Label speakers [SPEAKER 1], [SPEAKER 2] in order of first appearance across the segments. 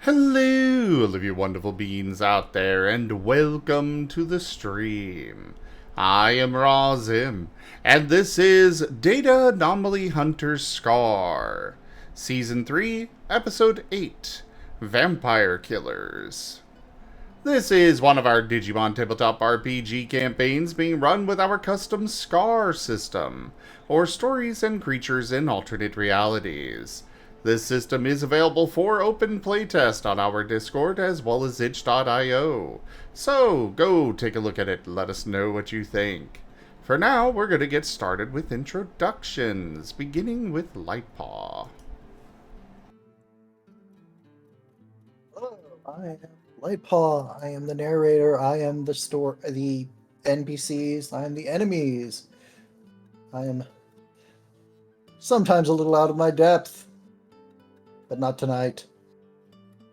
[SPEAKER 1] Hello, all of you wonderful beings out there, and welcome to the stream. I am Razim, and this is Data Anomaly Hunter's Scar, Season 3, Episode 8, Vampire Killers. This is one of our Digimon tabletop RPG campaigns being run with our custom SCAR system, or Stories and Creatures in Alternate Realities. This system is available for open playtest on our Discord as well as itch.io. So go take a look at it and let us know what you think. For now, we're going to get started with introductions, beginning with Lightpaw.
[SPEAKER 2] Hello, I am Lightpaw. I am the narrator. I am the NPCs. I am the enemies. I am sometimes a little out of my depth, but not tonight.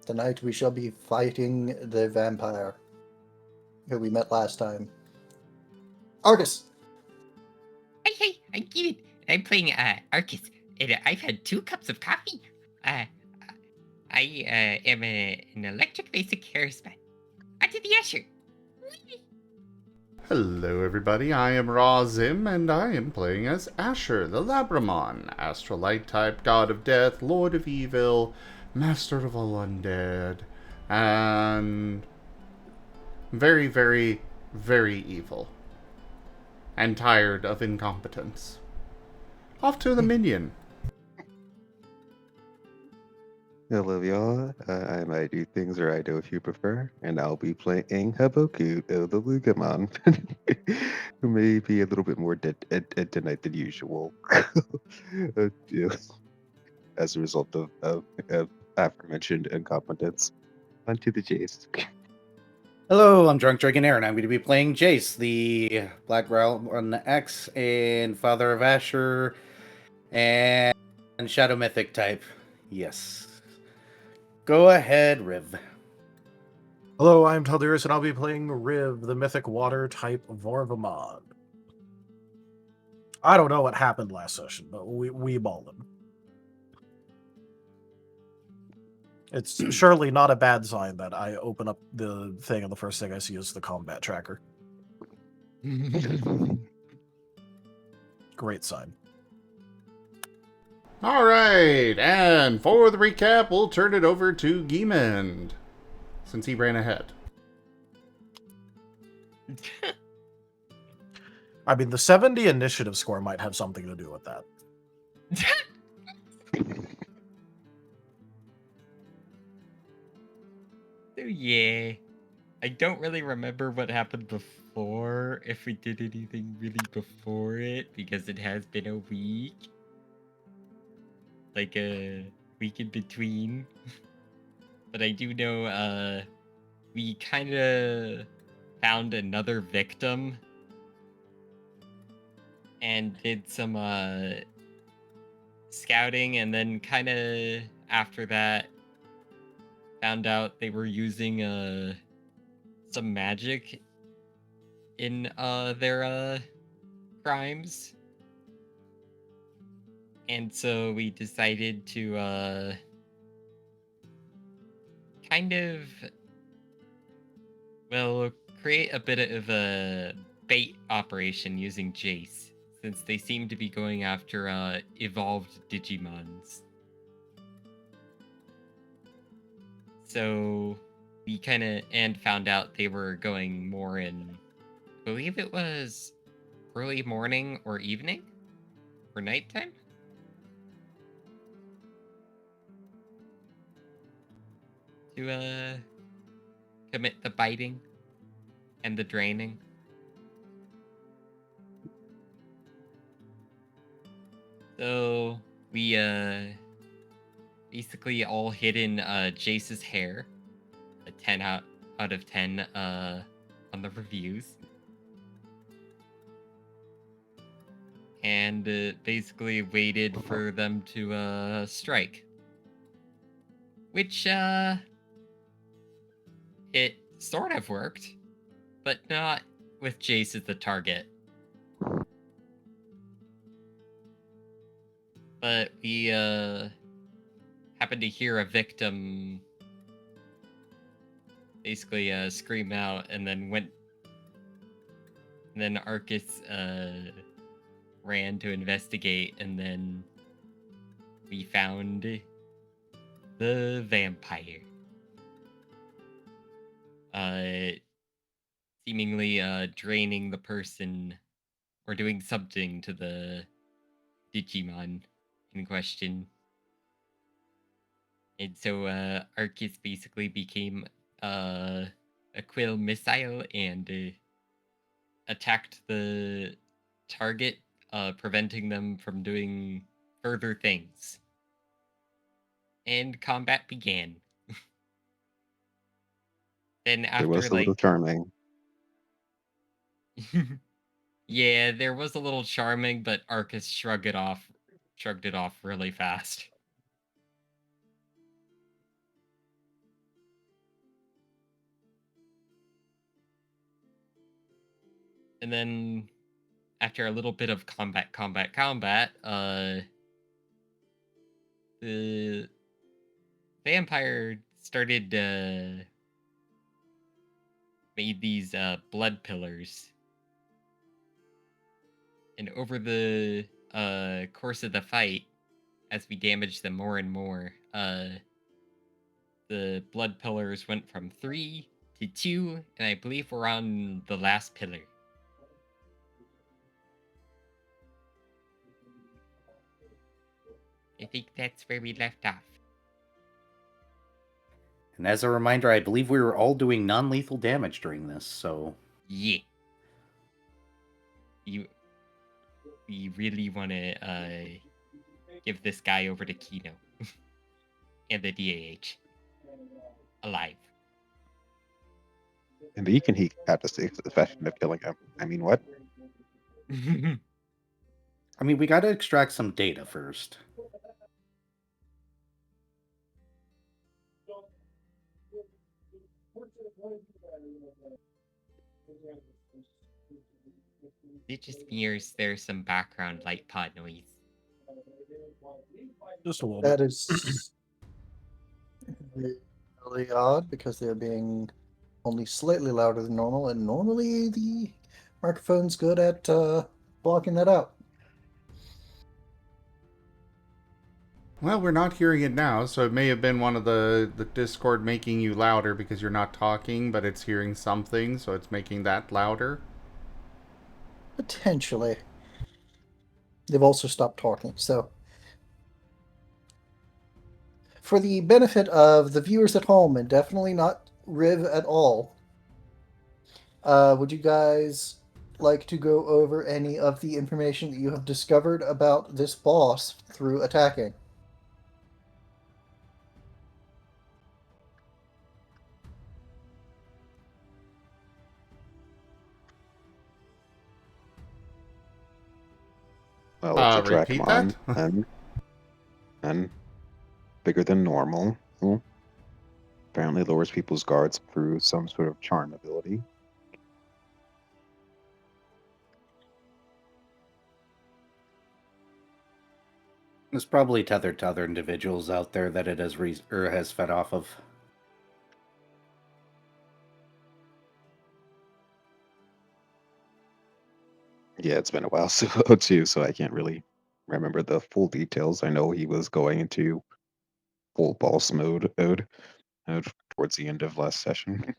[SPEAKER 2] Tonight we shall be fighting the vampire who we met last time. Arcus.
[SPEAKER 3] Hey, I get it. I'm playing Arcus, and I've had 2 cups of coffee. I am an electric basic charisma. Onto the usher.
[SPEAKER 1] Hello everybody, I am Razim, and I am playing as Asher, the Labramon, Astrolite type, God of Death, Lord of Evil, Master of all Undead, and very, very, very evil. And tired of incompetence. Off to the minion.
[SPEAKER 4] Hello, y'all. I'm IDDoThings, or Ido if you prefer, and I'll be playing Haboku, the Digimon, who may be a little bit more dead tonight than usual, yeah, as a result of aforementioned incompetence. Onto the chase.
[SPEAKER 5] Hello, I'm Drunk Dragonair, and I'm going to be playing Jace, the Black Realm X and Father of Asher and Shadow Mythic type. Yes. Go ahead, Riv.
[SPEAKER 6] Hello, I'm Taldirus, and I'll be playing Riv, the Mythic Water type Vorvamon. I don't know what happened last session, but we ballin'. It's surely not a bad sign that I open up the thing and the first thing I see is the combat tracker. Great sign.
[SPEAKER 1] Alright, and for the recap, we'll turn it over to Gimund, since he ran ahead.
[SPEAKER 6] I mean, the 70 initiative score might have something to do with that.
[SPEAKER 3] So yeah, I don't really remember what happened before, if we did anything really before it, because it has been a week. Like a week in between. But I do know, we kind of found another victim and did some scouting, and then kind of after that found out they were using some magic in their crimes. And so we decided to kind of, well, create a bit of a bait operation using Jace, since they seem to be going after evolved Digimons. So we kind of, and found out they were going more in, I believe it was early morning or evening or nighttime. To commit the biting and the draining. So we basically all hid in Jace's hair, a 10 out of 10 on the reviews, and basically waited for them to strike, which it sort of worked, but not with Jace as the target. But we happened to hear a victim basically scream out, and then went. And then Arcus ran to investigate, and then we found the vampire. Seemingly draining the person or doing something to the Digimon in question. And so Arcus basically became a quill missile and attacked the target, preventing them from doing further things. And combat began. Then
[SPEAKER 4] There
[SPEAKER 3] after
[SPEAKER 4] was a little
[SPEAKER 3] like
[SPEAKER 4] charming.
[SPEAKER 3] yeah, there was a little charming, but Arcus shrugged it off really fast. And then after a little bit of combat, the vampire started made these blood pillars. And over the course of the fight, as we damaged them more and more, the blood pillars went from 3 to 2, and I believe we're on the last pillar. I think that's where we left off.
[SPEAKER 5] And as a reminder, I believe we were all doing non-lethal damage during this, so...
[SPEAKER 3] Yeah. You really want to give this guy over to Kino. And the DAH. Alive.
[SPEAKER 4] And he had to say the fashion of killing him. I mean, what?
[SPEAKER 5] I mean, we gotta extract some data first.
[SPEAKER 3] It just mirrors there's some background light pod noise.
[SPEAKER 6] Just a little
[SPEAKER 2] That
[SPEAKER 6] bit.
[SPEAKER 2] is really odd because they're being only slightly louder than normal, and normally the microphone's good at blocking that out.
[SPEAKER 1] Well, we're not hearing it now, so it may have been one of the Discord making you louder because you're not talking, but it's hearing something, so it's making that louder.
[SPEAKER 2] Potentially. They've also stopped talking, so for the benefit of the viewers at home, and definitely not Riv at all, would you guys like to go over any of the information that you have discovered about this boss through attacking?
[SPEAKER 4] Well, it's a
[SPEAKER 1] Repeat that?
[SPEAKER 4] Drachmon and bigger than normal. Apparently lowers people's guards through some sort of charm ability.
[SPEAKER 5] There's probably tethered to other individuals out there that it has has fed off of.
[SPEAKER 4] Yeah, it's been a while too, so I can't really remember the full details. I know he was going into full boss mode towards the end of last session.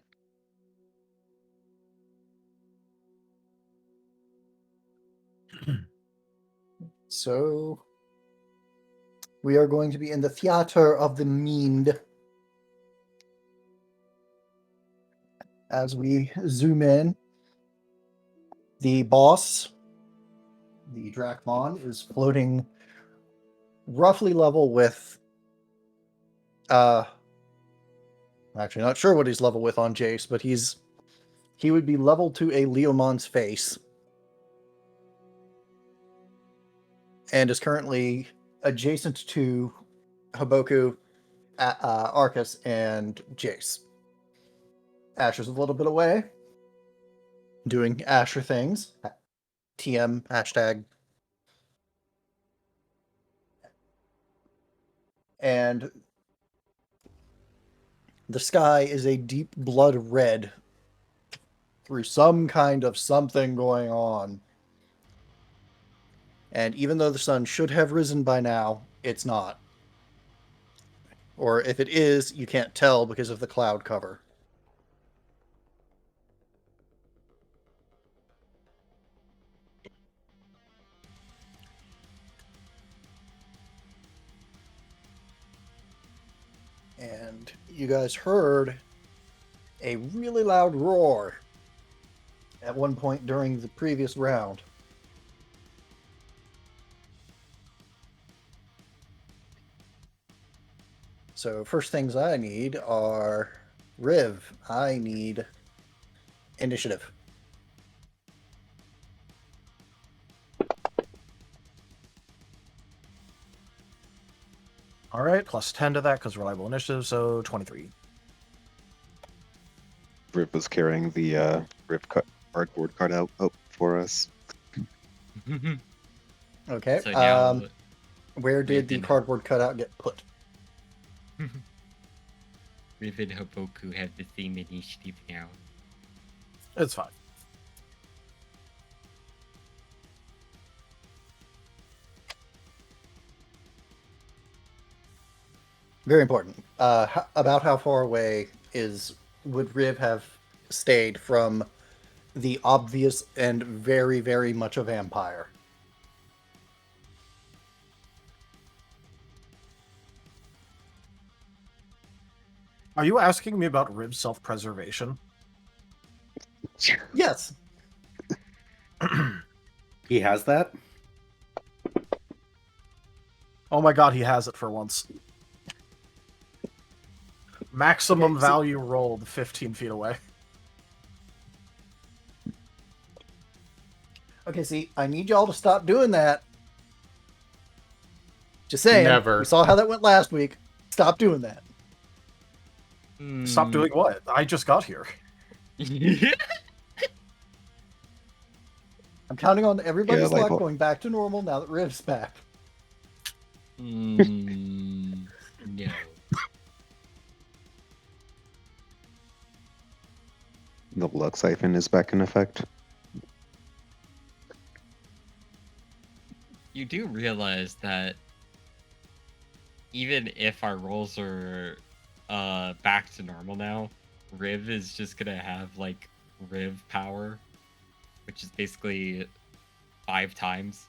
[SPEAKER 2] So, we are going to be in the theater of the Mind. As we zoom in, the boss, the Drachmon, is floating roughly level with actually not sure what he's level with on Jace, but he would be level to a Leomon's face, and is currently adjacent to Haboku, Arcus, and Jace. Asher's a little bit away, doing Asher things. TM hashtag. And The sky is a deep blood red through some kind of something going on. And even though the sun should have risen by now, it's not. Or if it is, you can't tell because of the cloud cover. And you guys heard a really loud roar at one point during the previous round. So first things I need are Riv. I need initiative.
[SPEAKER 6] All right, plus 10 to that because reliable initiative, so 23.
[SPEAKER 4] Rip was carrying the cardboard cutout up for us.
[SPEAKER 2] Okay.
[SPEAKER 3] So now
[SPEAKER 2] Where did the
[SPEAKER 3] Riven-
[SPEAKER 2] cardboard cutout get put?
[SPEAKER 3] Riv and Haboku have the same initiative now.
[SPEAKER 6] It's fine.
[SPEAKER 2] Very important. About how far away would Riv have stayed from the obvious and very, very much a vampire?
[SPEAKER 6] Are you asking me about Riv's self-preservation?
[SPEAKER 2] Yes.
[SPEAKER 5] He has that?
[SPEAKER 6] Oh my god, he has it for once. Maximum
[SPEAKER 2] Okay, see-
[SPEAKER 6] value rolled 15 feet away.
[SPEAKER 2] Okay, see, I need y'all to stop doing that. Just saying.
[SPEAKER 1] Never.
[SPEAKER 2] We saw how that went last week. Stop doing that.
[SPEAKER 6] Stop doing what? I just got here.
[SPEAKER 2] I'm counting on everybody's
[SPEAKER 4] like
[SPEAKER 2] luck
[SPEAKER 4] what-
[SPEAKER 2] going back to normal now that Riv's back.
[SPEAKER 3] No.
[SPEAKER 4] The luck siphon is back in effect.
[SPEAKER 3] You do realize that even if our rolls are back to normal now, Riv is just gonna have like Riv power, which is basically 5 times.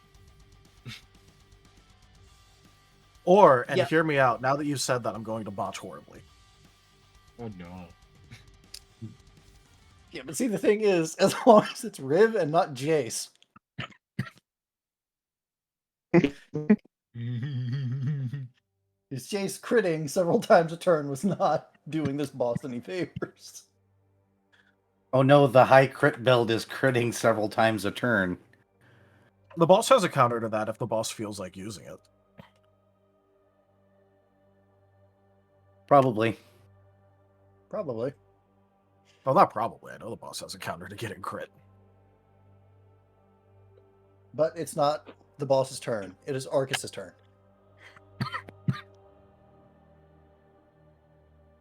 [SPEAKER 6] Or, and
[SPEAKER 2] Yeah.
[SPEAKER 6] hear me out, now that you said that, I'm going to botch horribly.
[SPEAKER 3] Oh no.
[SPEAKER 2] Yeah, but see, the thing is, as long as it's Riv and not Jace, is Jace critting several times a turn was not doing this boss any favors.
[SPEAKER 5] Oh no, the high crit build is critting several times a turn.
[SPEAKER 6] The boss has a counter to that if the boss feels like using it.
[SPEAKER 5] Probably.
[SPEAKER 2] Probably.
[SPEAKER 6] Well, not probably. I know the boss has a counter to getting crit.
[SPEAKER 2] But it's not the boss's turn. It is Arcus's turn.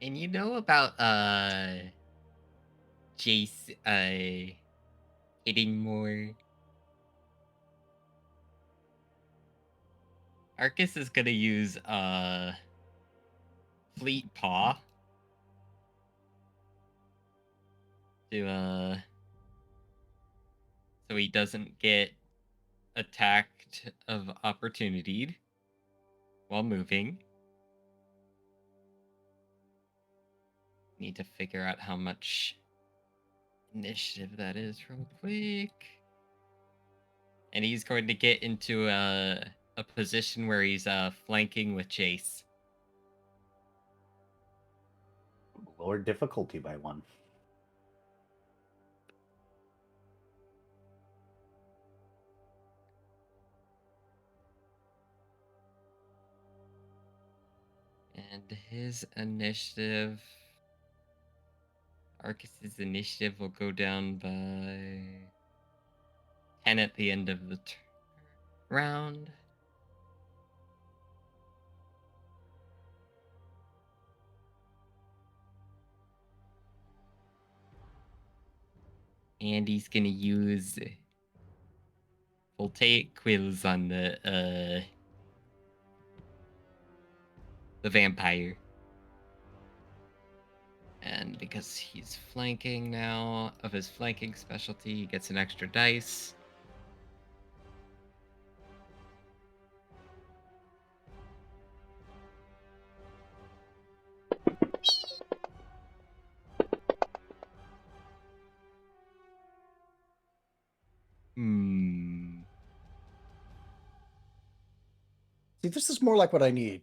[SPEAKER 3] And you know about Jace hitting more? Arcus is gonna use Fleet Paw to so he doesn't get attacked of opportunity while moving. Need to figure out how much initiative that is real quick. And he's going to get into a position where he's flanking with Jace.
[SPEAKER 5] Lower difficulty by 1.
[SPEAKER 3] And his initiative... Arcus's initiative will go down by 10 at the end of the round. And he's gonna use voltaic quills on the vampire. And because he's flanking now, of his flanking specialty, he gets an extra dice.
[SPEAKER 2] See, this is more like what I need.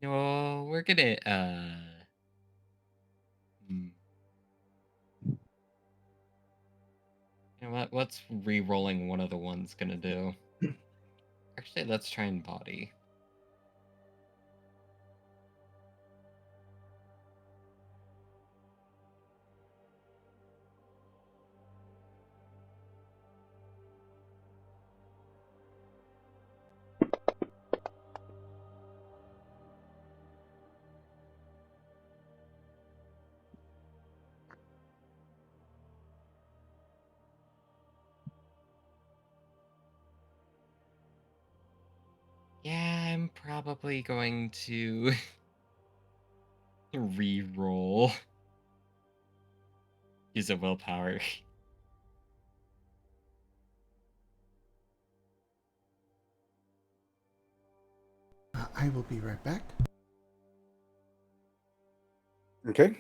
[SPEAKER 3] No, we're gonna You know what? What's re-rolling one of the ones gonna do? Actually, let's try and body. Yeah, I'm probably going to re-roll. Use a willpower.
[SPEAKER 1] I will be right back.
[SPEAKER 5] Okay.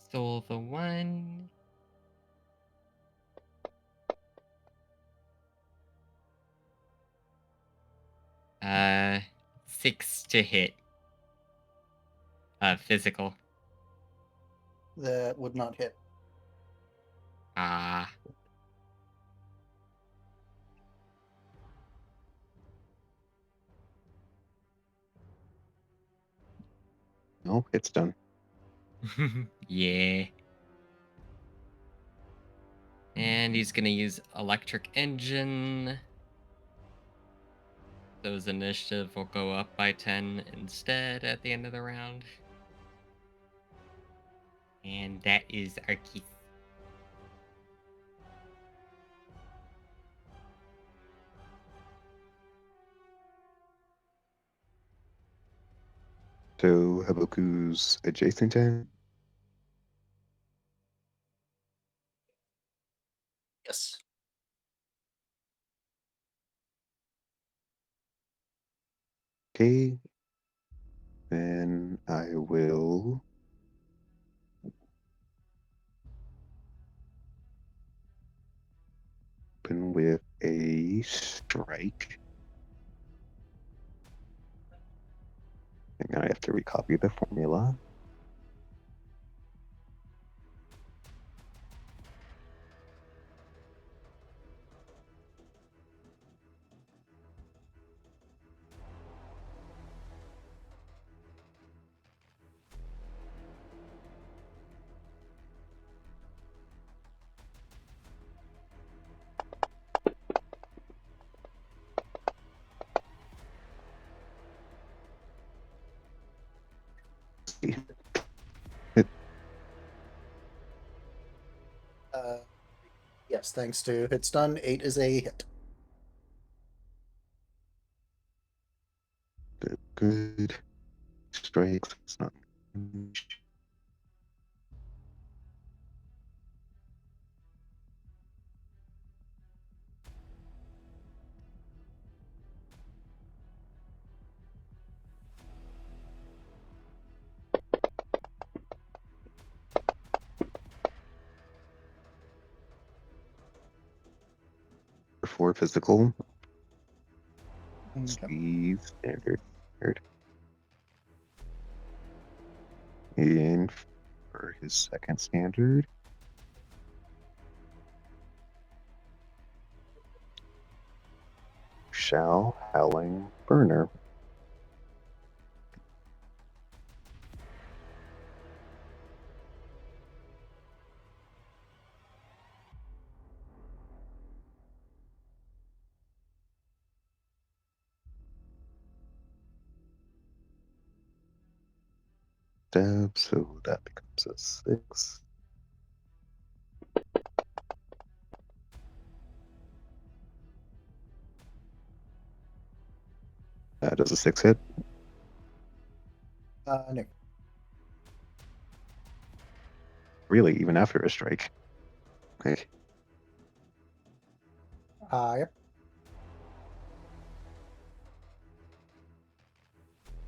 [SPEAKER 3] Stole the one. Uh, 6 to hit. Physical.
[SPEAKER 2] That would not hit.
[SPEAKER 3] Ah.
[SPEAKER 4] No, it's done.
[SPEAKER 3] Yeah. And he's gonna use electric engine. So his initiative will go up by 10 instead at the end of the round. And that is Arcus.
[SPEAKER 4] So Haboku's adjacent to him.
[SPEAKER 2] Yes.
[SPEAKER 4] Okay. Then I will open with a strike. And I have to recopy the formula.
[SPEAKER 2] Yes, thanks to it's done. 8 is a hit.
[SPEAKER 4] Good. Strikes. It's not. For physical.
[SPEAKER 2] Okay.
[SPEAKER 4] Steve standard. And for his second standard, shall Howling Burner. Stab, so that becomes a 6. Does a 6 hit?
[SPEAKER 2] No.
[SPEAKER 4] Really, even after a strike. Okay.
[SPEAKER 2] Yep.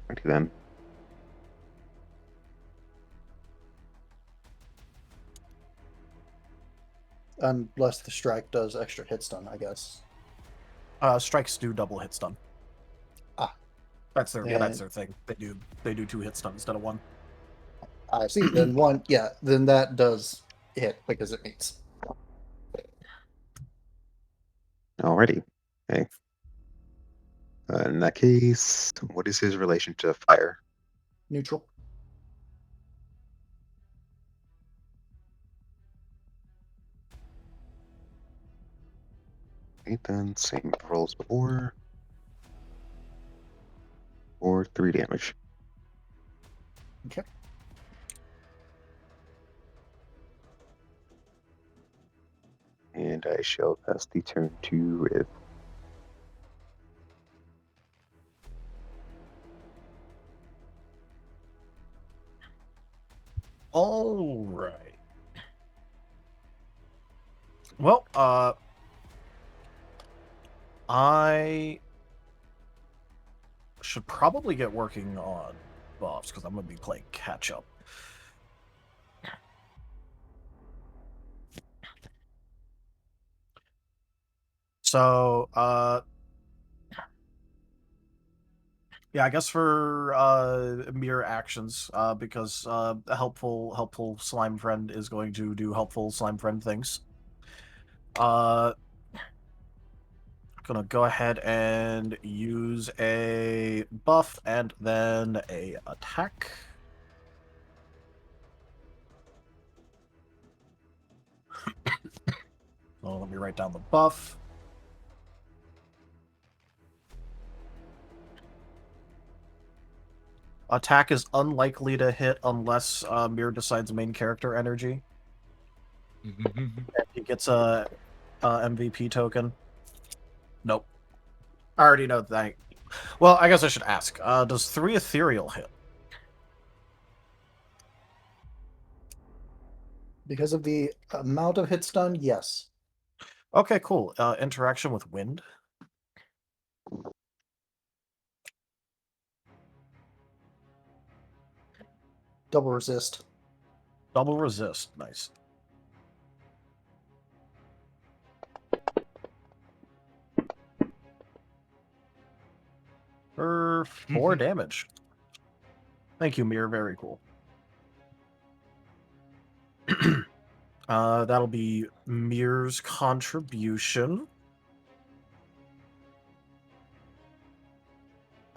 [SPEAKER 4] Righty then.
[SPEAKER 2] Unless the strike does extra hit stun, I guess.
[SPEAKER 6] Strikes do double hit stun.
[SPEAKER 2] Ah.
[SPEAKER 6] That's their
[SPEAKER 2] And-
[SPEAKER 6] thing. They do 2 hit stun instead of 1.
[SPEAKER 2] I see. Then one, yeah, then that does hit because it meets.
[SPEAKER 4] Alrighty. Okay. In that case, what is his relation to fire?
[SPEAKER 2] Neutral.
[SPEAKER 4] Okay, then same rolls before. Or 3 damage.
[SPEAKER 2] Okay.
[SPEAKER 4] And I shall pass the turn to Riv.
[SPEAKER 6] All right. Well, I should probably get working on buffs because I'm going to be playing catch up. So, yeah, I guess for mere actions, because a helpful slime friend is going to do helpful slime friend things. Gonna go ahead and use a buff and then a attack. So let me write down the buff. Attack is unlikely to hit unless Mir decides main character energy. And he gets a MVP token. Nope. I already know that. Well, I guess I should ask. Does 3 ethereal hit?
[SPEAKER 2] Because of the amount of hit stun, yes.
[SPEAKER 6] Okay, cool. Interaction with wind.
[SPEAKER 2] Double resist.
[SPEAKER 6] Double resist. Nice. For 4 damage. Thank you, Mir. Very cool. That'll be Mir's contribution.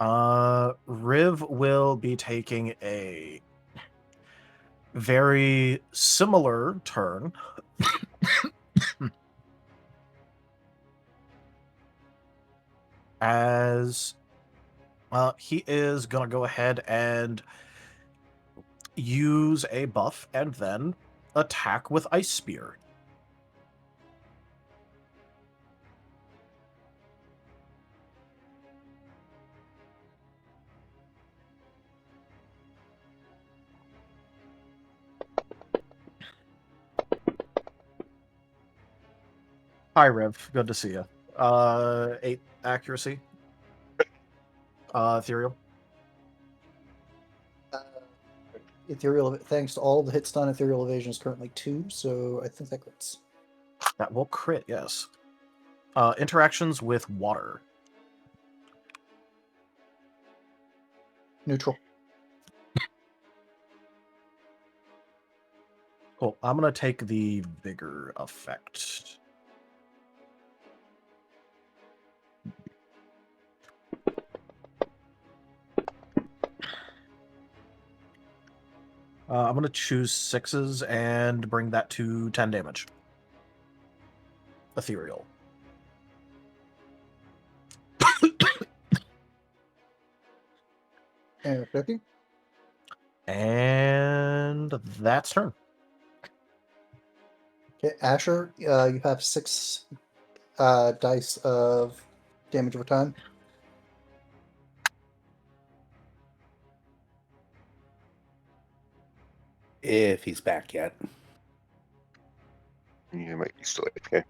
[SPEAKER 6] Riv will be taking a very similar turn. As he is gonna go ahead and use a buff and then attack with Ice Spear. Hi, Riv. Good to see you. 8 accuracy. Ethereal.
[SPEAKER 2] Ethereal, thanks to all the hit stun, ethereal evasion is currently 2, so I think that crits.
[SPEAKER 6] That will crit, yes. Interactions with water.
[SPEAKER 2] Neutral.
[SPEAKER 6] Cool. I'm going to take the Vigor effect. I'm going to choose 6s and bring that to 10 damage. Ethereal.
[SPEAKER 2] Okay.
[SPEAKER 6] And that's turn.
[SPEAKER 2] Okay, Asher, you have 6 dice of damage over time.
[SPEAKER 5] If he's back yet.
[SPEAKER 4] You might be still okay.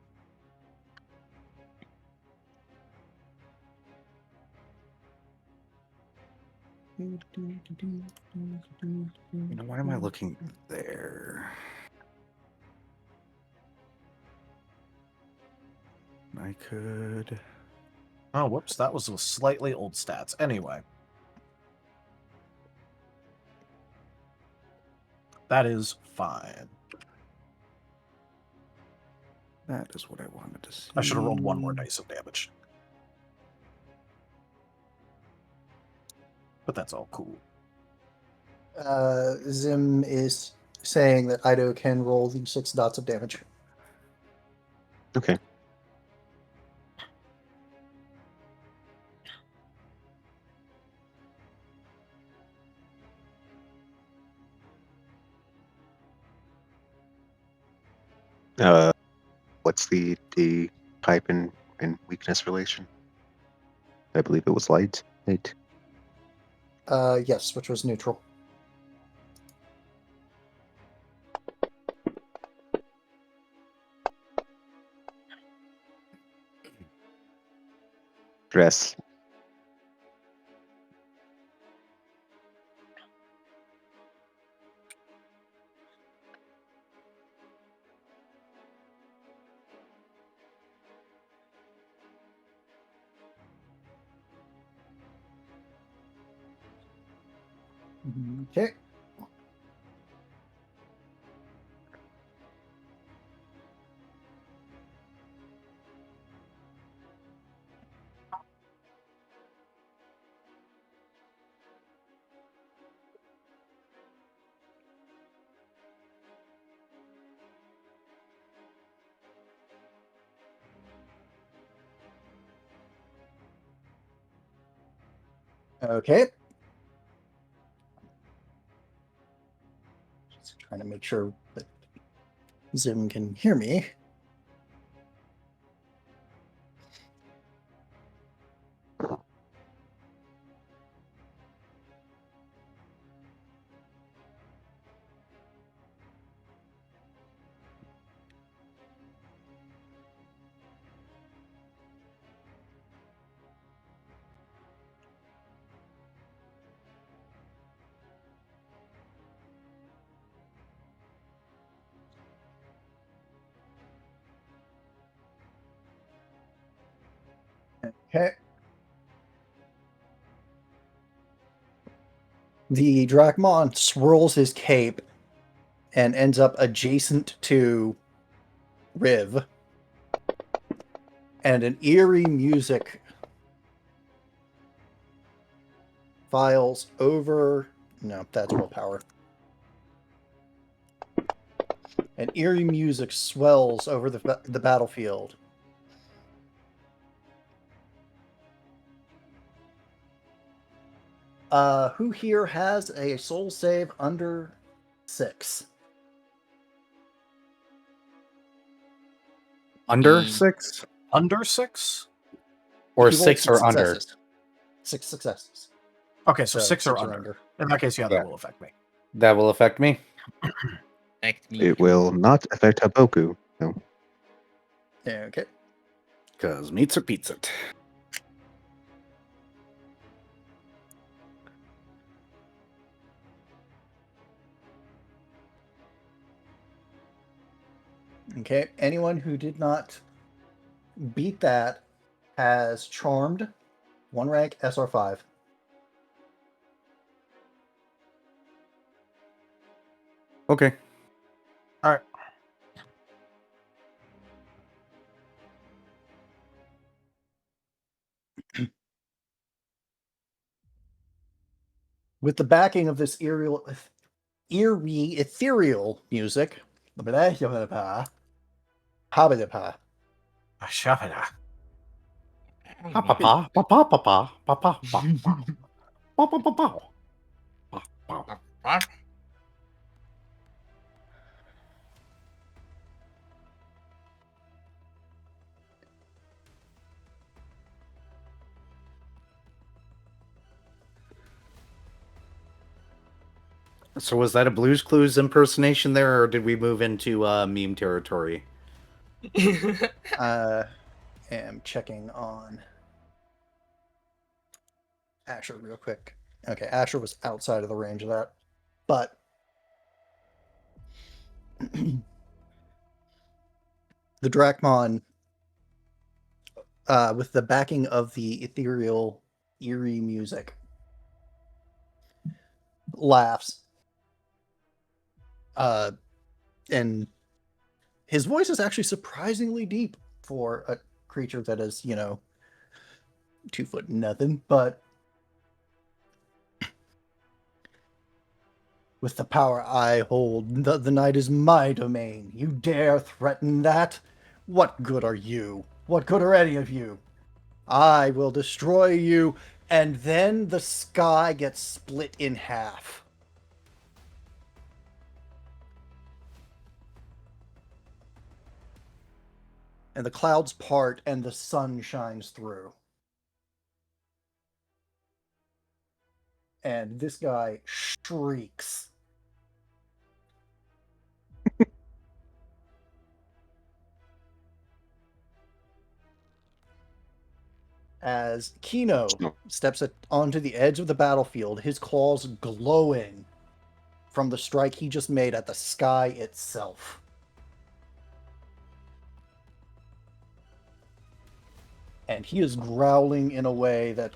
[SPEAKER 5] Why am I looking there? I could.
[SPEAKER 6] Oh, whoops. That was with slightly old stats. Anyway. That is fine.
[SPEAKER 5] That is what I wanted to see.
[SPEAKER 6] I should have rolled 1 more dice of damage. But that's all cool.
[SPEAKER 2] Zim is saying that Ido can roll the 6 dots of damage.
[SPEAKER 4] Okay. What's the type and weakness relation? I believe it was light. Right.
[SPEAKER 2] Yes, which was neutral.
[SPEAKER 4] Dress.
[SPEAKER 2] Okay. Okay. Just trying to make sure that Zim can hear me. Okay. The Drachmon swirls his cape and ends up adjacent to Riv. And an eerie music files over. No, that's willpower. And eerie music swells over the battlefield. Who here has a soul save under 6?
[SPEAKER 5] Under
[SPEAKER 3] Mm.
[SPEAKER 5] 6?
[SPEAKER 6] Under 6?
[SPEAKER 5] Or
[SPEAKER 2] He rolled
[SPEAKER 5] 6 or under?
[SPEAKER 2] successes. 6 successes.
[SPEAKER 6] Okay, so 6 or under. In that case, yeah,
[SPEAKER 5] Yeah.
[SPEAKER 6] that will affect me.
[SPEAKER 5] That will affect me.
[SPEAKER 3] Affect me.
[SPEAKER 4] It will not affect Haboku. No.
[SPEAKER 2] Okay.
[SPEAKER 5] Because meats are pizza.
[SPEAKER 2] Okay. Anyone who did not beat that has charmed 1 rank SR5.
[SPEAKER 5] Okay.
[SPEAKER 6] All right.
[SPEAKER 2] With the backing of this eerie, ethereal music. Habadapa.
[SPEAKER 6] Shabada.
[SPEAKER 5] Pa pa pa pa pa pa pa pa pa pa pa pa pa pa pa. So was that a Blue's Clues impersonation there, or did we move into meme territory?
[SPEAKER 2] I am checking on Asher real quick. Okay, Asher was outside of the range of that. But the Drachmon, with the backing of the ethereal, eerie music, laughs. And his voice is actually surprisingly deep for a creature that is, 2 foot nothing, but with the power I hold, the night is my domain. You dare threaten that? What good are you? What good are any of you? I will destroy you, and then the sky gets split in half. And the clouds part, and the sun shines through. And this guy shrieks. As Kino steps onto the edge of the battlefield, his claws glowing from the strike he just made at the sky itself. And he is growling in a way that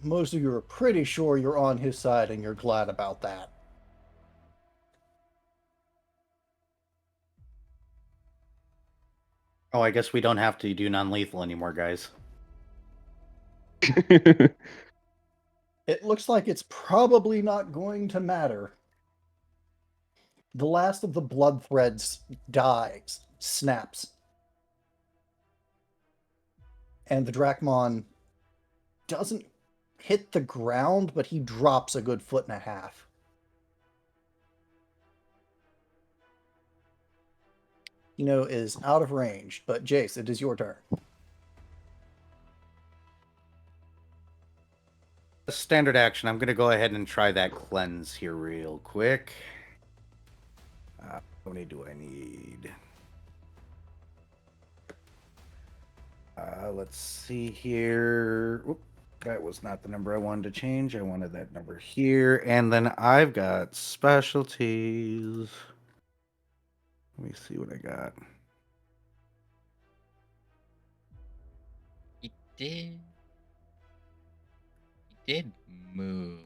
[SPEAKER 2] most of you are pretty sure you're on his side, and you're glad about that.
[SPEAKER 5] Oh, I guess we don't have to do non-lethal anymore, guys.
[SPEAKER 2] It looks like it's probably not going to matter. The last of the blood threads dies, snaps. And the Drachmon doesn't hit the ground, but he drops a good 1.5 feet. Is out of range, but Jace, it is your turn.
[SPEAKER 5] Standard action. I'm going to go ahead and try that cleanse here real quick. How many do I need? Let's see here. Oop, that was not the number I wanted to change. I wanted that number here. And then I've got specialties. Let me see what I got.
[SPEAKER 3] He did move.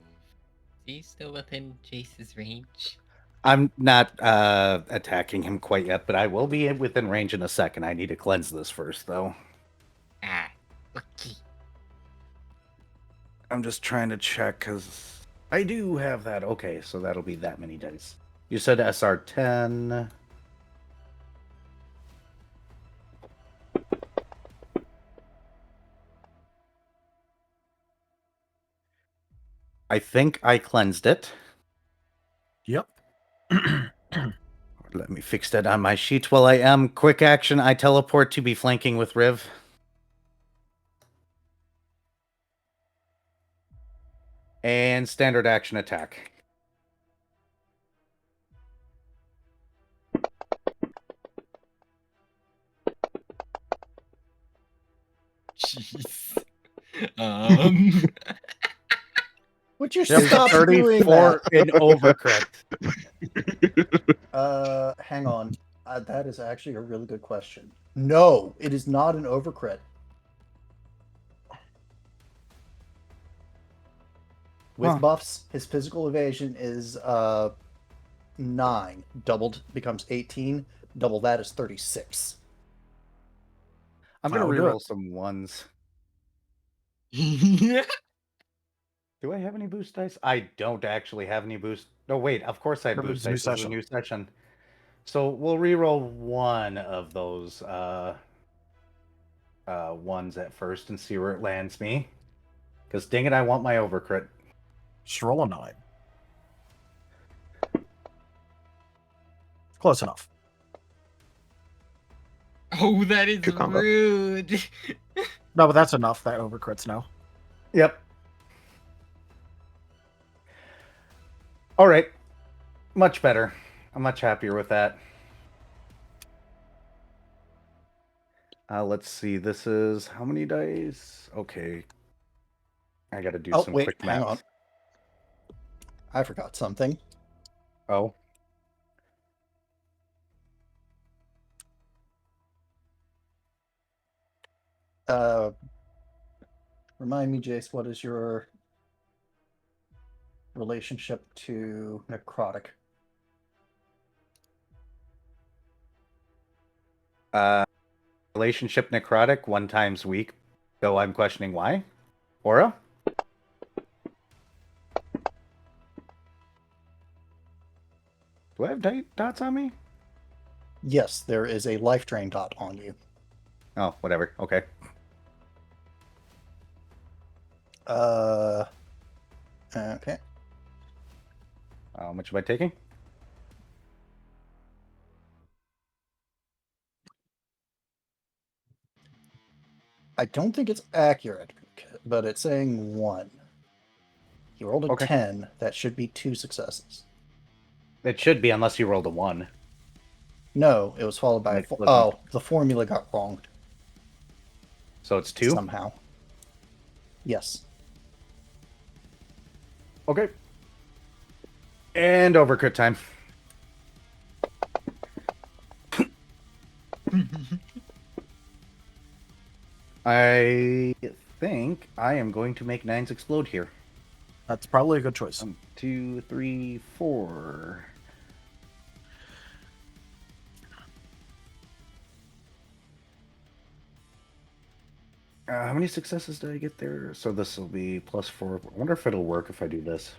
[SPEAKER 3] Is he still within Jace's range?
[SPEAKER 5] I'm not attacking him quite yet, but I will be within range in a second. I need to cleanse this first, though.
[SPEAKER 3] Ah, lucky.
[SPEAKER 5] I'm just trying to check because I do have that. Okay, so that'll be that many dice. You said SR 10. I think I cleansed it.
[SPEAKER 6] Yep.
[SPEAKER 5] Let me fix that on my sheet while I am. Quick action, I teleport to be flanking with Riv. And standard action attack.
[SPEAKER 3] Jeez.
[SPEAKER 2] Would you
[SPEAKER 5] Yep,
[SPEAKER 2] stop doing
[SPEAKER 5] 34
[SPEAKER 2] that?
[SPEAKER 5] in overcrit.
[SPEAKER 2] Hang on. That is actually a really good question. No, it is not an overcrit. With buffs, his physical evasion is 9. Doubled becomes 18. Double that is 36.
[SPEAKER 5] I'm going to
[SPEAKER 6] That'll do
[SPEAKER 5] reroll
[SPEAKER 6] it.
[SPEAKER 5] some ones. Do I have any boost dice? I don't actually have any boost. No, wait. Of course I have
[SPEAKER 6] Remember,
[SPEAKER 5] boost
[SPEAKER 6] it's a new
[SPEAKER 5] dice. This is a
[SPEAKER 6] session.
[SPEAKER 5] new session. So we'll reroll one of those ones at first and see where it lands me. Because dang it, I want my overcrit.
[SPEAKER 6] Just roll a 9. Close enough.
[SPEAKER 3] Oh, that is
[SPEAKER 4] Good combo.
[SPEAKER 3] rude.
[SPEAKER 6] No, but that's enough. That overcrits now.
[SPEAKER 5] Yep. All right. Much better. I'm much happier with that. Let's see. This is how many dice? Okay. I got to do
[SPEAKER 2] Oh,
[SPEAKER 5] some
[SPEAKER 2] wait,
[SPEAKER 5] quick
[SPEAKER 2] hang
[SPEAKER 5] math.
[SPEAKER 2] on. I forgot something.
[SPEAKER 5] Oh.
[SPEAKER 2] Remind me, Jace, what is your relationship to necrotic?
[SPEAKER 5] Relationship necrotic 1 times week. Though I'm questioning why. Aura? Do I have dots on me?
[SPEAKER 2] Yes, there is a life drain dot on you.
[SPEAKER 5] Oh, whatever. Okay.
[SPEAKER 2] Okay.
[SPEAKER 5] How much am I taking?
[SPEAKER 2] I don't think it's accurate, but it's saying 1. You rolled a
[SPEAKER 5] Okay.
[SPEAKER 2] 10. That should be 2 successes.
[SPEAKER 5] It should be, unless you rolled a 1.
[SPEAKER 2] No, it was followed by a
[SPEAKER 5] Makes
[SPEAKER 2] 4.
[SPEAKER 5] it look-
[SPEAKER 2] Oh, the formula got wronged
[SPEAKER 5] So it's 2?
[SPEAKER 2] somehow. Yes.
[SPEAKER 5] Okay. And overcrit time. I think I am going to make 9s explode here.
[SPEAKER 6] That's probably a good choice.
[SPEAKER 5] 1, 2, 3, 4. How many successes did I get there? So this will be +4. I wonder if it'll work if I do this.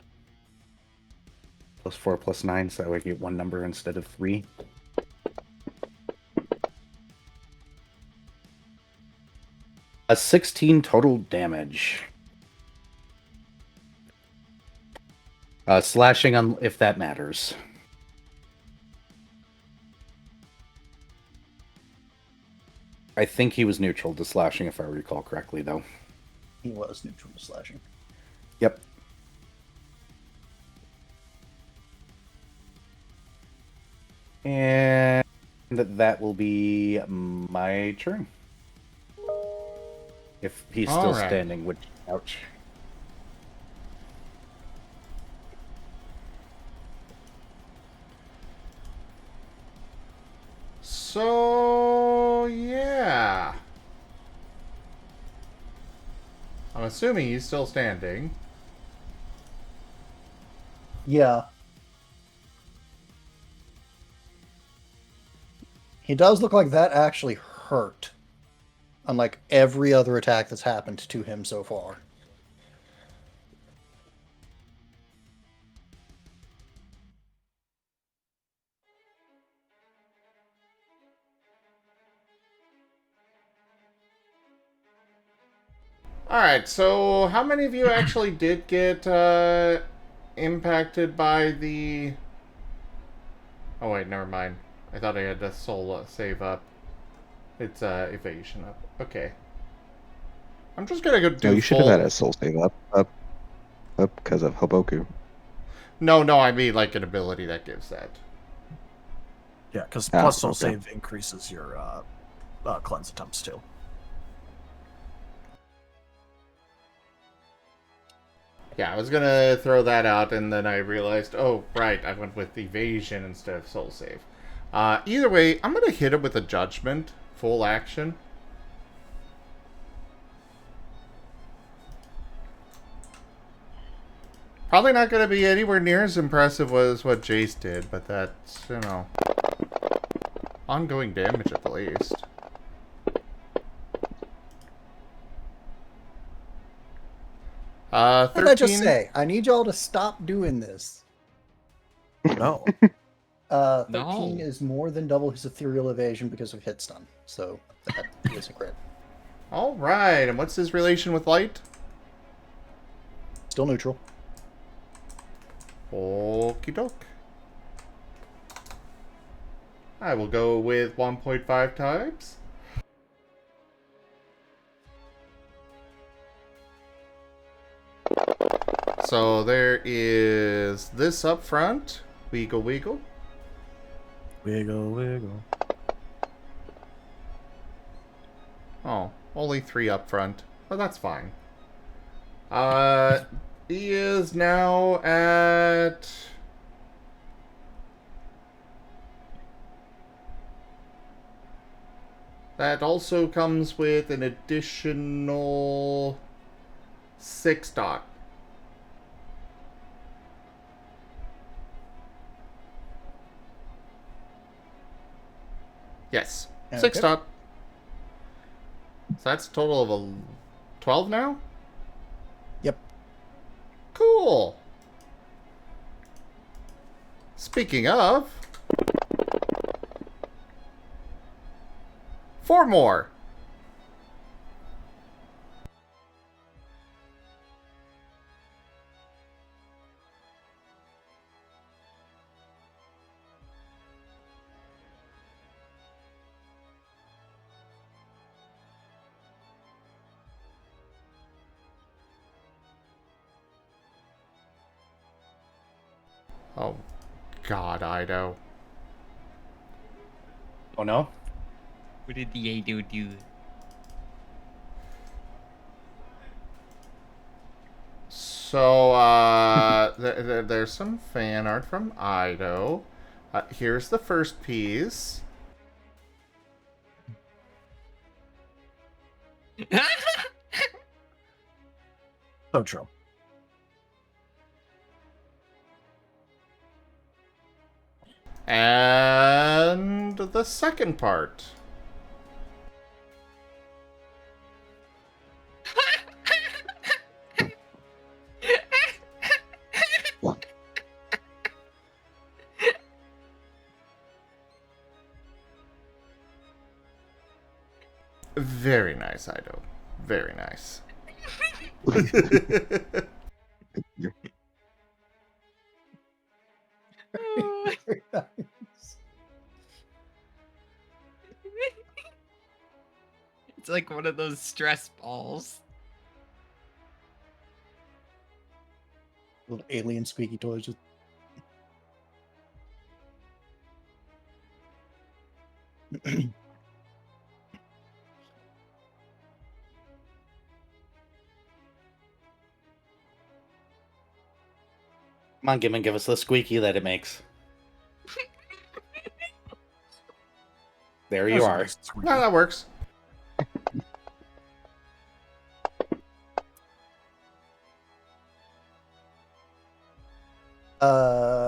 [SPEAKER 5] +4 +9, so that way I get 1 number instead of 3. A 16 total damage. Slashing on if that matters. I think he was neutral to slashing, if I recall correctly, though.
[SPEAKER 2] He was neutral to slashing.
[SPEAKER 5] Yep. And that will be my turn. If he's still
[SPEAKER 1] Alright.
[SPEAKER 5] standing, which, ouch.
[SPEAKER 1] So, yeah. I'm assuming he's still standing.
[SPEAKER 2] Yeah. He does look like that actually hurt. Unlike every other attack that's happened to him so far.
[SPEAKER 1] Alright, so how many of you actually did get impacted by the... Oh wait, never mind. I thought I had the soul save up. It's evasion up. Okay. I'm just gonna go do
[SPEAKER 4] No, you should
[SPEAKER 1] full...
[SPEAKER 4] have had a soul save up because of Haboku.
[SPEAKER 1] No, I mean like an ability that gives that.
[SPEAKER 6] Yeah, because
[SPEAKER 4] Ah,
[SPEAKER 6] plus soul
[SPEAKER 4] okay.
[SPEAKER 6] save increases your cleanse attempts too.
[SPEAKER 1] Yeah, I was gonna throw that out, and then I realized, oh, right, I went with evasion instead of soul save. Either way, I'm gonna hit him with a judgment, full action. Probably not gonna be anywhere near as impressive as what Jace did, but that's, you know, ongoing damage at the least.
[SPEAKER 2] What did I just
[SPEAKER 1] 13.
[SPEAKER 2] say? I need y'all to stop doing this.
[SPEAKER 6] No.
[SPEAKER 2] 13
[SPEAKER 3] No.
[SPEAKER 2] is more than double his ethereal evasion because of hit stun. So that is a crit.
[SPEAKER 1] All right, and what's his relation with light?
[SPEAKER 2] Still neutral.
[SPEAKER 1] Okie doke. I will go with 1.5 times. So there is this up front. Wiggle wiggle.
[SPEAKER 6] Wiggle, wiggle.
[SPEAKER 1] Oh, only 3 up front. But that's fine. He is now at... That also comes with an additional 6 dot. Yes, 6
[SPEAKER 2] Okay.
[SPEAKER 1] dot. So that's a total of 12 now?
[SPEAKER 2] Yep.
[SPEAKER 1] Cool. Speaking of... 4 more. Oh, God, Ido.
[SPEAKER 5] Oh no?
[SPEAKER 3] What did the Ado do?
[SPEAKER 1] So, there's some fan art from Ido. Here's the first piece.
[SPEAKER 6] So true.
[SPEAKER 1] And the second part. Very nice, Ido. Very nice.
[SPEAKER 2] Very nice.
[SPEAKER 3] It's like one of those stress balls.
[SPEAKER 2] Little alien squeaky toys. Just...
[SPEAKER 5] Come on, Gimund, give us the squeaky that it makes. There you
[SPEAKER 6] That's a
[SPEAKER 5] are.
[SPEAKER 6] nice squeaky.
[SPEAKER 1] No, that works.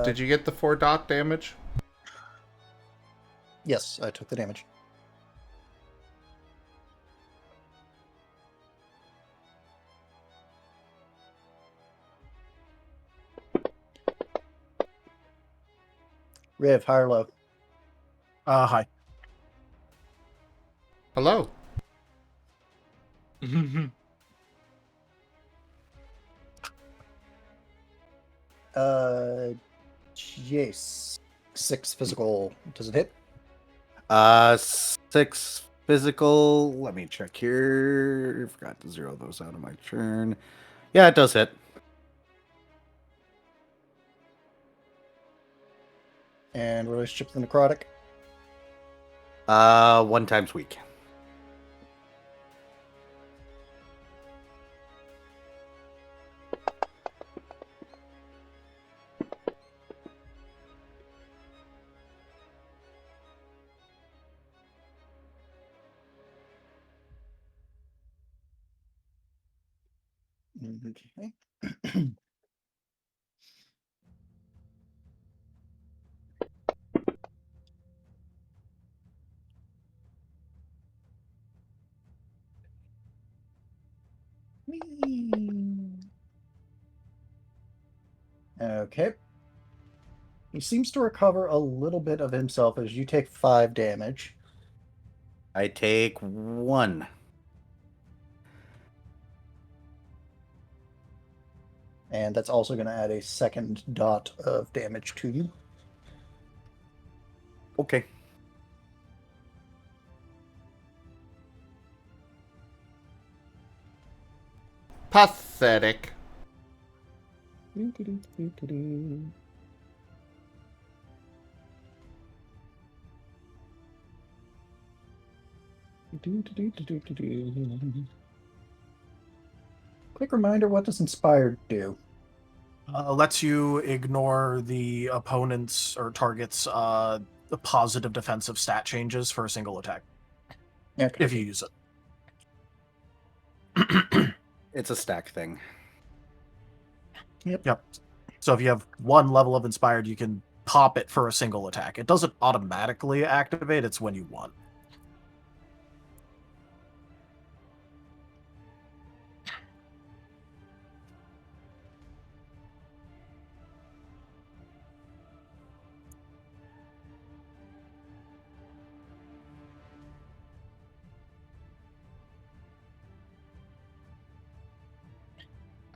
[SPEAKER 1] Did you get the 4 dot damage?
[SPEAKER 2] Yes, I took the damage. Riv, high or low?
[SPEAKER 6] Hi.
[SPEAKER 1] Hello.
[SPEAKER 2] Jace. 6 physical. Does it hit?
[SPEAKER 5] 6 physical. Let me check here. Forgot to zero those out of my turn. Yeah, it does hit.
[SPEAKER 2] And relationship to the necrotic?
[SPEAKER 5] 1 times weak.
[SPEAKER 2] Okay. Whee! Okay. He seems to recover a little bit of himself as you take 5 damage.
[SPEAKER 5] I take 1.
[SPEAKER 2] And that's also going to add a second dot of damage to you.
[SPEAKER 5] Okay.
[SPEAKER 1] Pathetic.
[SPEAKER 2] Quick reminder, what does Inspired do?
[SPEAKER 6] Lets you ignore the opponent's or target's the positive defensive stat changes for a single attack
[SPEAKER 2] Okay.
[SPEAKER 6] if you use it.
[SPEAKER 5] It's a stack thing.
[SPEAKER 6] Yep. So if you have 1 level of Inspired, you can pop it for a single attack. It doesn't automatically activate, it's when you want.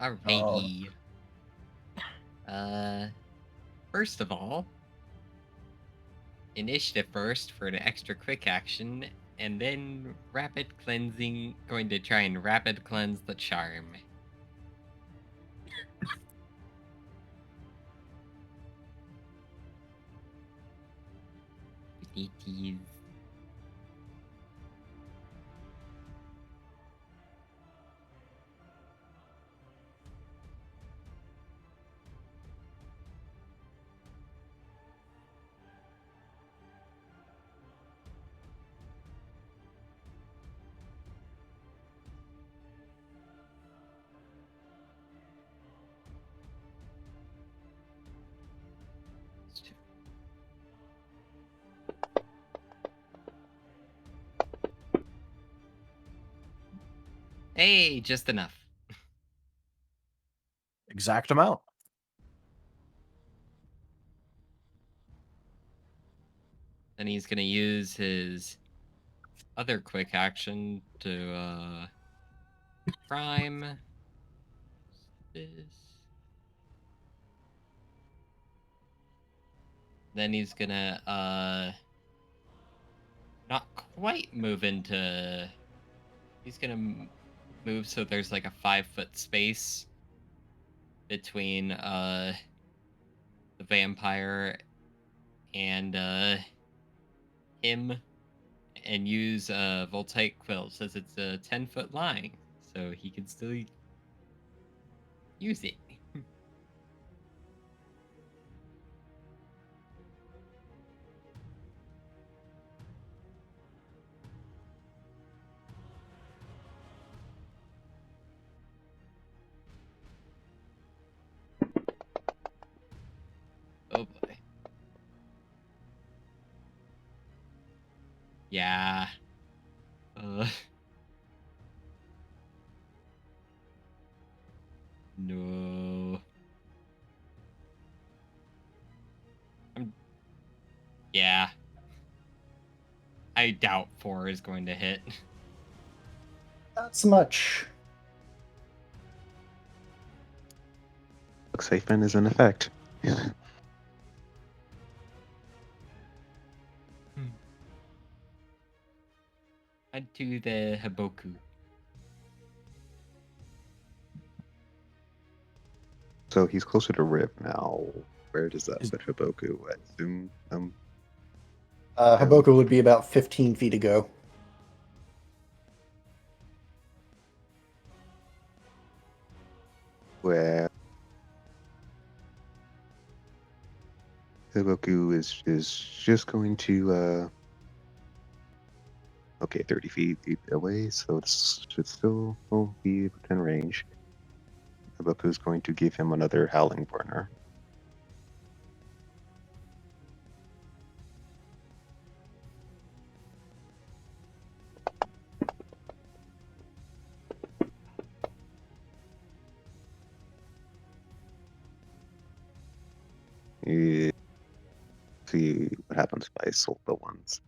[SPEAKER 3] Alrighty. First of all, initiative first for an extra quick action, and then rapid cleansing. Going to try and rapid cleanse the charm. These. Hey, just enough.
[SPEAKER 6] Exact amount.
[SPEAKER 3] Then he's gonna use his other quick action to prime this. Then he's gonna not quite move into. He's gonna move so there's like a 5-foot space between the vampire and him, and use voltaic quill. It says it's a 10-foot line, so he can still use it. Oh boy. Yeah. No. Yeah. I doubt 4 is going to hit.
[SPEAKER 2] Not so much.
[SPEAKER 4] Looks Siphon is in effect.
[SPEAKER 3] I'd do the Haboku.
[SPEAKER 4] So he's closer to Rip now. Where does that
[SPEAKER 6] Is-
[SPEAKER 4] put Haboku? I assume
[SPEAKER 2] Haboku would be about 15 feet ago.
[SPEAKER 4] where Haboku is just going to okay, 30 feet away, so it should still be within range. Haboku is going to give him another Howling Burner. See what happens if I sold the ones.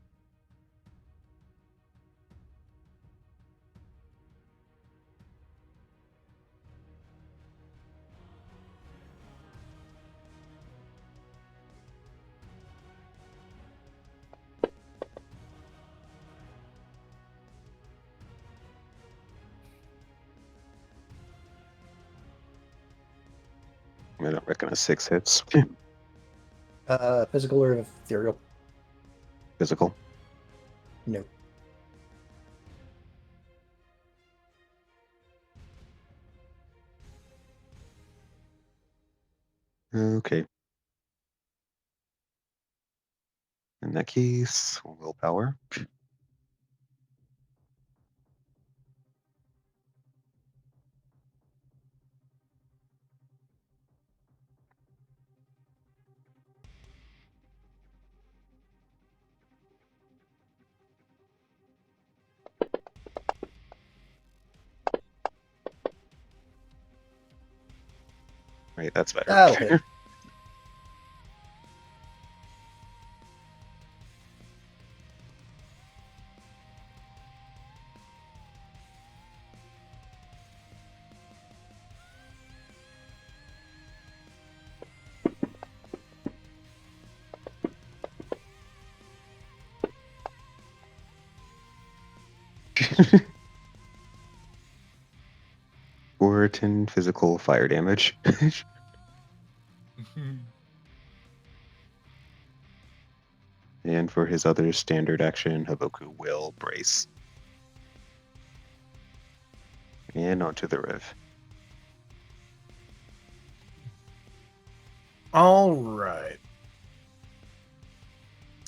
[SPEAKER 4] I don't reckon a 6 hits.
[SPEAKER 2] Physical or ethereal?
[SPEAKER 4] Physical.
[SPEAKER 2] No.
[SPEAKER 4] Okay. In that case, willpower. Right, that's better.
[SPEAKER 2] That'll hit.
[SPEAKER 4] Or 10 physical fire damage. And for his other standard action, Haboku will brace. And onto the riv.
[SPEAKER 6] All right.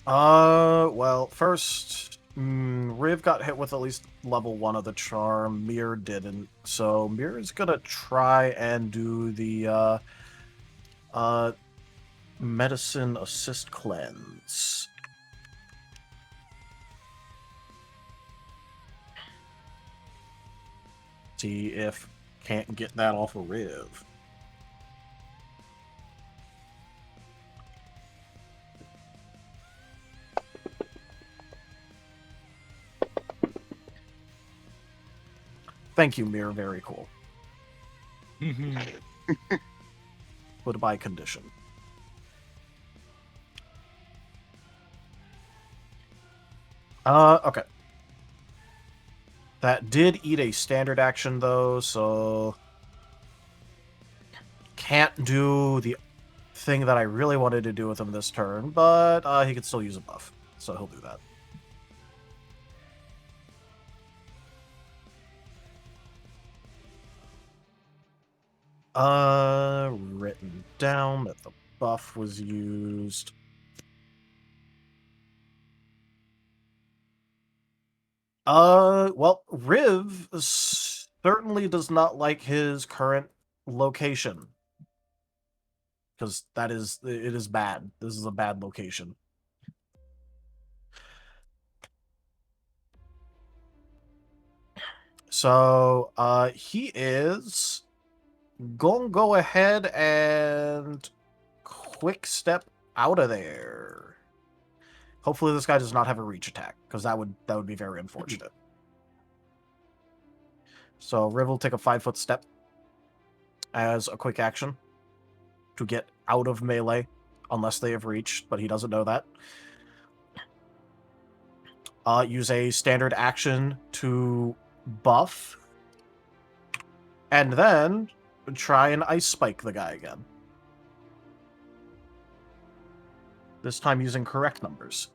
[SPEAKER 6] Well, first, Riv got hit with at least level 1 of the charm. Mir didn't. So Mir is gonna try and do the medicine assist cleanse. See if can't get that off of Riv. Thank you, Mir. Very cool. But by condition. Okay. That did eat a standard action, though, so... Can't do the thing that I really wanted to do with him this turn, but he could still use a buff, so he'll do that. Written down that the buff was used. Well, Riv certainly does not like his current location. Because it is bad. This is a bad location. So, he is gonna go ahead and quick step out of there. Hopefully this guy does not have a reach attack, because that would be very unfortunate. So Riv will take a 5-foot step as a quick action to get out of melee, unless they have reached, but he doesn't know that. Use a standard action to buff, and then try and ice spike the guy again. This time using correct numbers.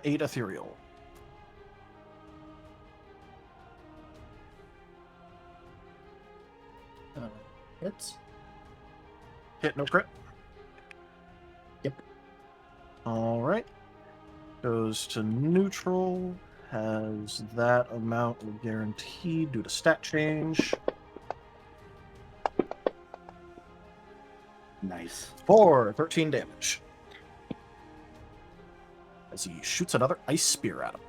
[SPEAKER 6] Eight ethereal.
[SPEAKER 2] Hits.
[SPEAKER 6] Hit, no crit.
[SPEAKER 2] Yep.
[SPEAKER 6] Alright. Goes to neutral. Has that amount guaranteed due to stat change.
[SPEAKER 5] Nice.
[SPEAKER 6] For 13 damage. as he shoots another ice spear at him.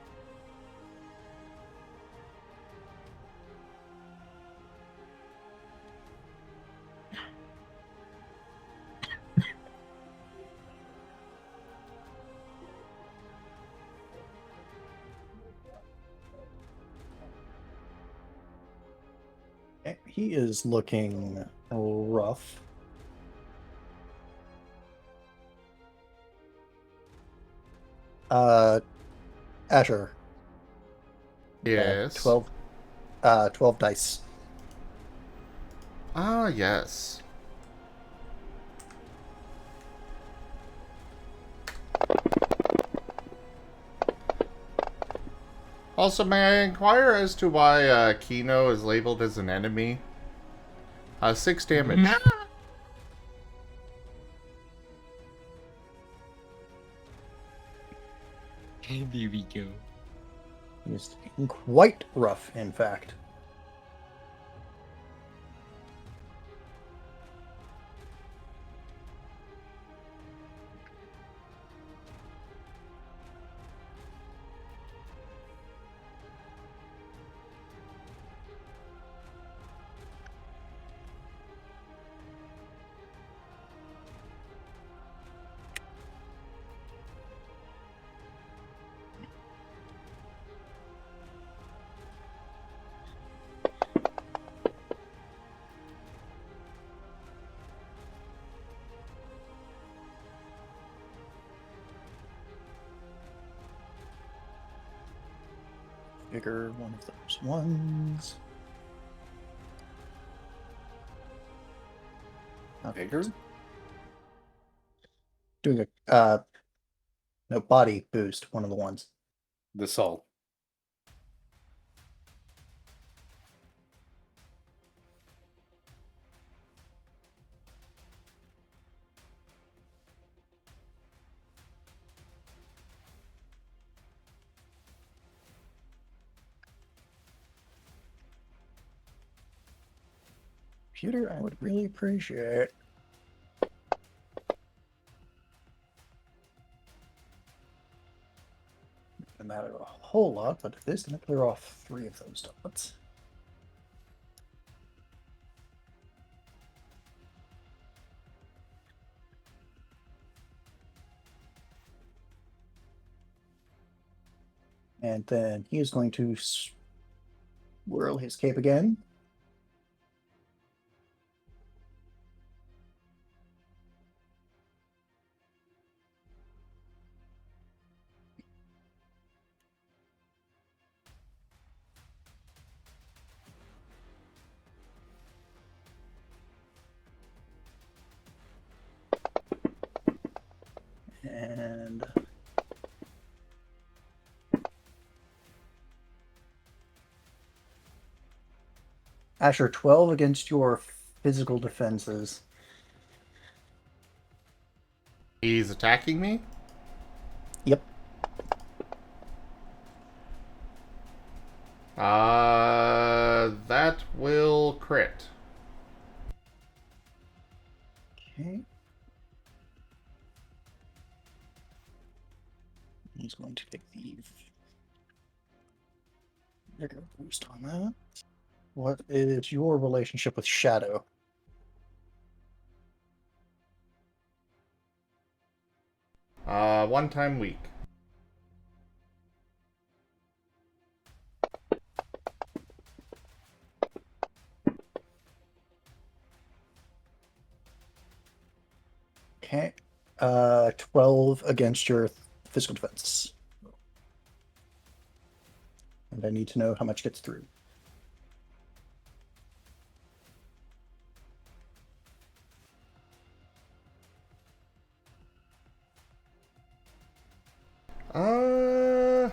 [SPEAKER 6] He is looking rough. Asher.
[SPEAKER 1] Yes.
[SPEAKER 2] 12 dice.
[SPEAKER 1] Ah, yes. Also, may I inquire as to why Kino is labeled as an enemy? 6 damage.
[SPEAKER 3] No. There we go.
[SPEAKER 2] He's quite rough, in fact. Figure one of those ones.
[SPEAKER 5] Bigger?
[SPEAKER 2] Doing a no body boost, one of the ones.
[SPEAKER 5] The soul.
[SPEAKER 2] Computer, I would really appreciate. Doesn't matter a whole lot, but it is going to clear off 3 of those dots. And then he is going to swirl his cape again. And Asher, 12 against your physical defenses.
[SPEAKER 1] He's attacking me?
[SPEAKER 2] Yep.
[SPEAKER 1] That will crit.
[SPEAKER 2] Okay. He's going to take the bigger boost on that. What is your relationship with Shadow?
[SPEAKER 1] One time week.
[SPEAKER 2] Okay. 12 against your physical defense. And I need to know how much gets through.
[SPEAKER 1] Uh...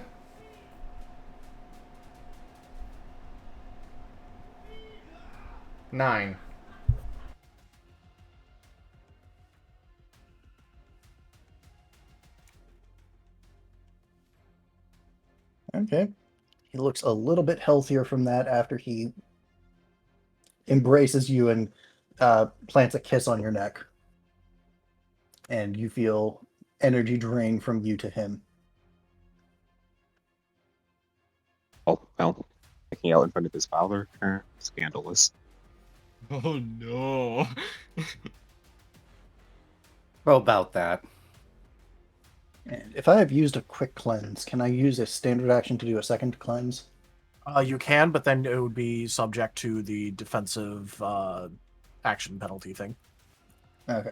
[SPEAKER 1] 9.
[SPEAKER 2] Okay. He looks a little bit healthier from that after he embraces you and plants a kiss on your neck. And you feel energy drain from you to him.
[SPEAKER 4] Oh, well, taking out in front of his father. Scandalous.
[SPEAKER 3] Oh no.
[SPEAKER 5] Well, about that.
[SPEAKER 2] And if I have used a quick cleanse, can I use a standard action to do a second cleanse?
[SPEAKER 6] You can, but then it would be subject to the defensive action penalty thing.
[SPEAKER 2] Okay.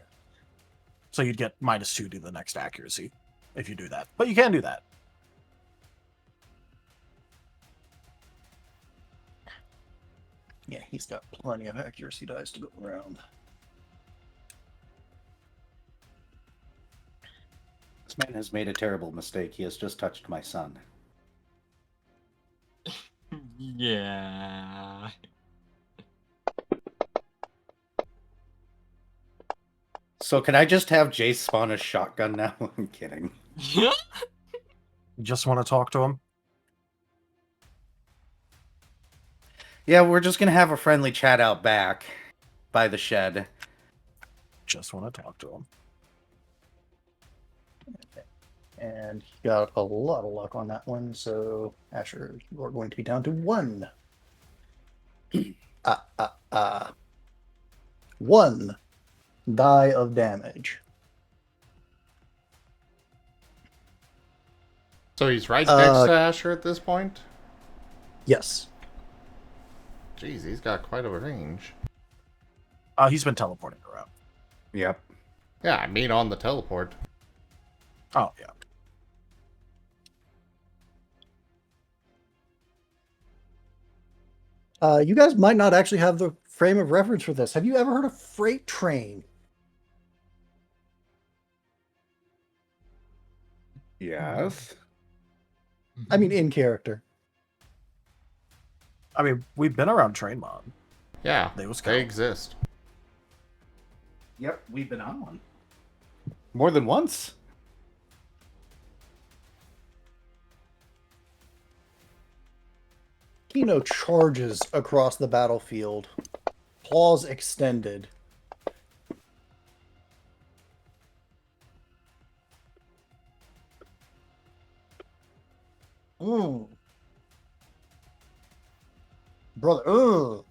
[SPEAKER 6] So you'd get -2 to the next accuracy if you do that. But you can do that.
[SPEAKER 2] Yeah, he's got plenty of accuracy dice to go around.
[SPEAKER 5] This man has made a terrible mistake. He has just touched my son.
[SPEAKER 3] Yeah.
[SPEAKER 5] So can I just have Jace spawn a shotgun now? I'm kidding.
[SPEAKER 6] You just want to talk to him?
[SPEAKER 5] Yeah, we're just gonna have a friendly chat out back by the shed.
[SPEAKER 6] Just want to talk to him.
[SPEAKER 2] And he got a lot of luck on that one, so Asher, you are going to be down to 1. 1 die of damage.
[SPEAKER 1] So he's right next to Asher at this point?
[SPEAKER 2] Yes.
[SPEAKER 1] Jeez, he's got quite a range.
[SPEAKER 6] He's been teleporting around.
[SPEAKER 5] Yep.
[SPEAKER 1] Yeah, I mean on the teleport.
[SPEAKER 6] Oh, yeah.
[SPEAKER 2] You guys might not actually have the frame of reference for this. Have you ever heard of freight train?
[SPEAKER 5] Yes.
[SPEAKER 2] I mean, in character.
[SPEAKER 6] I mean, we've been around Trainmon.
[SPEAKER 1] Yeah,
[SPEAKER 6] They was
[SPEAKER 1] they
[SPEAKER 6] cool.
[SPEAKER 1] exist.
[SPEAKER 5] Yep, we've been on one. More than once.
[SPEAKER 2] Kino charges across the battlefield, claws extended. Brother,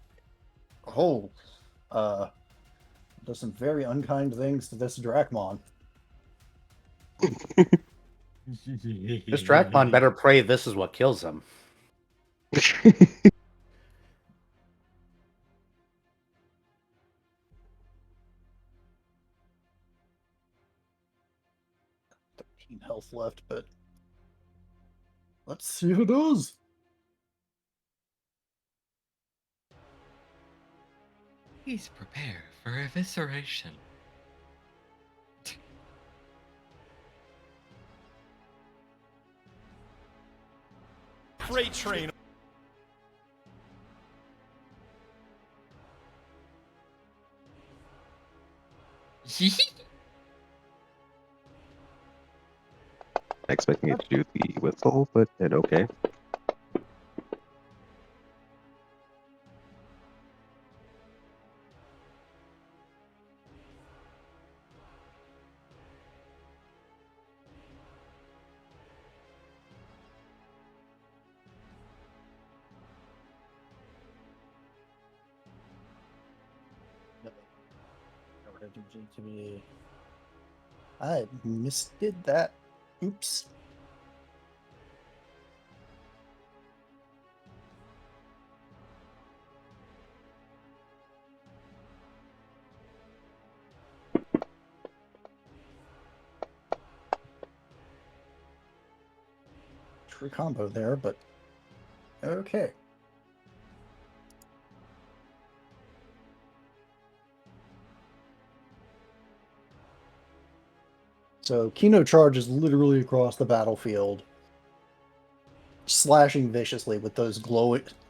[SPEAKER 2] does some very unkind things to this Dracmon.
[SPEAKER 5] This Dracmon better pray this is what kills him.
[SPEAKER 2] Health left, but let's see who does.
[SPEAKER 3] Please prepare for evisceration.
[SPEAKER 7] Freight train.
[SPEAKER 4] Expecting it to do the whistle, but then okay.
[SPEAKER 2] I misdid that. Oops. True combo there, but okay. So Kino charges literally across the battlefield, slashing viciously with those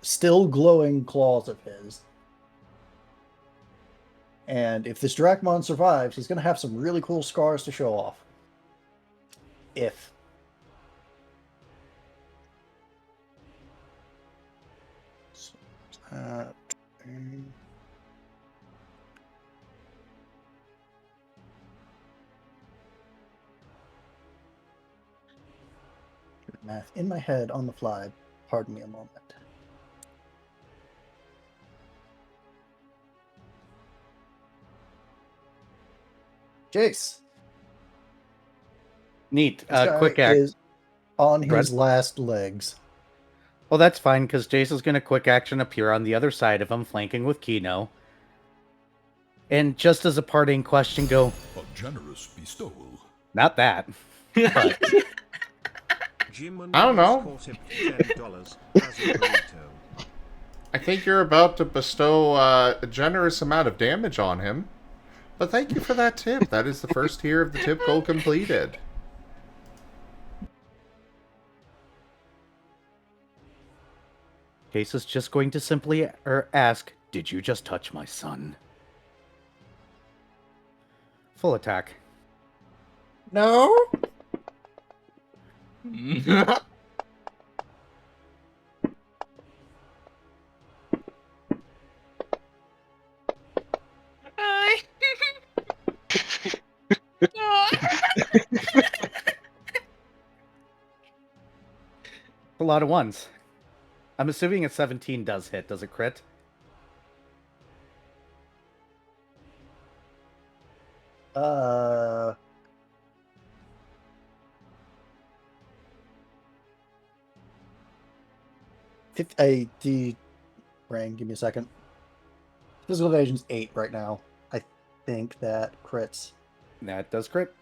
[SPEAKER 2] still glowing claws of his. And if this Dracmon survives, he's going to have some really cool scars to show off. If. Math in my head on the fly. Pardon me a moment. Jace.
[SPEAKER 5] Neat.
[SPEAKER 2] This guy
[SPEAKER 5] Quick act.
[SPEAKER 2] is on his
[SPEAKER 5] Brett?
[SPEAKER 2] last legs.
[SPEAKER 5] Well, that's fine, because Jace is going to quick action appear on the other side of him, flanking with Kino. And just as a parting question, go,
[SPEAKER 7] A generous bestowal.
[SPEAKER 5] not that. But
[SPEAKER 1] I don't know. I think you're about to bestow a generous amount of damage on him. But thank you for that tip. That is the first tier of the tip goal completed.
[SPEAKER 5] Jace is just going to simply ask, did you just touch my son? Full attack.
[SPEAKER 2] No.
[SPEAKER 5] A lot of ones. I'm assuming a 17 does hit. Does it crit?
[SPEAKER 2] Brain, give me a second. Physical evasion's 8 right now. I think that crits.
[SPEAKER 5] That does crit.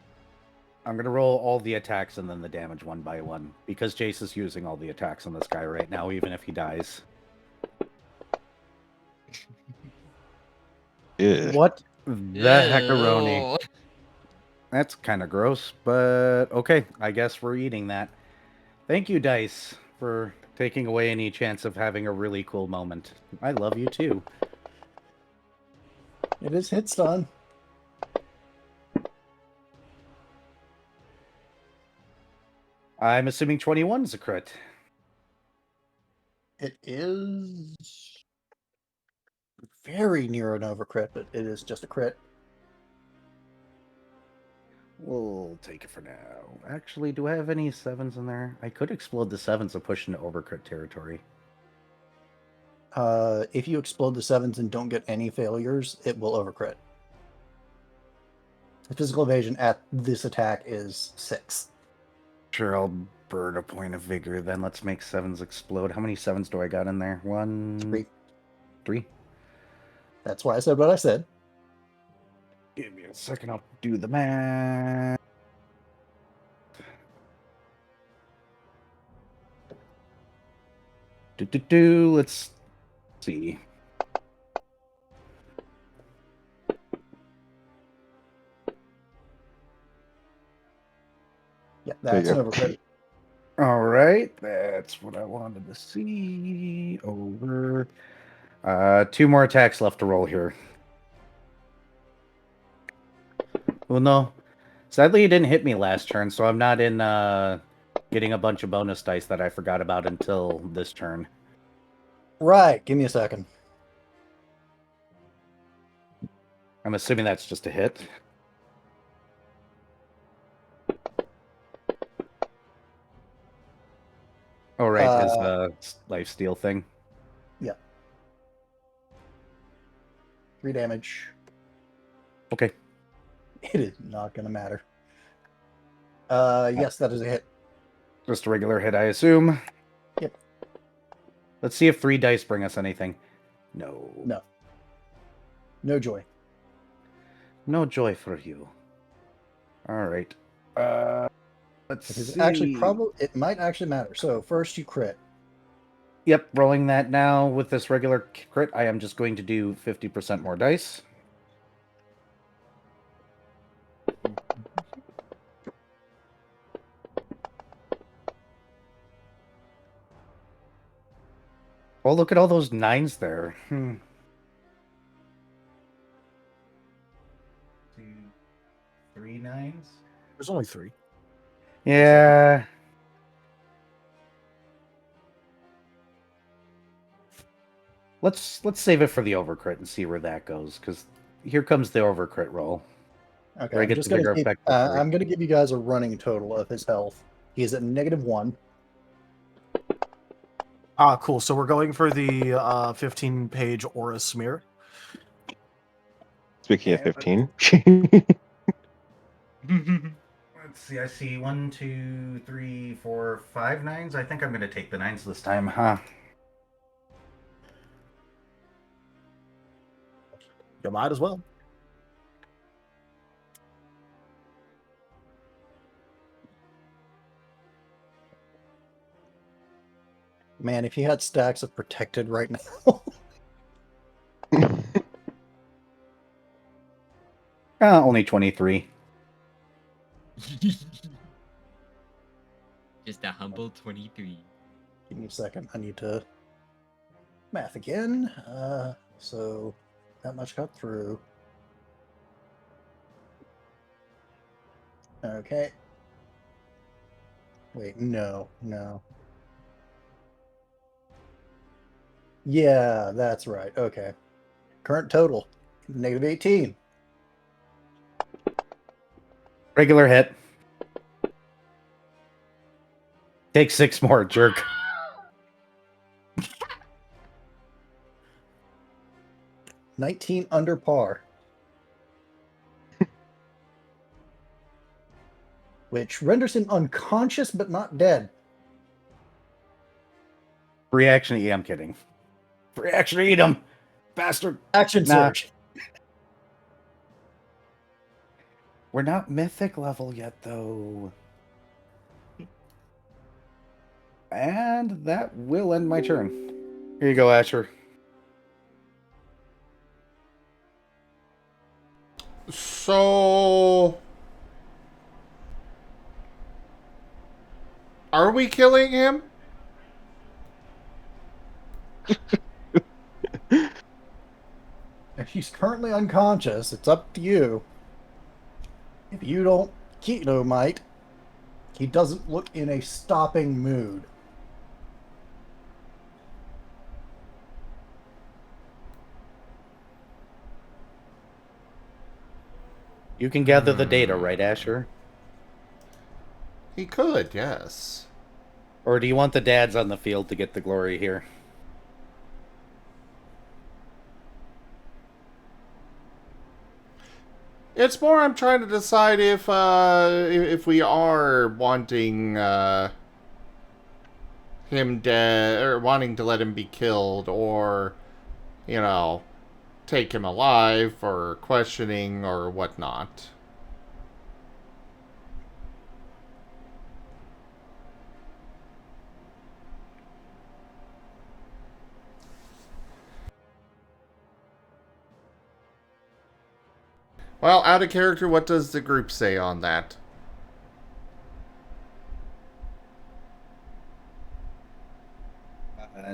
[SPEAKER 5] I'm going to roll all the attacks and then the damage one by one, because Jace is using all the attacks on this guy right now, even if he dies.
[SPEAKER 4] Yeah.
[SPEAKER 5] What the heckaroni?
[SPEAKER 3] Ew.
[SPEAKER 5] That's kind of gross, but okay, I guess we're eating that. Thank you, Dice, for taking away any chance of having a really cool moment. I love you too.
[SPEAKER 2] It is hit stun.
[SPEAKER 5] I'm assuming 21 is a crit.
[SPEAKER 2] It is very near an overcrit, but it is just a crit.
[SPEAKER 5] We'll take it for now. Actually, do I have any 7s in there? I could explode the 7s and push into overcrit territory.
[SPEAKER 2] If you explode the 7s and don't get any failures, it will overcrit. The physical evasion at this attack is 6.
[SPEAKER 5] Sure, I'll burn a point of vigor then. Let's make 7s explode. How many 7s do I got in there? 1...
[SPEAKER 2] 3.
[SPEAKER 5] 3?
[SPEAKER 2] That's why I said what I said.
[SPEAKER 5] Give me a second, I'll do the math. Let's see.
[SPEAKER 2] Yeah, that's
[SPEAKER 4] Yeah.
[SPEAKER 2] an overcrit.
[SPEAKER 5] All right, that's what I wanted to see. Over. 2 more attacks left to roll here. Well, no. Sadly, he didn't hit me last turn, so I'm not in getting a bunch of bonus dice that I forgot about until this turn.
[SPEAKER 2] Right, give me a second.
[SPEAKER 5] I'm assuming that's just a hit. Oh, right, his lifesteal thing.
[SPEAKER 2] Yeah. 3 damage.
[SPEAKER 5] Okay.
[SPEAKER 2] It is not going to matter. Yes, that is a hit.
[SPEAKER 5] Just a regular hit, I assume.
[SPEAKER 2] Yep.
[SPEAKER 5] Let's see if 3 dice bring us anything. No.
[SPEAKER 2] No. No joy.
[SPEAKER 5] No joy for you. All right. Let's see.
[SPEAKER 2] Actually, it might actually matter. So first you crit.
[SPEAKER 5] Yep, rolling that now with this regular crit. I am just going to do 50% more dice. Oh, look at all those 9s there. 2, 3 9s.
[SPEAKER 6] There's only 3.
[SPEAKER 5] Yeah. Let's save it for the overcrit and see where that goes, because here comes the overcrit roll.
[SPEAKER 2] Okay,
[SPEAKER 5] Where I
[SPEAKER 2] I'm
[SPEAKER 5] get
[SPEAKER 2] just
[SPEAKER 5] the
[SPEAKER 2] gonna
[SPEAKER 5] bigger
[SPEAKER 2] give,
[SPEAKER 5] effect for free.
[SPEAKER 2] I'm going to give you guys a running total of his health. He is at -1.
[SPEAKER 6] Ah, cool. So we're going for the 15-page aura smear.
[SPEAKER 4] Speaking of
[SPEAKER 5] Okay,
[SPEAKER 4] 15.
[SPEAKER 5] Let's see. I see 1, 2, 3, 4, 5 nines. I think I'm going to take the nines this time, huh?
[SPEAKER 6] You might as well.
[SPEAKER 2] Man, if he had stacks of protected right now.
[SPEAKER 5] Only 23.
[SPEAKER 3] Just a humble 23.
[SPEAKER 2] Give me a second. I need to math again. So that much got through. Okay. Wait, no. Yeah, that's right. Okay. Current total, negative 18.
[SPEAKER 5] Regular hit. Take 6 more, jerk.
[SPEAKER 2] 19 under par. Which renders him unconscious but not dead.
[SPEAKER 5] Free action eat. I'm kidding. Free action eat him, bastard.
[SPEAKER 2] Action
[SPEAKER 5] Nah.
[SPEAKER 2] surge.
[SPEAKER 5] We're not mythic level yet, though. And that will end my turn. Here you go, Asher.
[SPEAKER 1] So, are we killing him?
[SPEAKER 2] If he's currently unconscious, it's up to you. If you don't Ketomite, he doesn't look in a stopping mood.
[SPEAKER 5] You can gather the data, right, Asher?
[SPEAKER 1] He could, yes.
[SPEAKER 5] Or do you want the dads on the field to get the glory here?
[SPEAKER 1] It's more I'm trying to decide if we are wanting him dead, or wanting to let him be killed, or, you know, take him alive for questioning or whatnot. Well, out of character, what does the group say on that?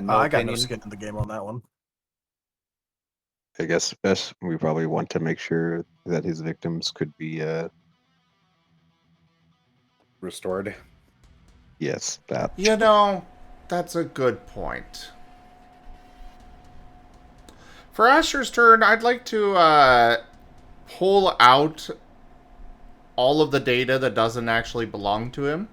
[SPEAKER 5] No
[SPEAKER 6] I got no
[SPEAKER 5] opinion.
[SPEAKER 6] skin in the game on that one.
[SPEAKER 4] I guess best we probably want to make sure that his victims could be
[SPEAKER 5] Restored.
[SPEAKER 4] yes, that.
[SPEAKER 1] You know, that's a good point. For Asher's turn, I'd like to pull out all of the data that doesn't actually belong to him.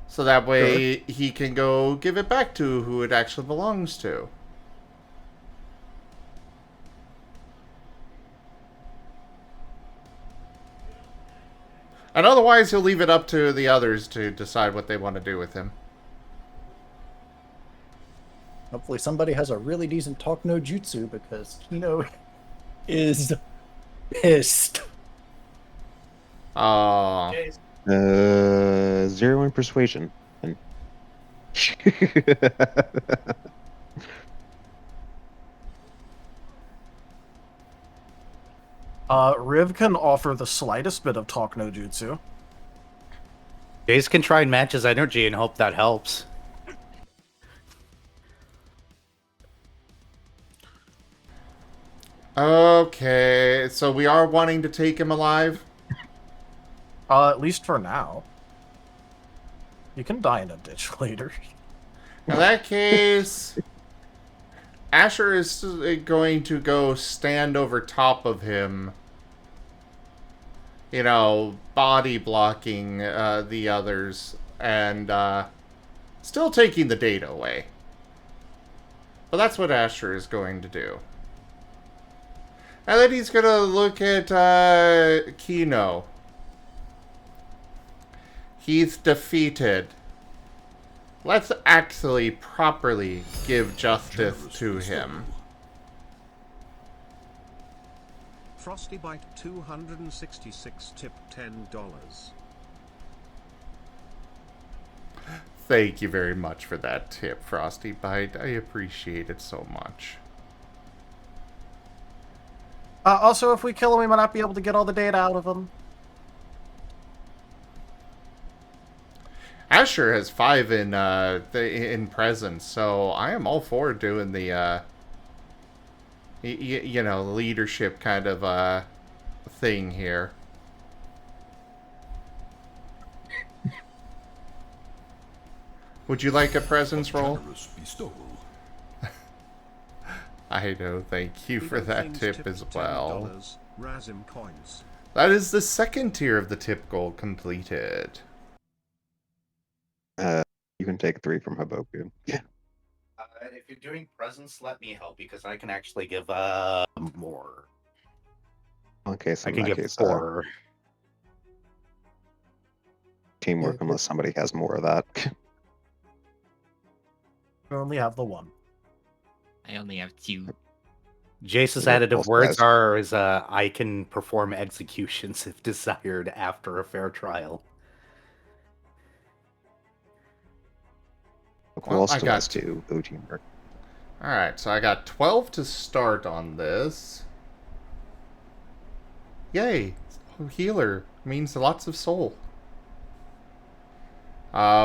[SPEAKER 1] So that way he can go give it back to who it actually belongs to. And otherwise, he'll leave it up to the others to decide what they want to do with him.
[SPEAKER 2] Hopefully somebody has a really decent talk no jutsu, because Kino is pissed.
[SPEAKER 1] Aww.
[SPEAKER 4] 0 in persuasion. And
[SPEAKER 6] Riv can offer the slightest bit of talk no jutsu.
[SPEAKER 5] Jace can try and match his energy and hope that helps.
[SPEAKER 1] Okay, so we are wanting to take him alive?
[SPEAKER 6] At least for now. You can die in a ditch later.
[SPEAKER 1] In that case, Asher is going to go stand over top of him. You know, body blocking the others and still taking the data away. But that's what Asher is going to do. And then he's going to look at Kino. He's defeated. Let's actually properly give justice to him.
[SPEAKER 8] Frosty Bite 266 tip $10.
[SPEAKER 1] Thank you very much for that tip, Frosty Bite. I appreciate it so much.
[SPEAKER 6] Also, if we kill him, we might not be able to get all the data out of him.
[SPEAKER 1] Asher has 5 in presence, so I am all for doing the you know, leadership kind of thing here. Would you like a presence roll? I know, thank you for that tip as well.
[SPEAKER 8] Razim coins.
[SPEAKER 1] That is the second tier of the tip goal completed.
[SPEAKER 4] You can take 3 from Haboku.
[SPEAKER 5] If you're doing presents, let me help because I can actually give more.
[SPEAKER 4] Okay, so
[SPEAKER 5] I
[SPEAKER 4] in
[SPEAKER 5] can
[SPEAKER 4] that
[SPEAKER 5] give
[SPEAKER 4] case,
[SPEAKER 5] 4.
[SPEAKER 4] teamwork unless somebody has more of that.
[SPEAKER 6] We only have the one.
[SPEAKER 3] I only have 2.
[SPEAKER 5] Jace's
[SPEAKER 4] Yeah,
[SPEAKER 5] additive
[SPEAKER 4] both
[SPEAKER 5] words
[SPEAKER 4] guys.
[SPEAKER 5] are I can perform executions if desired after a fair trial.
[SPEAKER 4] Who
[SPEAKER 1] Well,
[SPEAKER 4] else
[SPEAKER 1] I
[SPEAKER 4] still
[SPEAKER 1] got
[SPEAKER 4] has 2? Oh, teamwork.
[SPEAKER 1] Alright, so I got 12 to start on this. Yay! Healer means lots of soul.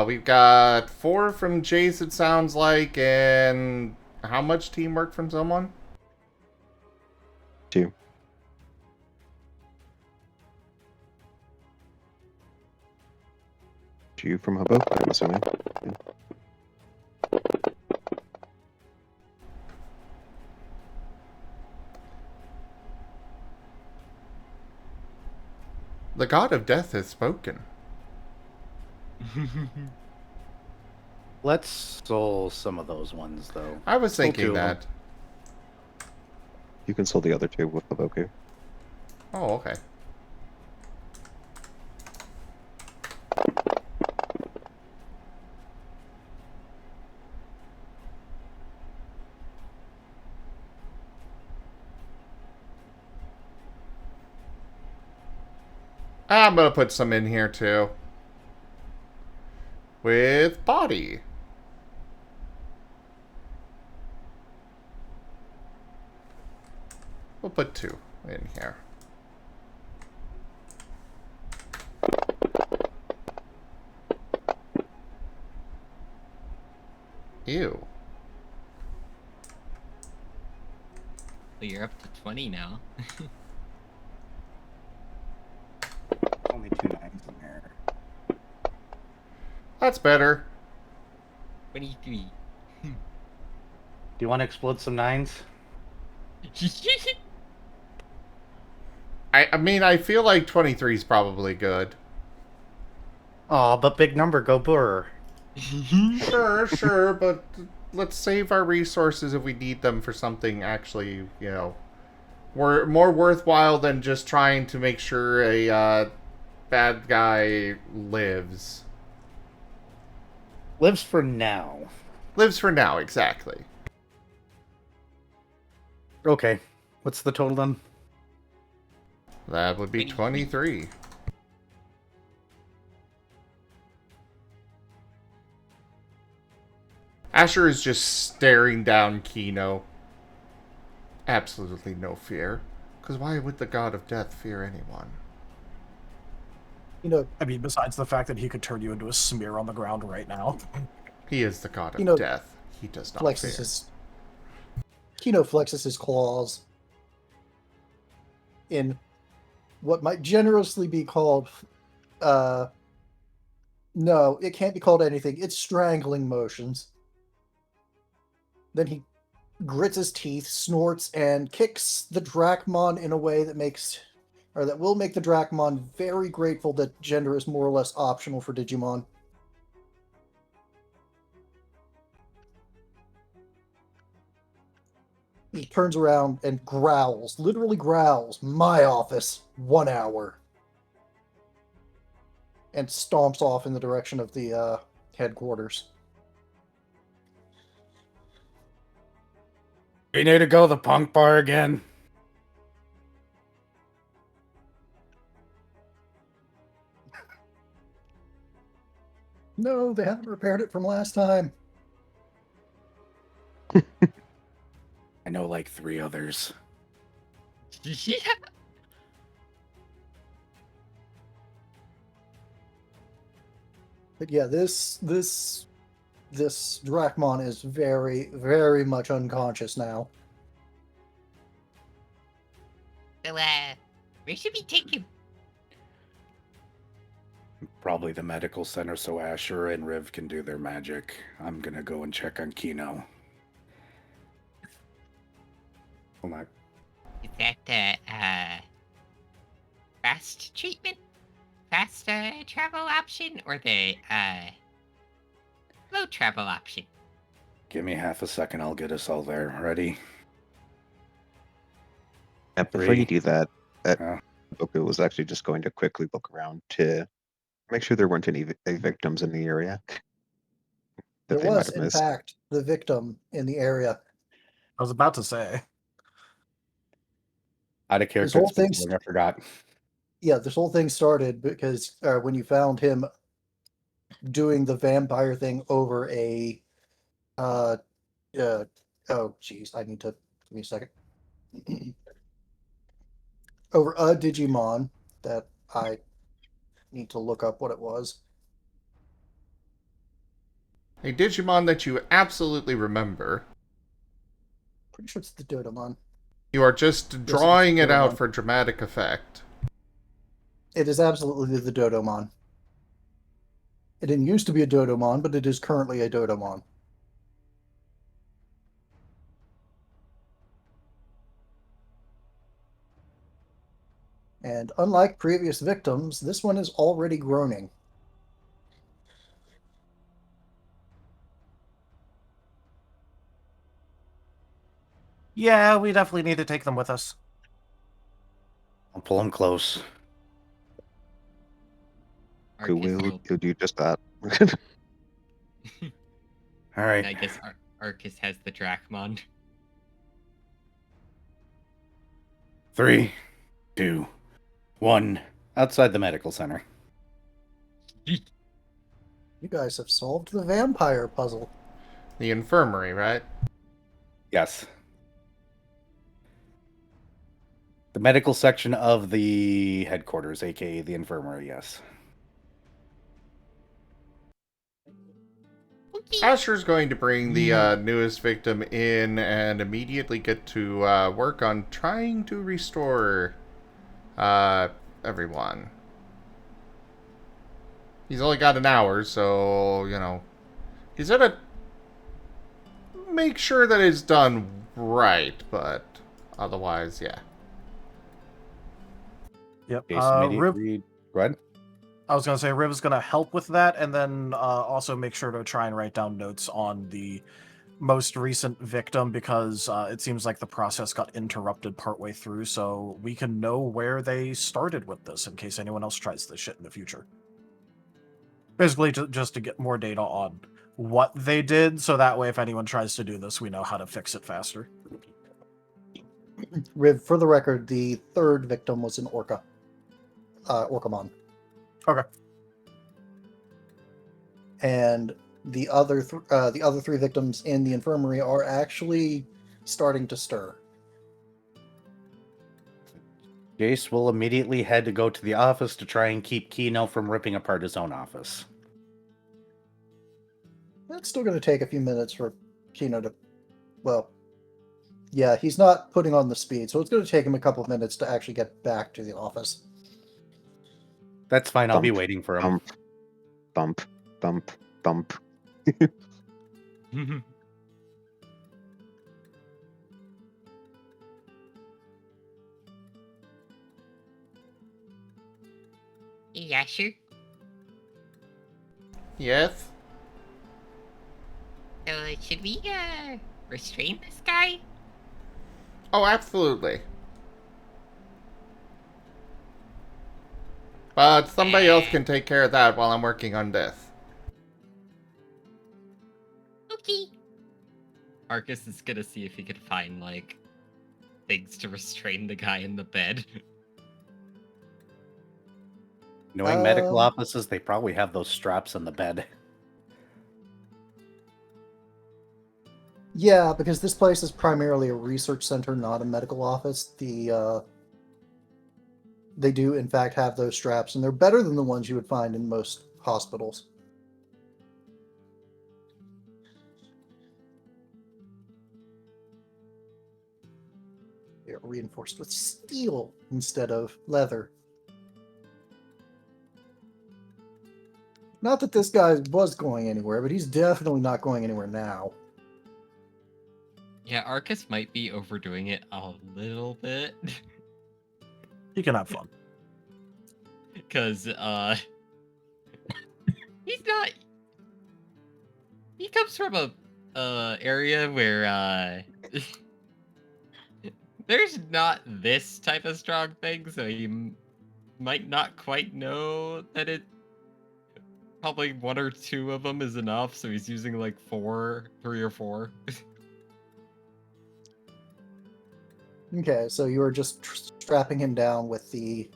[SPEAKER 1] We've got 4 from Jace, it sounds like, and how much teamwork from someone?
[SPEAKER 4] 2. 2 from Haboku, I'm assuming. Yeah.
[SPEAKER 1] The god of death has spoken.
[SPEAKER 5] Let's soul some of those ones, though.
[SPEAKER 1] I was
[SPEAKER 5] Soul
[SPEAKER 1] thinking
[SPEAKER 5] 2 of them.
[SPEAKER 1] that.
[SPEAKER 4] You can soul the other 2 with Haboku.
[SPEAKER 1] Oh, okay. I'm gonna put some in here too. With body. We'll put 2 in here. Ew.
[SPEAKER 3] So you're up to 20 now.
[SPEAKER 5] Only 2 9s in there.
[SPEAKER 1] That's better.
[SPEAKER 3] 23.
[SPEAKER 5] Do you want to explode some 9s?
[SPEAKER 1] I mean, I feel like 23 is probably good.
[SPEAKER 5] Oh, but big number, go burr.
[SPEAKER 1] Sure, but let's save our resources if we need them for something actually, you know, more worthwhile than just trying to make sure a bad guy lives.
[SPEAKER 5] Lives for now.
[SPEAKER 1] Lives for now, exactly.
[SPEAKER 5] Okay. What's the total then?
[SPEAKER 1] That would be 23. Asher is just staring down Kino. Absolutely no fear. Because why would the god of death fear anyone?
[SPEAKER 2] You know,
[SPEAKER 6] I mean, besides the fact that he could turn you into a smear on the ground right now.
[SPEAKER 1] He is the god of
[SPEAKER 2] You know,
[SPEAKER 1] death. He does not
[SPEAKER 2] flexes
[SPEAKER 1] fear.
[SPEAKER 2] his Kino flexes his claws in what might generously be called no, it can't be called anything. It's strangling motions. Then he grits his teeth, snorts, and kicks the Drachmon in a way that that will make the Drachmon very grateful that gender is more or less optional for Digimon. turns around and growls, literally growls, "My office, 1 hour," and stomps off in the direction of the headquarters.
[SPEAKER 5] We need to go to the punk bar again.
[SPEAKER 2] No, they haven't repaired it from last time.
[SPEAKER 5] I know like 3 others.
[SPEAKER 3] Yeah.
[SPEAKER 2] But yeah, this Drachmon is very, very much unconscious now.
[SPEAKER 3] So, where should we take him?
[SPEAKER 5] Probably the medical center so Asher and Riv can do their magic. I'm gonna go and check on Kino. Hold on.
[SPEAKER 3] Is that the, fast treatment? Fast, travel option? Or the, slow travel option?
[SPEAKER 5] Give me half a second, I'll get us all there. Ready?
[SPEAKER 4] And before
[SPEAKER 5] 3.
[SPEAKER 4] you do that,
[SPEAKER 5] Uh,
[SPEAKER 4] Haboku was actually just going to quickly look around to make sure there weren't any victims in the area
[SPEAKER 2] There
[SPEAKER 4] that they might
[SPEAKER 2] was,
[SPEAKER 4] have
[SPEAKER 2] in
[SPEAKER 4] missed.
[SPEAKER 2] fact, the victim in the area.
[SPEAKER 6] I was about to say.
[SPEAKER 5] out of
[SPEAKER 2] This
[SPEAKER 5] character,
[SPEAKER 2] whole
[SPEAKER 5] it's been
[SPEAKER 2] thing,
[SPEAKER 5] so long, I forgot.
[SPEAKER 2] yeah, this whole thing started because when you found him doing the vampire thing over a, oh geez, I need to give me a second. Over a Digimon that I need to look up what it was.
[SPEAKER 1] A Digimon that you absolutely remember.
[SPEAKER 2] Pretty sure it's the Dodomon.
[SPEAKER 1] You are just
[SPEAKER 2] Yes,
[SPEAKER 1] drawing
[SPEAKER 2] it's
[SPEAKER 1] it out
[SPEAKER 2] Dodomon.
[SPEAKER 1] for dramatic effect.
[SPEAKER 2] It is absolutely the Dodomon. It didn't used to be a Dodomon, but it is currently a Dodomon. And unlike previous victims, this one is already groaning.
[SPEAKER 6] Yeah, we definitely need to take them with us.
[SPEAKER 5] I'll pull him close.
[SPEAKER 4] Who
[SPEAKER 3] Arcus
[SPEAKER 4] will
[SPEAKER 3] will...
[SPEAKER 4] do just that?
[SPEAKER 5] All right.
[SPEAKER 3] I guess Arcus has the Drachmon.
[SPEAKER 5] 3, 2, 1. Outside the medical center.
[SPEAKER 2] You guys have solved the vampire puzzle.
[SPEAKER 1] The infirmary, right?
[SPEAKER 5] Yes. The medical section of the headquarters, aka the infirmary, yes.
[SPEAKER 3] Okay.
[SPEAKER 1] Asher's going to bring the newest victim in and immediately get to work on trying to restore everyone. He's only got an hour, so, you know, he's gonna make sure that it's done right, but otherwise, yeah.
[SPEAKER 6] Yep.
[SPEAKER 5] Jason,
[SPEAKER 6] Riv,
[SPEAKER 5] go ahead.
[SPEAKER 6] I was going to say Riv's going to help with that, and then also make sure to try and write down notes on the most recent victim, because it seems like the process got interrupted partway through, so we can know where they started with this in case anyone else tries this shit in the future. Basically, just to get more data on what they did, so that way if anyone tries to do this, we know how to fix it faster.
[SPEAKER 2] Riv, for the record, the third victim was an Orcamon.
[SPEAKER 6] Okay.
[SPEAKER 2] And the other 3 victims in the infirmary are actually starting to stir.
[SPEAKER 5] Jace will immediately head to go to the office to try and keep Kino from ripping apart his own office.
[SPEAKER 2] It's still going to take a few minutes for Kino to... Well, yeah, he's not putting on the speed, so it's going to take him a couple of minutes to actually get back to the office.
[SPEAKER 5] That's fine, I'll be
[SPEAKER 4] Bump,
[SPEAKER 5] waiting for him.
[SPEAKER 4] Bump, bump, bump, bump.
[SPEAKER 3] Yeah, sure.
[SPEAKER 1] Yes?
[SPEAKER 3] So, should we, restrain this guy?
[SPEAKER 1] Oh, absolutely. But somebody else can take care of that while I'm working on this.
[SPEAKER 3] Okay. Arcus is gonna see if he can find, like, things to restrain the guy in the bed.
[SPEAKER 5] Knowing medical offices, they probably have those straps in the bed.
[SPEAKER 2] Yeah, because this place is primarily a research center, not a medical office. They do, in fact, have those straps, and they're better than the ones you would find in most hospitals. They're reinforced with steel instead of leather. Not that this guy was going anywhere, but he's definitely not going anywhere now.
[SPEAKER 3] Yeah, Arcus might be overdoing it a little bit.
[SPEAKER 6] You can have fun.
[SPEAKER 3] Because, he's not... He comes from a area where, there's not this type of strong thing, so he might not quite know that it... Probably 1 or 2 of them is enough, so he's using, like, 3 or 4.
[SPEAKER 2] Okay, so you were just strapping him down with the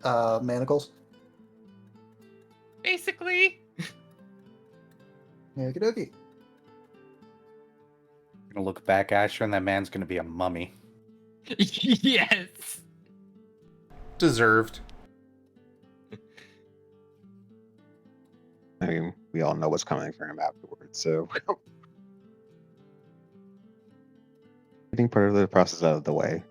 [SPEAKER 2] manacles?
[SPEAKER 3] Basically.
[SPEAKER 2] Okie dokie.
[SPEAKER 5] Gonna look back, Asher, and that man's gonna be a mummy.
[SPEAKER 3] Yes.
[SPEAKER 1] Deserved.
[SPEAKER 4] I mean, we all know what's coming for him afterwards, so getting part of the process out of the way.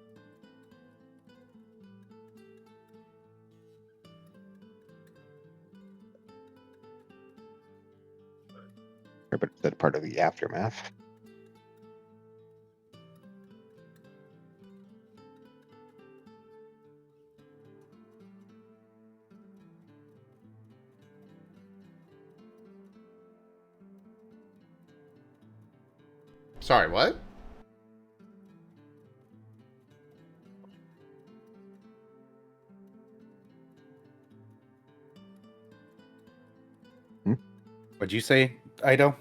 [SPEAKER 4] But that part of the aftermath.
[SPEAKER 1] Sorry, what?
[SPEAKER 5] What'd you say, Ido?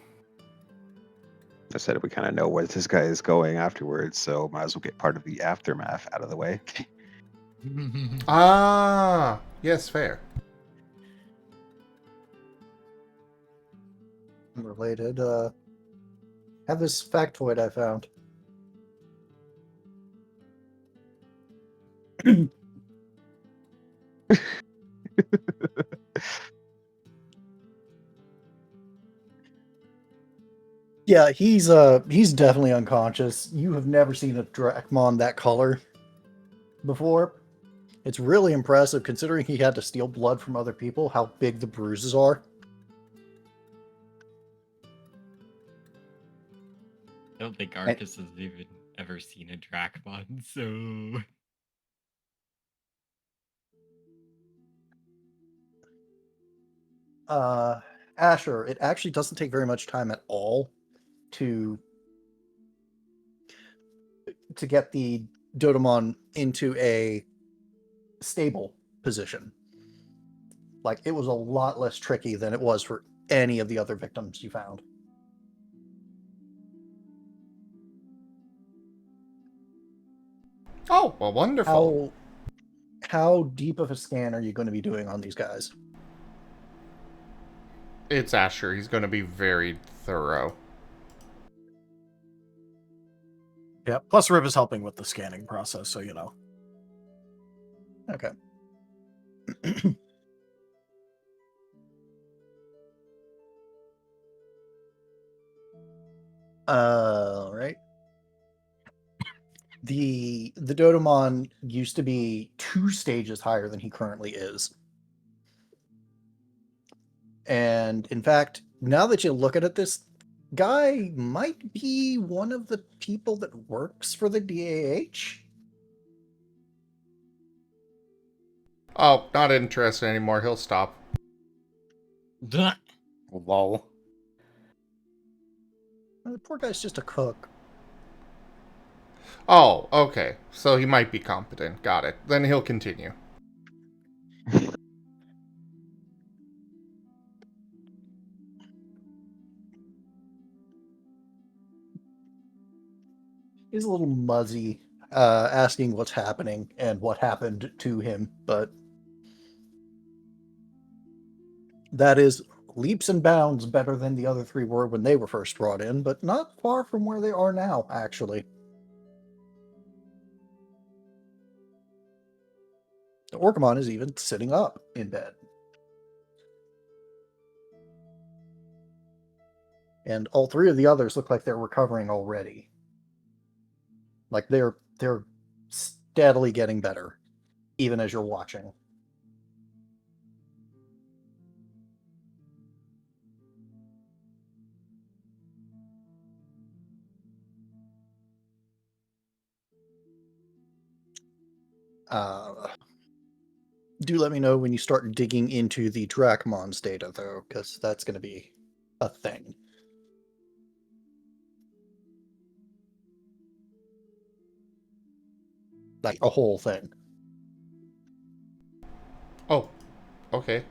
[SPEAKER 4] I said we kind of know where this guy is going afterwards, so might as well get part of the aftermath out of the way.
[SPEAKER 1] Ah, yes, fair.
[SPEAKER 2] Related, have this factoid I found. Yeah, he's definitely unconscious. You have never seen a Dracmon that color before. It's really impressive considering he had to steal blood from other people, how big the bruises are.
[SPEAKER 3] I don't think Arcus has even ever seen a Dracmon, so...
[SPEAKER 2] Asher, it actually doesn't take very much time at all to get the Dodomon into a stable position. Like, it was a lot less tricky than it was for any of the other victims you found.
[SPEAKER 1] Oh, well, wonderful.
[SPEAKER 2] How deep of a scan are you going to be doing on these guys?
[SPEAKER 1] It's Asher. He's going to be very thorough.
[SPEAKER 6] Yeah. Plus, Rib is helping with the scanning process, so you know.
[SPEAKER 2] Okay. All right. The Dodomon used to be 2 stages higher than he currently is. And in fact, now that you look at it, this guy might be one of the people that works for the DAH.
[SPEAKER 1] Oh, not interested anymore. He'll stop.
[SPEAKER 5] Lol.
[SPEAKER 2] The poor guy's just a cook.
[SPEAKER 1] Oh, okay. So he might be competent. Got it. Then he'll continue.
[SPEAKER 2] He's a little muzzy, asking what's happening and what happened to him, but that is leaps and bounds better than the other three were when they were first brought in, but not far from where they are now, actually. The Orcamon is even sitting up in bed. And all three of the others look like they're recovering already. Like they're steadily getting better, even as you're watching. Do let me know when you start digging into the Drachmon's data, though, because that's going to be a thing. Like a whole thing.
[SPEAKER 1] Oh, okay.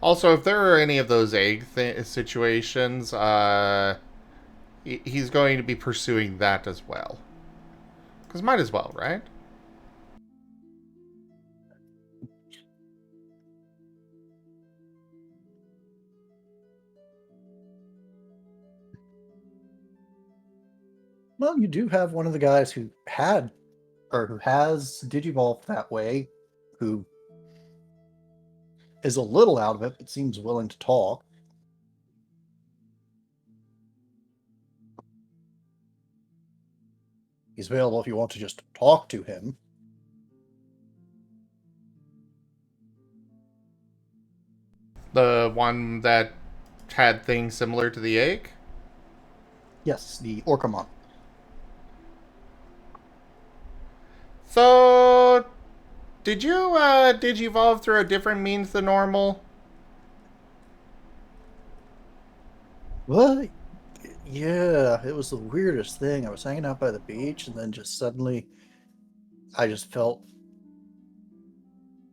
[SPEAKER 1] Also, if there are any of those egg situations, he's going to be pursuing that as well. Because might as well, right?
[SPEAKER 2] Well, you do have one of the guys who had, or who has Digivolved that way, who is a little out of it, but seems willing to talk. He's available if you want to just talk to him.
[SPEAKER 1] The one that had things similar to the egg?
[SPEAKER 2] Yes, the Orcamon.
[SPEAKER 1] So, did you evolve through a different means than normal?
[SPEAKER 2] What? Yeah, it was the weirdest thing. I was hanging out by the beach, and then just suddenly, I just felt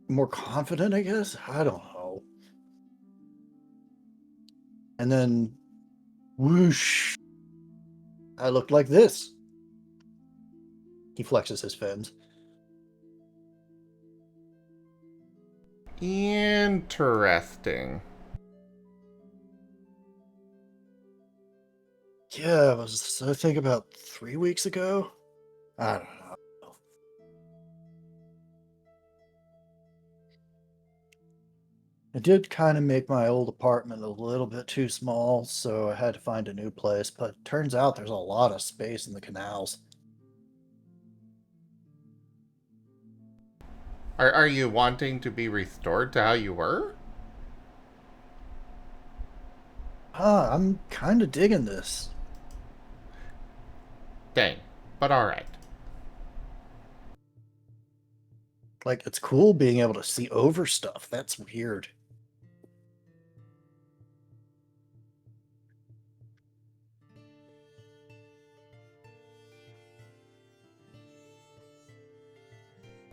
[SPEAKER 2] more confident, I guess. I don't know. And then, whoosh, I looked like this. He flexes his fins.
[SPEAKER 1] Interesting.
[SPEAKER 2] Yeah, it was, I think, about 3 weeks ago. I don't know. It did kind of make my old apartment a little bit too small, so I had to find a new place, but turns out there's a lot of space in the canals.
[SPEAKER 1] Are you wanting to be restored to how you were?
[SPEAKER 2] I'm kind of digging this.
[SPEAKER 1] Dang. But alright.
[SPEAKER 2] Like, it's cool being able to see over stuff. That's weird.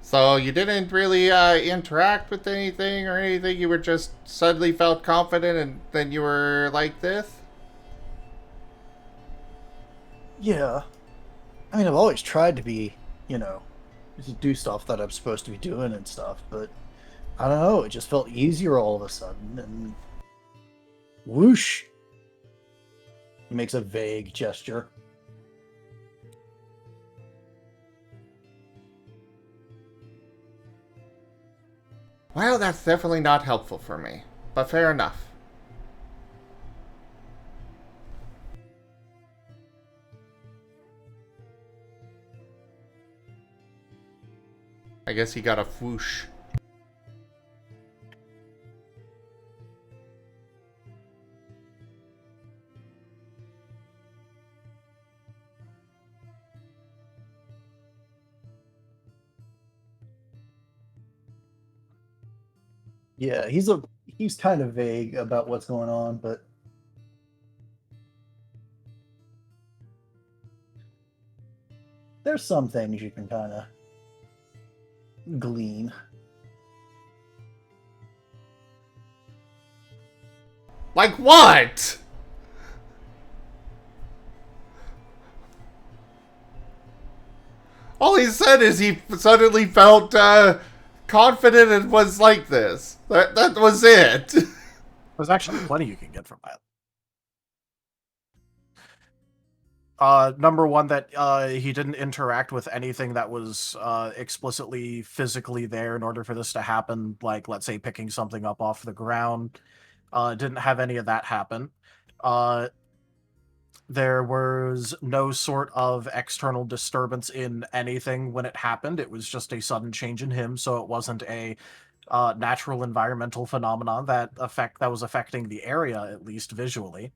[SPEAKER 1] So you didn't really interact with anything or anything? You were just suddenly felt confident and then you were like this?
[SPEAKER 2] Yeah. I mean, I've always tried to be, you know, to do stuff that I'm supposed to be doing and stuff, but I don't know. It just felt easier all of a sudden, and whoosh. He makes a vague gesture.
[SPEAKER 1] Well, that's definitely not helpful for me. But fair enough. I guess he got a whoosh.
[SPEAKER 2] Yeah, he's kind of vague about what's going on, but there's some things you can kind of glean.
[SPEAKER 1] Like what? All he said is he suddenly felt confident and was like this. That was it.
[SPEAKER 6] There's actually plenty you can get from that. Number one, that he didn't interact with anything that was explicitly physically there in order for this to happen, like, let's say, picking something up off the ground. Didn't have any of that happen. There was no sort of external disturbance in anything when it happened. It was just a sudden change in him, so it wasn't a natural environmental phenomenon that was affecting the area, at least visually.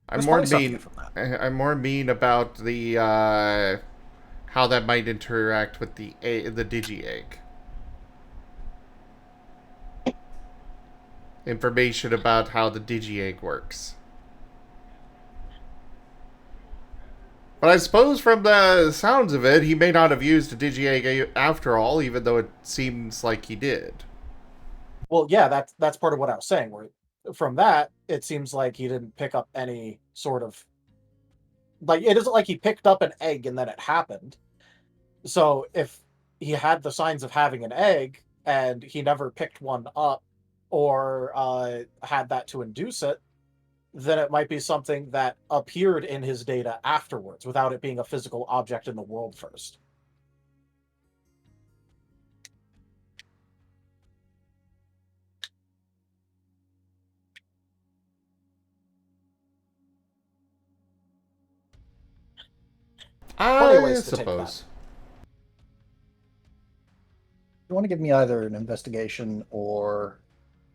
[SPEAKER 1] I'm
[SPEAKER 6] There's
[SPEAKER 1] more
[SPEAKER 6] plenty stuff to
[SPEAKER 1] mean.
[SPEAKER 6] get from that.
[SPEAKER 1] I'm more mean about the how that might interact with the digi egg. Information about how the digi egg works. But I suppose from the sounds of it, he may not have used a digi egg after all, even though it seems like he did.
[SPEAKER 6] Well, yeah, that's part of what I was saying. Where from that, it seems like he didn't pick up any sort of, like, it isn't like he picked up an egg and then it happened. So if he had the signs of having an egg and he never picked one up or had that to induce it, then it might be something that appeared in his data afterwards without it being a physical object in the world first. Plenty of
[SPEAKER 1] I
[SPEAKER 6] ways to take that.
[SPEAKER 1] suppose.
[SPEAKER 2] You want to give me either an investigation or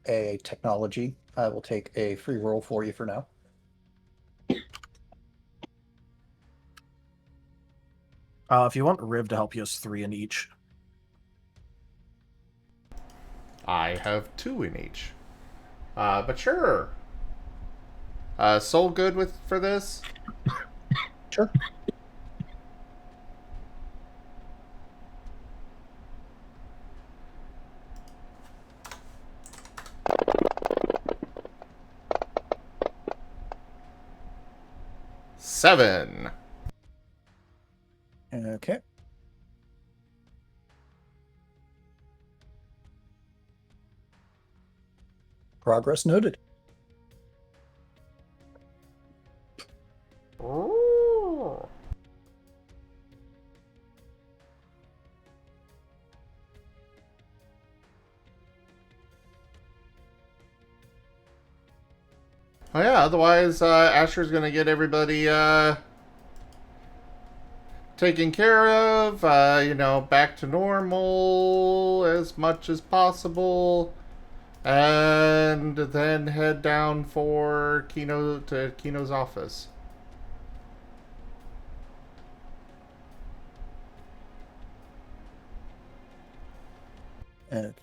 [SPEAKER 2] a technology? I will take a free roll for you for now.
[SPEAKER 6] If you want Riv to help you, it's 3 in each.
[SPEAKER 1] I have 2 in each. But sure. Soul good for this?
[SPEAKER 2] Sure.
[SPEAKER 1] Seven.
[SPEAKER 2] Okay. Progress noted.
[SPEAKER 1] Ooh. Oh yeah, otherwise Asher's gonna get everybody taken care of, back to normal as much as possible, and then head down for Kino's office.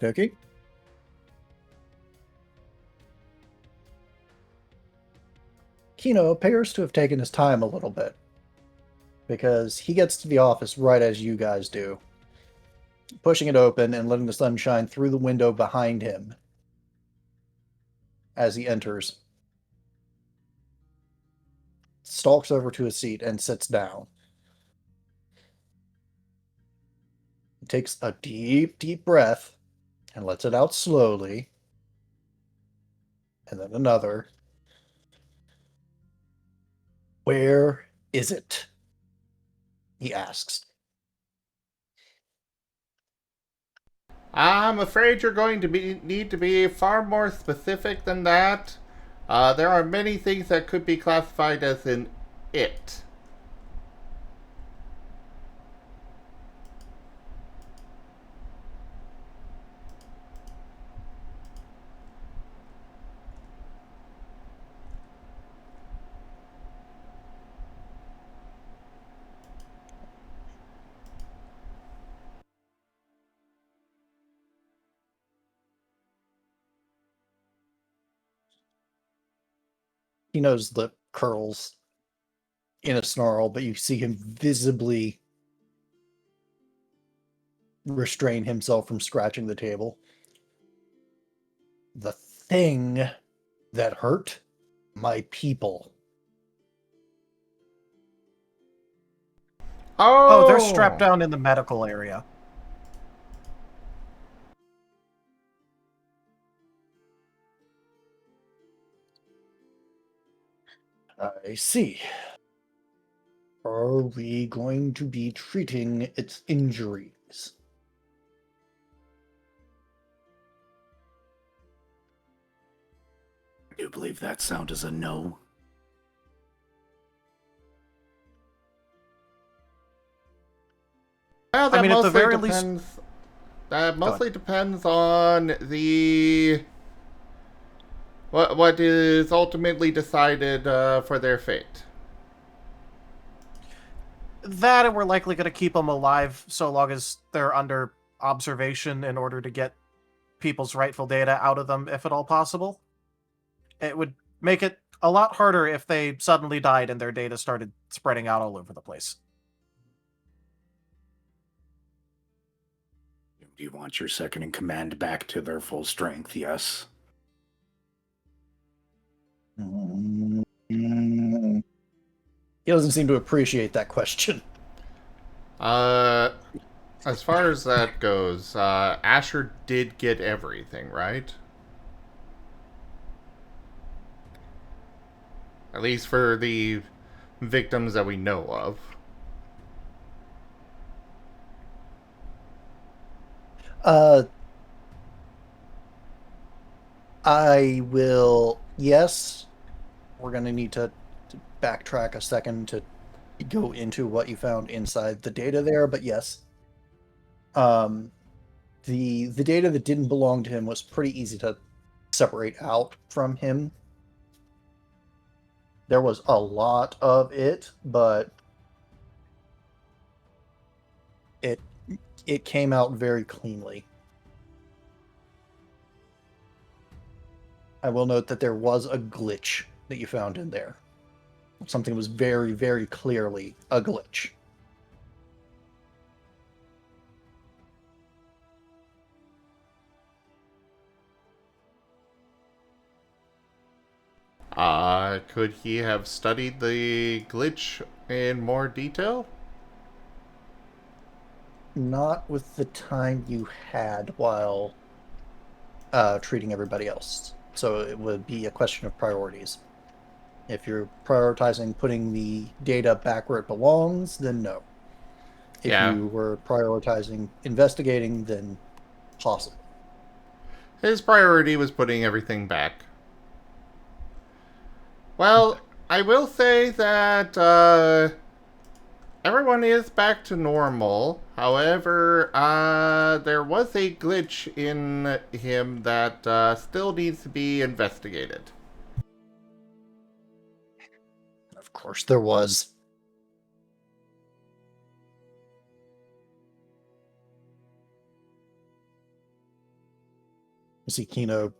[SPEAKER 2] Okay. Kino appears to have taken his time a little bit, because he gets to the office right as you guys do, pushing it open and letting the sun shine through the window behind him as he enters. Stalks over to his seat and sits down. He takes a deep, deep breath and lets it out slowly, and then another. Where is it? He asks.
[SPEAKER 1] I'm afraid you're going to need to be far more specific than that. There are many things that could be classified as an it.
[SPEAKER 2] Kino's lip curls. in a snarl, but you see him visibly restrain himself from scratching the table. The thing that hurt my people.
[SPEAKER 6] Oh, they're strapped down in the medical area.
[SPEAKER 2] I see. Are we going to be treating its injuries?
[SPEAKER 5] I do believe that sound is a no.
[SPEAKER 1] Well, that
[SPEAKER 6] I mean, at the
[SPEAKER 1] mostly
[SPEAKER 6] very least...
[SPEAKER 1] depends. That mostly depends on the what is ultimately decided for their fate.
[SPEAKER 6] That, and we're likely going to keep them alive so long as they're under observation in order to get people's rightful data out of them, if at all possible. It would make it a lot harder if they suddenly died and their data started spreading out all over the place.
[SPEAKER 5] Do you want your second in command back to their full strength? Yes.
[SPEAKER 2] He doesn't seem to appreciate that question.
[SPEAKER 1] As far as that goes, Asher did get everything, right? At least for the victims that we know of.
[SPEAKER 2] I will. Yes, we're going to need to backtrack a second to go into what you found inside the data there, but yes. The data that didn't belong to him was pretty easy to separate out from him. There was a lot of it, but it came out very cleanly. I will note that there was a glitch that you found in there. Something was very, very clearly a glitch.
[SPEAKER 1] Could he have studied the glitch in more detail?
[SPEAKER 2] Not with the time you had while treating everybody else. So it would be a question of priorities. If you're prioritizing putting the data back where it belongs, then no. If you were prioritizing investigating, then possible.
[SPEAKER 1] His priority was putting everything back. Well, I will say that everyone is back to normal. However, there was a glitch in him that still needs to be investigated.
[SPEAKER 2] Of course there was. You see Kino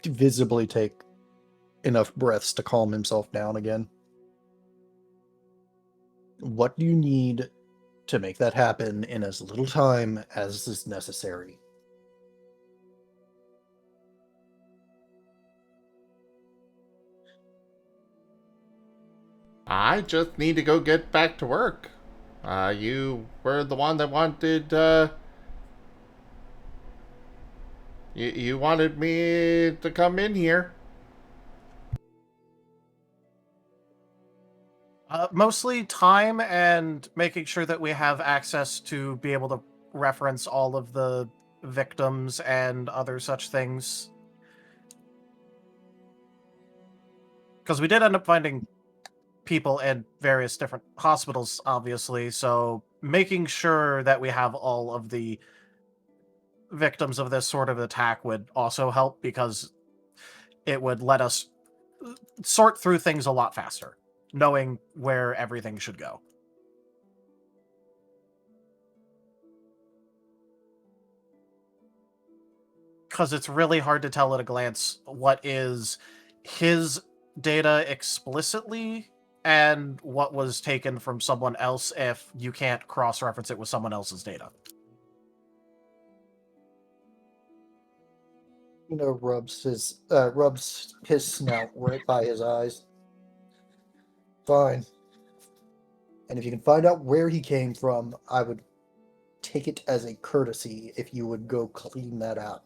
[SPEAKER 2] visibly take enough breaths to calm himself down again. What do you need to make that happen in as little time as is necessary?
[SPEAKER 1] I just need to go get back to work. You were the one that wanted, you wanted me to come in here.
[SPEAKER 6] Mostly time and making sure that we have access to be able to reference all of the victims and other such things. Because we did end up finding people in various different hospitals, obviously, so making sure that we have all of the victims of this sort of attack would also help, because it would let us sort through things a lot faster, knowing where everything should go. Because it's really hard to tell at a glance what is his data explicitly and what was taken from someone else if you can't cross-reference it with someone else's data.
[SPEAKER 2] Rubs his snout right by his eyes. Fine. And if you can find out where he came from, I would take it as a courtesy if you would go clean that out.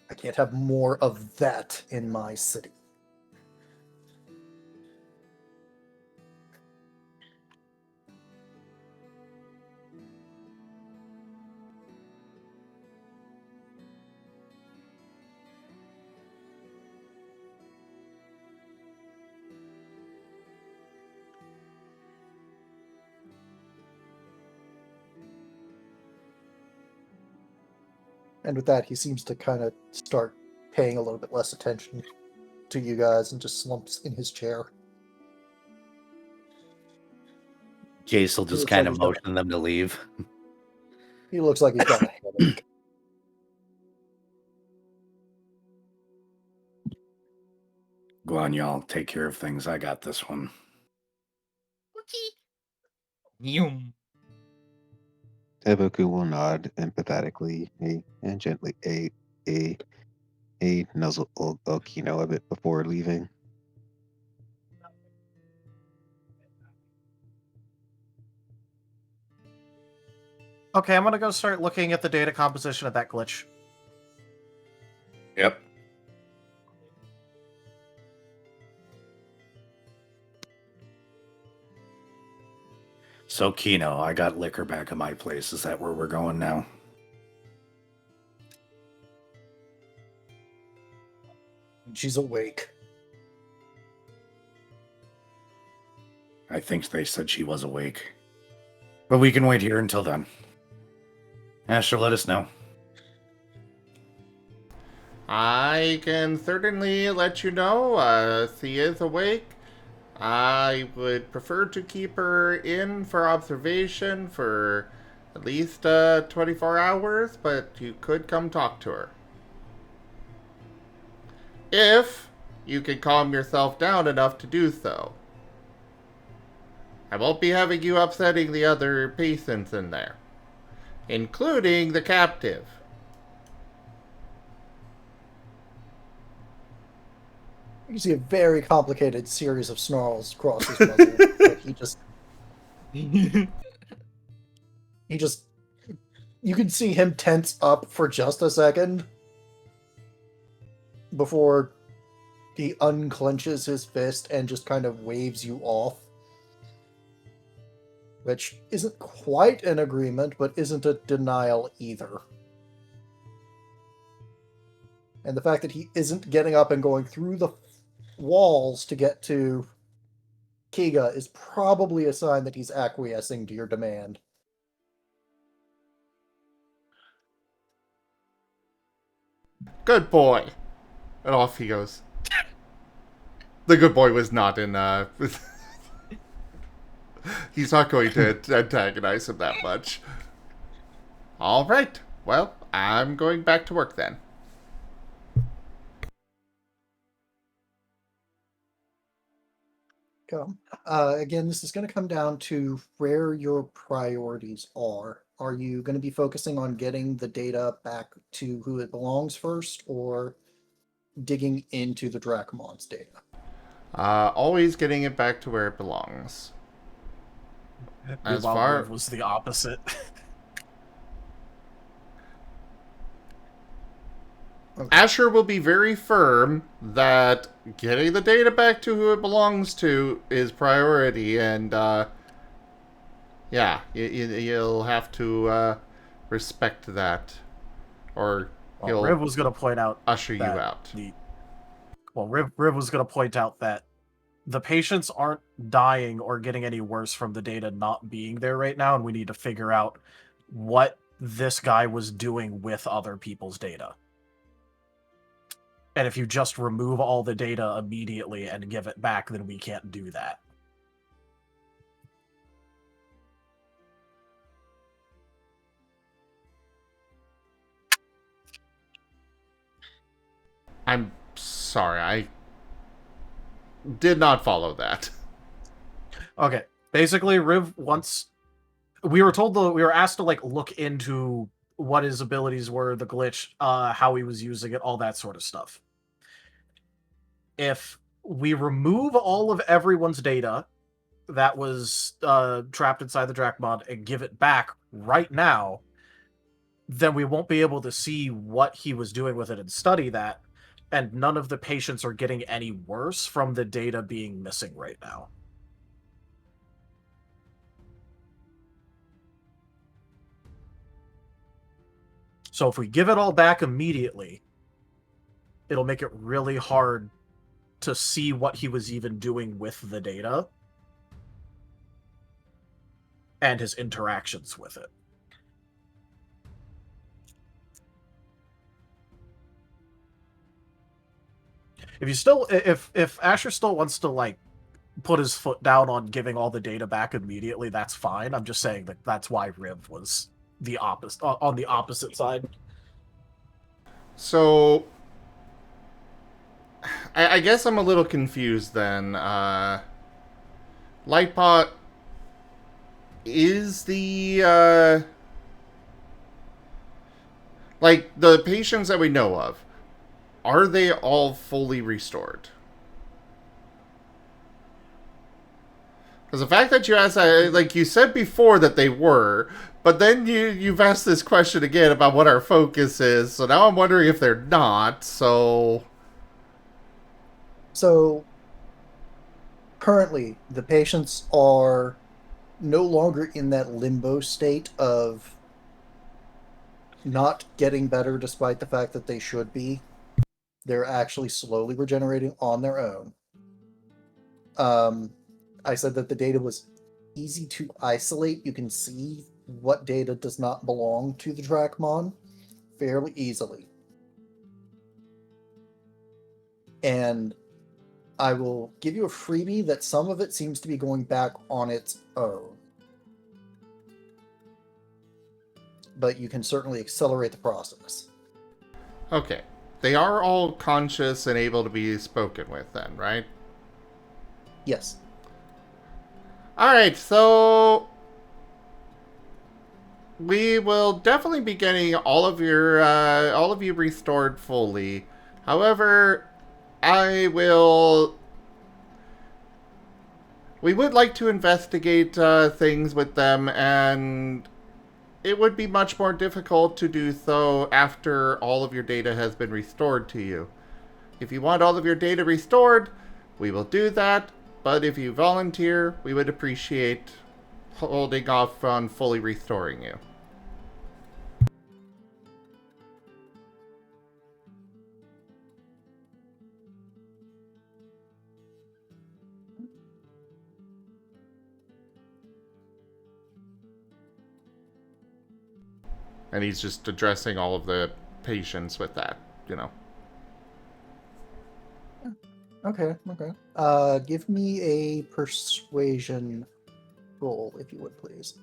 [SPEAKER 2] I can't have more of that in my city. And with that, he seems to kind of start paying a little bit less attention to you guys and just slumps in his chair.
[SPEAKER 5] Jace will just
[SPEAKER 2] looks
[SPEAKER 5] kind
[SPEAKER 2] like
[SPEAKER 5] of
[SPEAKER 2] he's got
[SPEAKER 5] motion them to leave.
[SPEAKER 2] He looks like he's got a headache.
[SPEAKER 5] Go on, y'all. Take care of things. I got this one.
[SPEAKER 3] Okay. Yum.
[SPEAKER 4] Haboku will nod empathetically and gently nuzzle Okino a bit before leaving.
[SPEAKER 6] Okay, I'm gonna go start looking at the data composition of that glitch.
[SPEAKER 5] Yep. So, Kino, I got liquor back at my place. Is that where we're going now?
[SPEAKER 2] She's awake.
[SPEAKER 5] I think they said she was awake. But we can wait here until then. Asher, let us know.
[SPEAKER 1] I can certainly let you know. She is awake. I would prefer to keep her in for observation for at least 24 hours, but you could come talk to her. If you can calm yourself down enough to do so. I won't be having you upsetting the other patients in there, including the captive.
[SPEAKER 2] You see a very complicated series of snarls across his muzzle. But he just, you can see him tense up for just a second before he unclenches his fist and just kind of waves you off. Which isn't quite an agreement, but isn't a denial either. And the fact that he isn't getting up and going through the walls to get to Kiga is probably a sign that he's acquiescing to your demand.
[SPEAKER 1] Good boy. And off he goes. The good boy was not in, he's not going to antagonize him that much. Alright. Well, I'm going back to work then.
[SPEAKER 2] Go. Again, this is going to come down to where your priorities are. Are you going to be focusing on getting the data back to who it belongs first, or digging into the Dracomon's data?
[SPEAKER 1] Always getting it back to where it belongs. As
[SPEAKER 6] Meanwhile,
[SPEAKER 1] far
[SPEAKER 6] Riv was the opposite.
[SPEAKER 1] Asher will be very firm that getting the data back to who it belongs to is priority, and yeah, you'll have to respect that, or he'll
[SPEAKER 6] Riv was going to point out
[SPEAKER 1] usher you
[SPEAKER 6] that
[SPEAKER 1] out.
[SPEAKER 6] Riv was going to point out that the patients aren't dying or getting any worse from the data not being there right now, and we need to figure out what this guy was doing with other people's data. And if you just remove all the data immediately and give it back, then we can't do that.
[SPEAKER 1] I'm sorry, I did not follow that.
[SPEAKER 6] Okay. Basically, Riv once we were told we were asked to like look into what his abilities were, the glitch, how he was using it, all that sort of stuff. If we remove all of everyone's data that was trapped inside the Drachmod and give it back right now, then we won't be able to see what he was doing with it and study that, and none of the patients are getting any worse from the data being missing right now. So if we give it all back immediately, it'll make it really hard to see what he was even doing with the data and his interactions with it. If Asher still wants to like put his foot down on giving all the data back immediately, that's fine. I'm just saying that that's why Riv was the opposite on the opposite side.
[SPEAKER 1] So, I guess I'm a little confused then. Lightbot is the, like, the patients that we know of, are they all fully restored? Because the fact that you asked that, like you said before that they were, but then you've asked this question again about what our focus is, so now I'm wondering if they're not, so...
[SPEAKER 2] So, currently, the patients are no longer in that limbo state of not getting better despite the fact that they should be. They're actually slowly regenerating on their own. I said that the data was easy to isolate. You can see what data does not belong to the Drachmon fairly easily. And I will give you a freebie that some of it seems to be going back on its own. But you can certainly accelerate the process.
[SPEAKER 1] Okay. They are all conscious and able to be spoken with then, right?
[SPEAKER 2] Yes.
[SPEAKER 1] Alright, so... we will definitely be getting all of you restored fully. However, we would like to investigate things with them, and it would be much more difficult to do so after all of your data has been restored to you. If you want all of your data restored, we will do that, but if you volunteer, we would appreciate holding off on fully restoring you. And he's just addressing all of the patients with that, you know.
[SPEAKER 2] Okay. Give me a persuasion roll, if you would, please.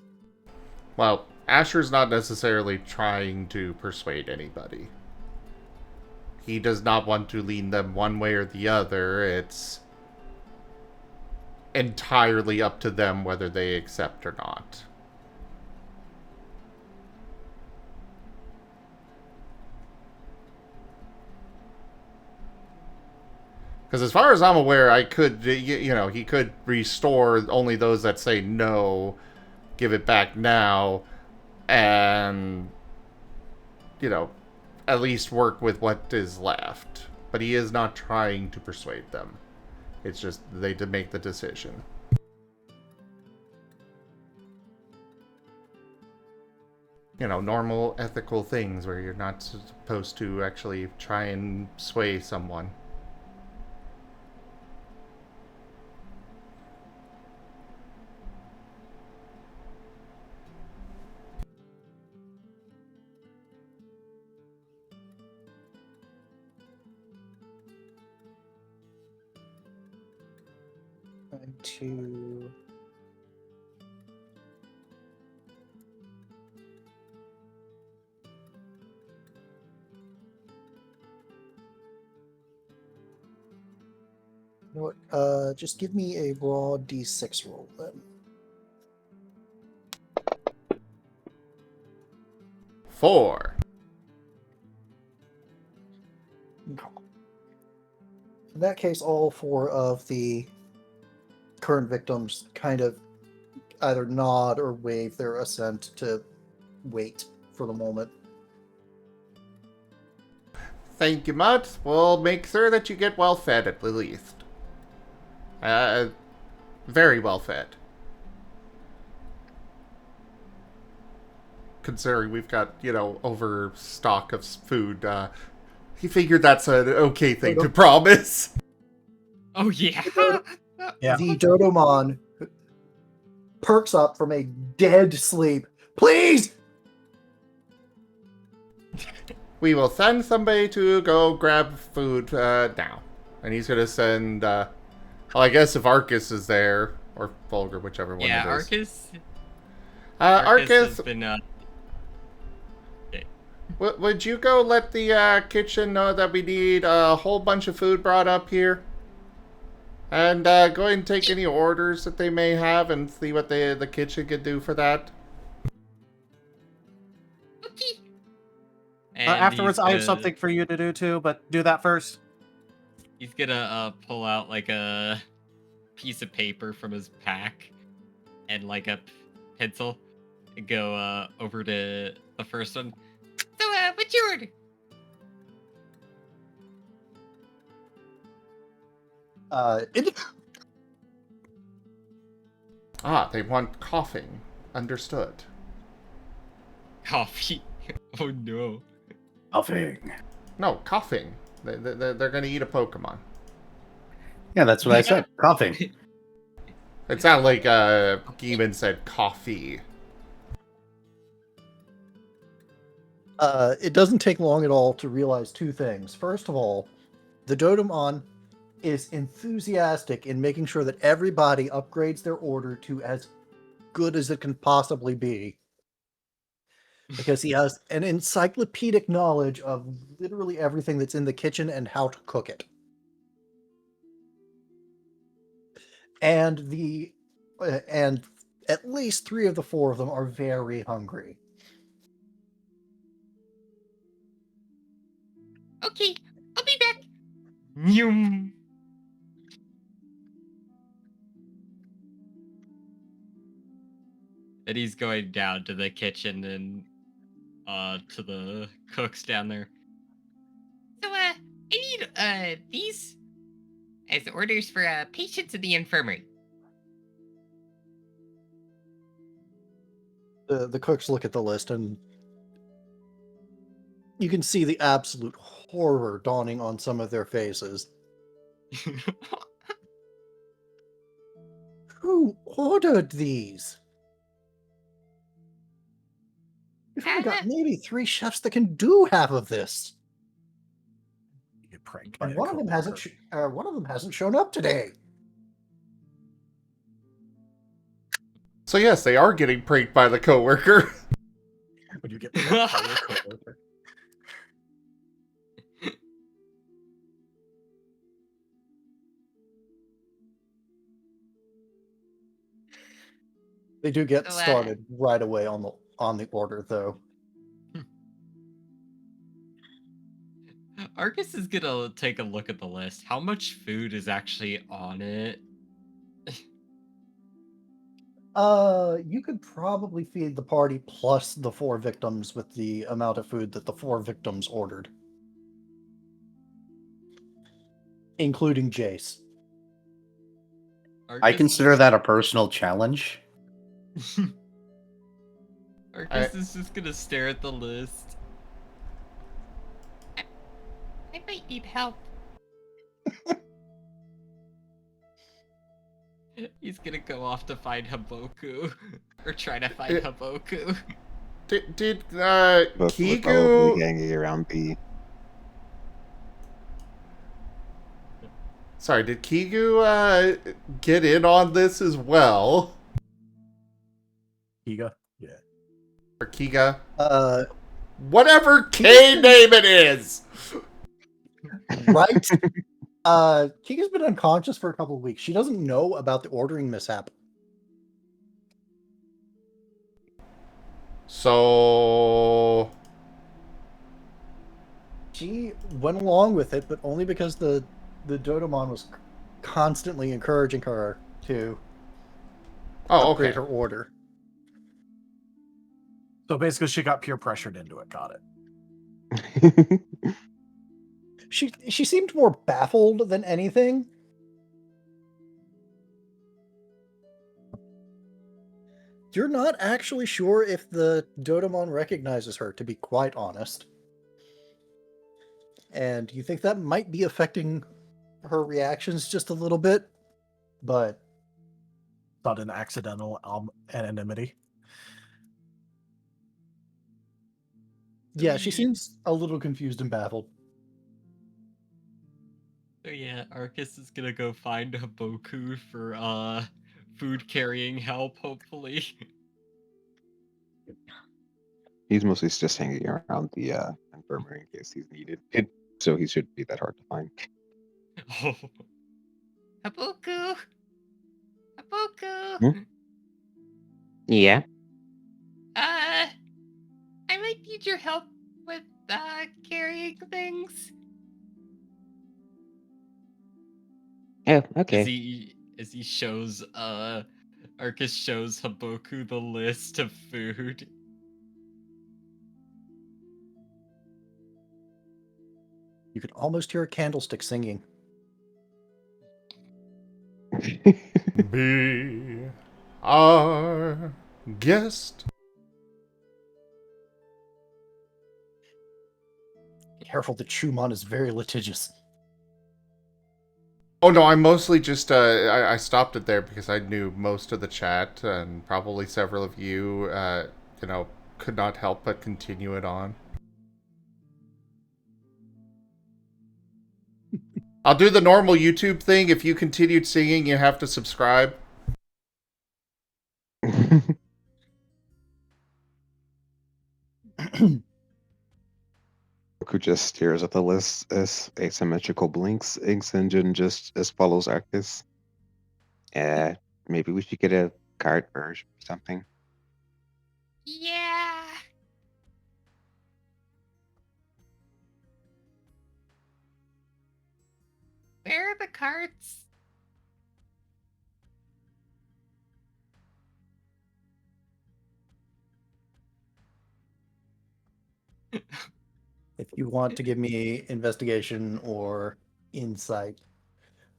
[SPEAKER 1] Well, Asher's not necessarily trying to persuade anybody. He does not want to lean them one way or the other. It's entirely up to them whether they accept or not. Because as far as I'm aware, I could, you know, he could restore only those that say no, give it back now, and, you know, at least work with what is left. But he is not trying to persuade them. It's just they to make the decision. You know, normal ethical things where you're not supposed to actually try and sway someone.
[SPEAKER 2] Going to... You know what? Just give me a raw d6 roll then.
[SPEAKER 1] 4.
[SPEAKER 2] In that case, all 4 of the current victims kind of either nod or wave their assent to wait for the moment.
[SPEAKER 1] Thank you, Mutt. We'll make sure that you get well fed at the least. Very well fed. Considering we've got, overstock of food, he figured that's an okay thing to promise.
[SPEAKER 3] Oh yeah.
[SPEAKER 6] Yeah.
[SPEAKER 2] The Dodomon perks up from a dead sleep. Please!
[SPEAKER 1] We will send somebody to go grab food now. And he's going to send, well, I guess if Arcus is there, or Fulgur, whichever one
[SPEAKER 3] Yeah,
[SPEAKER 1] it is.
[SPEAKER 3] Arcus
[SPEAKER 1] Arcus,
[SPEAKER 3] has been
[SPEAKER 1] would you go let the kitchen know that we need a whole bunch of food brought up here? And go ahead and take any orders that they may have and see what the kitchen could do for that.
[SPEAKER 3] okay.
[SPEAKER 6] Afterwards, I have something for you to do too, but do that first.
[SPEAKER 3] He's gonna pull out like a piece of paper from his pack and like a pencil and go over to the first one. So, what's your order?
[SPEAKER 1] They want coughing. Understood.
[SPEAKER 3] Coffee. Oh no.
[SPEAKER 5] Coughing.
[SPEAKER 1] No, coughing. They're going to eat a Pokemon.
[SPEAKER 5] Yeah, that's what I said. Coughing.
[SPEAKER 1] It sounded like Gimund said coffee.
[SPEAKER 2] It doesn't take long at all to realize 2 things. First of all, the Dodomon is enthusiastic in making sure that everybody upgrades their order to as good as it can possibly be. Because he has an encyclopedic knowledge of literally everything that's in the kitchen and how to cook it. And and at least 3 of the 4 of them are very hungry.
[SPEAKER 3] Okay, I'll be back. Yum. And he's going down to the kitchen and to the cooks down there. So I need these as orders for patients in the infirmary.
[SPEAKER 2] The cooks look at the list and you can see the absolute horror dawning on some of their faces. Who ordered these? We've only got maybe 3 chefs that can do half of this.
[SPEAKER 6] You get pranked by
[SPEAKER 2] And
[SPEAKER 6] a
[SPEAKER 2] one of them hasn't shown up today.
[SPEAKER 1] So yes, they are getting pranked by the coworker.
[SPEAKER 6] When you get pranked by your coworker.
[SPEAKER 2] They do get
[SPEAKER 3] So,
[SPEAKER 2] started right away on the order, though.
[SPEAKER 3] Arcus is gonna take a look at the list. How much food is actually on it?
[SPEAKER 2] You could probably feed the party plus the 4 victims with the amount of food that the 4 victims ordered. Including Jace.
[SPEAKER 5] I consider that a personal challenge.
[SPEAKER 3] Arcus is just gonna stare at the list. I might need help. He's gonna go off to find Haboku. Or try to find Haboku.
[SPEAKER 1] Did
[SPEAKER 4] Both were
[SPEAKER 1] Kigu...
[SPEAKER 4] probably hanging around B.
[SPEAKER 1] Sorry, did Kigu get in on this as well?
[SPEAKER 6] Kiga? Yeah.
[SPEAKER 1] Or Kiga?
[SPEAKER 2] Uh,
[SPEAKER 1] Whatever K name it is!
[SPEAKER 2] right Kika's been unconscious for a couple of weeks. She doesn't know about the ordering mishap.
[SPEAKER 1] So
[SPEAKER 2] She went along with it, but only because the Dodomon was constantly encouraging her to upgrade her order.
[SPEAKER 6] So basically, she got peer pressured into it. Got it.
[SPEAKER 2] She seemed more baffled than anything. You're not actually sure if the Dodomon recognizes her, to be quite honest. And you think that might be affecting her reactions just a little bit, but
[SPEAKER 6] Not an accidental anonymity.
[SPEAKER 2] yeah, she seems a little confused and baffled.
[SPEAKER 9] So yeah, Arcus is gonna go find Haboku for food carrying help, hopefully.
[SPEAKER 4] He's mostly just hanging around the infirmary in case he's needed. So he shouldn't be that hard to find.
[SPEAKER 9] Oh.
[SPEAKER 3] Haboku! Haboku!
[SPEAKER 4] Hmm? Yeah.
[SPEAKER 3] I might need your help with, carrying things.
[SPEAKER 4] Oh, okay.
[SPEAKER 9] As he shows Arcus shows Haboku the list of food.
[SPEAKER 2] You could almost hear a candlestick singing.
[SPEAKER 1] be our guest.
[SPEAKER 2] Careful, the Chumon is very litigious.
[SPEAKER 1] Oh no, I mostly just I stopped it there because I knew most of the chat and probably several of you could not help but continue it on. I'll do the normal YouTube thing. If you continued singing, you have to subscribe.
[SPEAKER 4] Who just stares at the list as asymmetrical blinks, inks engine just as follows Arcus. Maybe we should get a cart or something.
[SPEAKER 3] Yeah. Where are the carts?
[SPEAKER 2] If you want to give me investigation or insight,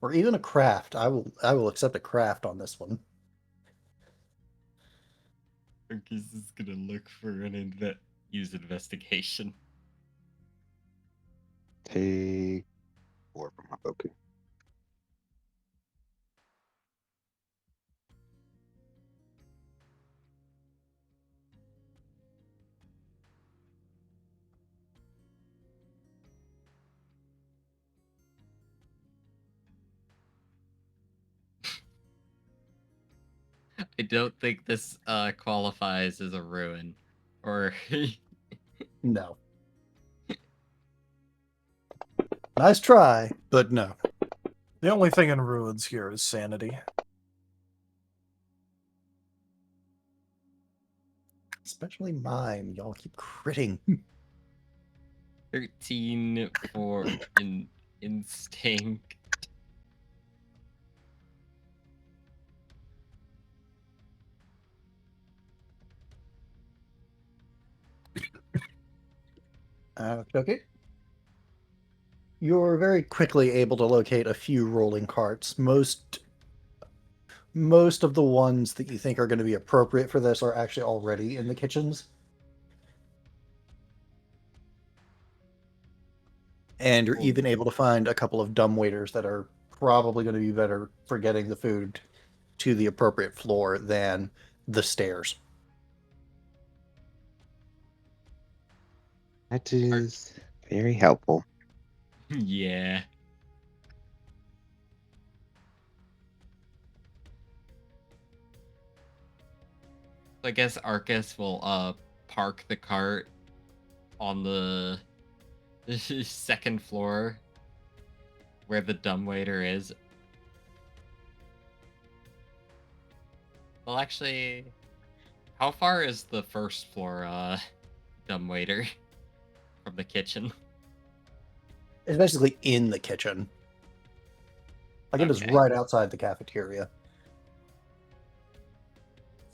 [SPEAKER 2] or even a craft, I will accept a craft on this one.
[SPEAKER 9] Arcus is gonna look for an use investigation.
[SPEAKER 4] Take 4 from Haboku.
[SPEAKER 9] I don't think this qualifies as a ruin. Or
[SPEAKER 2] No. Nice try, but no.
[SPEAKER 6] The only thing in ruins here is sanity.
[SPEAKER 2] Especially mine. Y'all keep critting.
[SPEAKER 9] 13 for instinct.
[SPEAKER 2] Okay. You're very quickly able to locate a few rolling carts. Most of the ones that you think are going to be appropriate for this are actually already in the kitchens. And you're even able to find a couple of dumbwaiters that are probably going to be better for getting the food to the appropriate floor than the stairs.
[SPEAKER 4] That is very helpful.
[SPEAKER 9] Yeah. I guess Arcus will park the cart on the second floor where the dumbwaiter is. Well, actually, how far is the first floor dumbwaiter from the kitchen?
[SPEAKER 2] It's basically in the kitchen. Like it is
[SPEAKER 9] Okay.
[SPEAKER 2] right outside the cafeteria.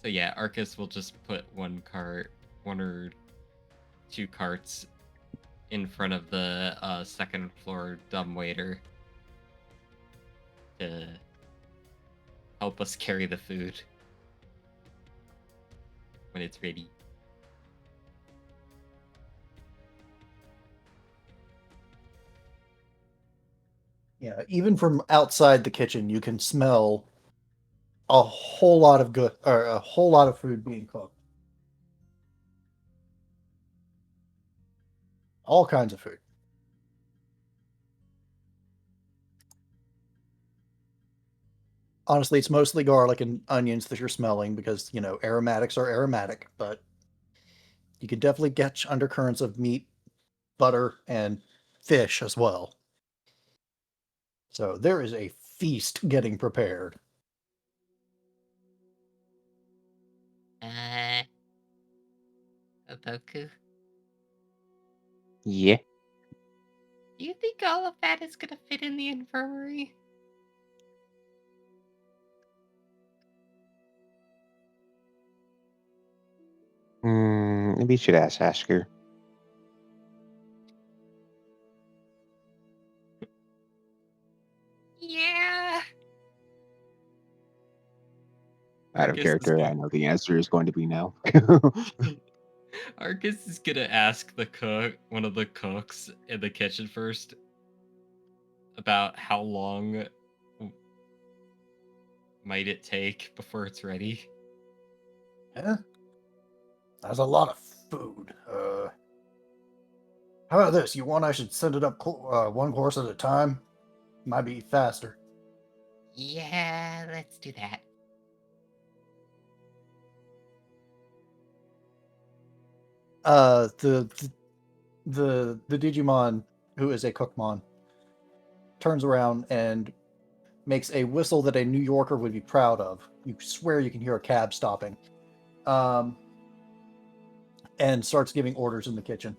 [SPEAKER 9] So yeah, Arcus will just put one or two carts in front of the second floor dumbwaiter to help us carry the food when it's ready.
[SPEAKER 2] Yeah, even from outside the kitchen, you can smell a whole lot of a whole lot of food being cooked. All kinds of food. Honestly, it's mostly garlic and onions that you're smelling because, you know, aromatics are aromatic, but you can definitely catch undercurrents of meat, butter, and fish as well. So there is a feast getting prepared.
[SPEAKER 3] Haboku,
[SPEAKER 4] Yeah.
[SPEAKER 3] do you think all of that is gonna fit in the infirmary?
[SPEAKER 4] Maybe you should ask her.
[SPEAKER 3] Yeah.
[SPEAKER 4] Out of
[SPEAKER 9] Arcus is
[SPEAKER 4] character,
[SPEAKER 9] gonna
[SPEAKER 4] I know the answer is going to be no.
[SPEAKER 9] Arcus is gonna ask one of the cooks in the kitchen first, about how long might it take before it's ready.
[SPEAKER 2] Yeah, that's a lot of food. How about this? You want I should send it up one course at a time? Might be faster.
[SPEAKER 3] Yeah, let's do that.
[SPEAKER 2] The Digimon, who is a Cookmon, turns around and makes a whistle that a New Yorker would be proud of. You swear you can hear a cab stopping. And starts giving orders in the kitchen.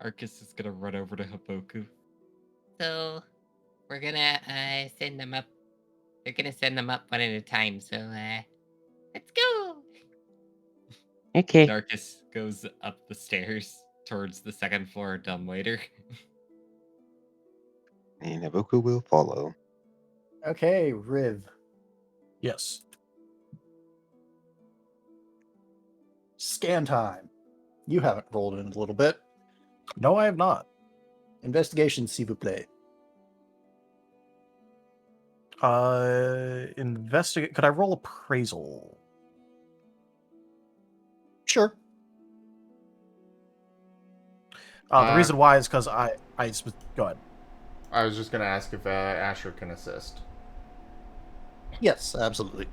[SPEAKER 9] Arcus is gonna run over to Haboku.
[SPEAKER 3] So we're gonna send them up. They're gonna send them up one at a time. So let's go.
[SPEAKER 4] Okay.
[SPEAKER 9] Arcus goes up the stairs towards the second floor dumbwaiter.
[SPEAKER 4] And Haboku will follow.
[SPEAKER 2] Okay, Riv.
[SPEAKER 6] Yes.
[SPEAKER 2] Scan time. You haven't rolled in a little bit.
[SPEAKER 6] No, I have not.
[SPEAKER 2] Investigation, s'il vous plaît.
[SPEAKER 6] Investigate. Could I roll appraisal?
[SPEAKER 2] Sure.
[SPEAKER 6] The reason why is because go ahead.
[SPEAKER 1] I was just gonna ask if Asher can assist.
[SPEAKER 2] Yes, absolutely.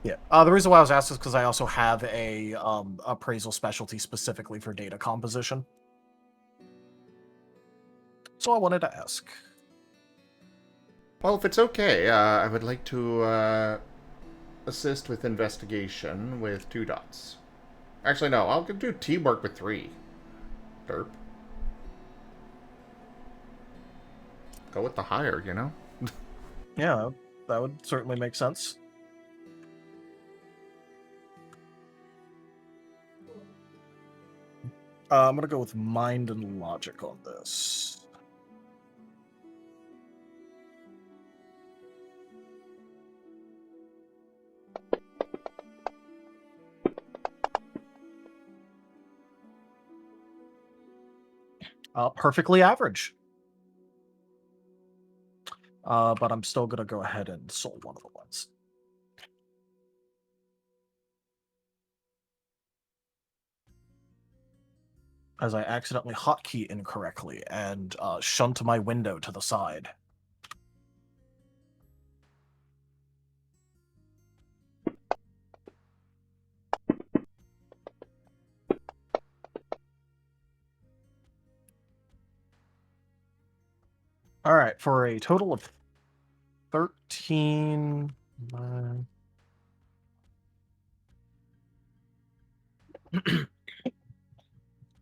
[SPEAKER 6] Yeah. The reason why I was asked is because I also have a appraisal specialty specifically for data composition. So I wanted to ask.
[SPEAKER 1] Well, if it's okay, I would like to assist with investigation with 2 dots. Actually, no, I'll do teamwork with 3. Derp. Go with the higher, you know?
[SPEAKER 6] Yeah, that would certainly make sense. I'm gonna go with mind and logic on this. Perfectly average. But I'm still gonna go ahead and soul one of the ones. As I accidentally hotkey incorrectly and shunt my window to the side. All right, for a total of 13.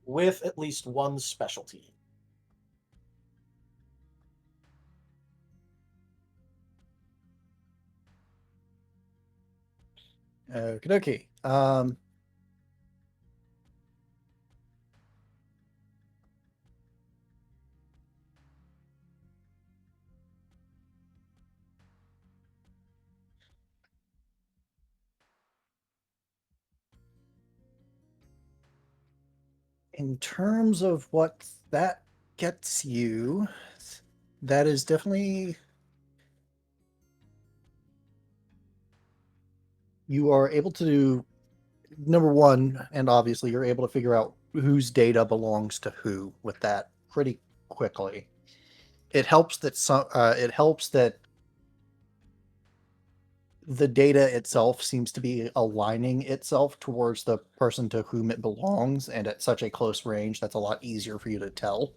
[SPEAKER 6] With at least one specialty.
[SPEAKER 2] Okie dokie. In terms of what that gets you, that is definitely, you are able to do, number one, and obviously you're able to figure out whose data belongs to who with that pretty quickly. It helps that the data itself seems to be aligning itself towards the person to whom it belongs, and at such a close range, that's a lot easier for you to tell.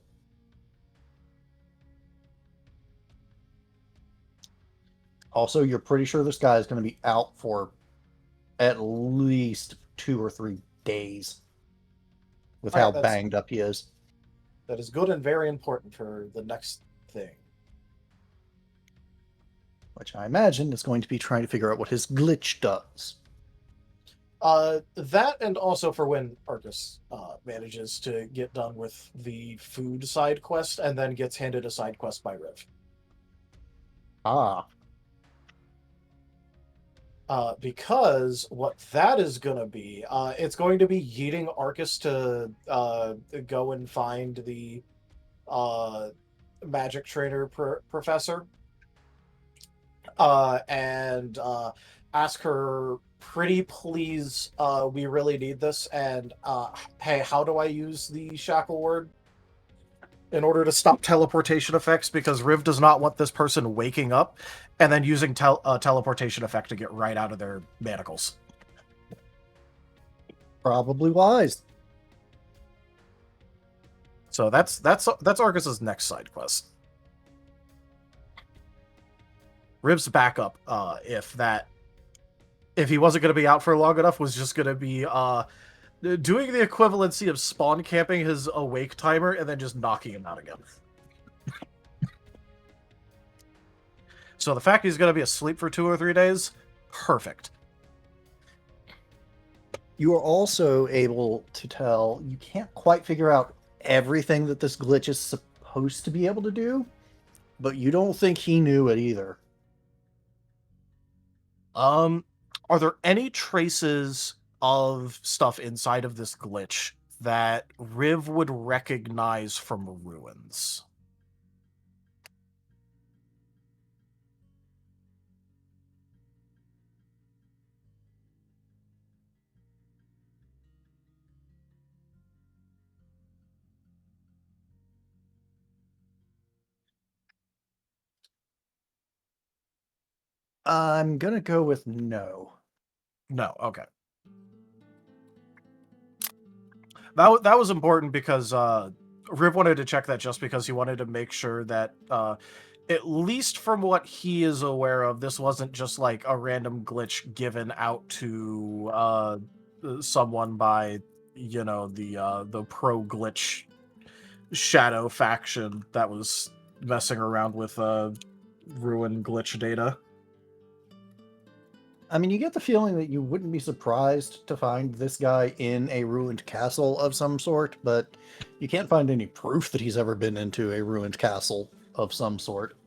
[SPEAKER 2] Also, you're pretty sure this guy is going to be out for at least 2 or 3 days with how banged up he is.
[SPEAKER 6] That is good and very important for the next thing.
[SPEAKER 2] Which I imagine is going to be trying to figure out what his glitch does.
[SPEAKER 6] That, and also for when Arcus manages to get done with the food side quest and then gets handed a side quest by Riv.
[SPEAKER 2] Ah.
[SPEAKER 6] Because what that is going to be, it's going to be yeeting Arcus to go and find the magic trainer professor and ask her, pretty please, we really need this, and hey, how do I use the shackle word in order to stop teleportation effects, because Riv does not want this person waking up and then using teleportation effect to get right out of their manacles.
[SPEAKER 2] Probably wise.
[SPEAKER 6] So that's Arcus's next side quest. Riv's backup, if he wasn't going to be out for long enough, was just going to be doing the equivalency of spawn camping his awake timer and then just knocking him out again. So the fact he's going to be asleep for 2 or 3 days, perfect.
[SPEAKER 2] You are also able to tell, you can't quite figure out everything that this glitch is supposed to be able to do, but you don't think he knew it either.
[SPEAKER 6] Are there any traces of stuff inside of this glitch that Riv would recognize from ruins?
[SPEAKER 2] I'm gonna go with no.
[SPEAKER 6] No, okay. That was important because Riv wanted to check that just because he wanted to make sure that at least from what he is aware of, this wasn't just like a random glitch given out to someone by, you know, the pro glitch shadow faction that was messing around with ruin glitch data.
[SPEAKER 2] I mean, you get the feeling that you wouldn't be surprised to find this guy in a ruined castle of some sort, but you can't find any proof that he's ever been into a ruined castle of some sort.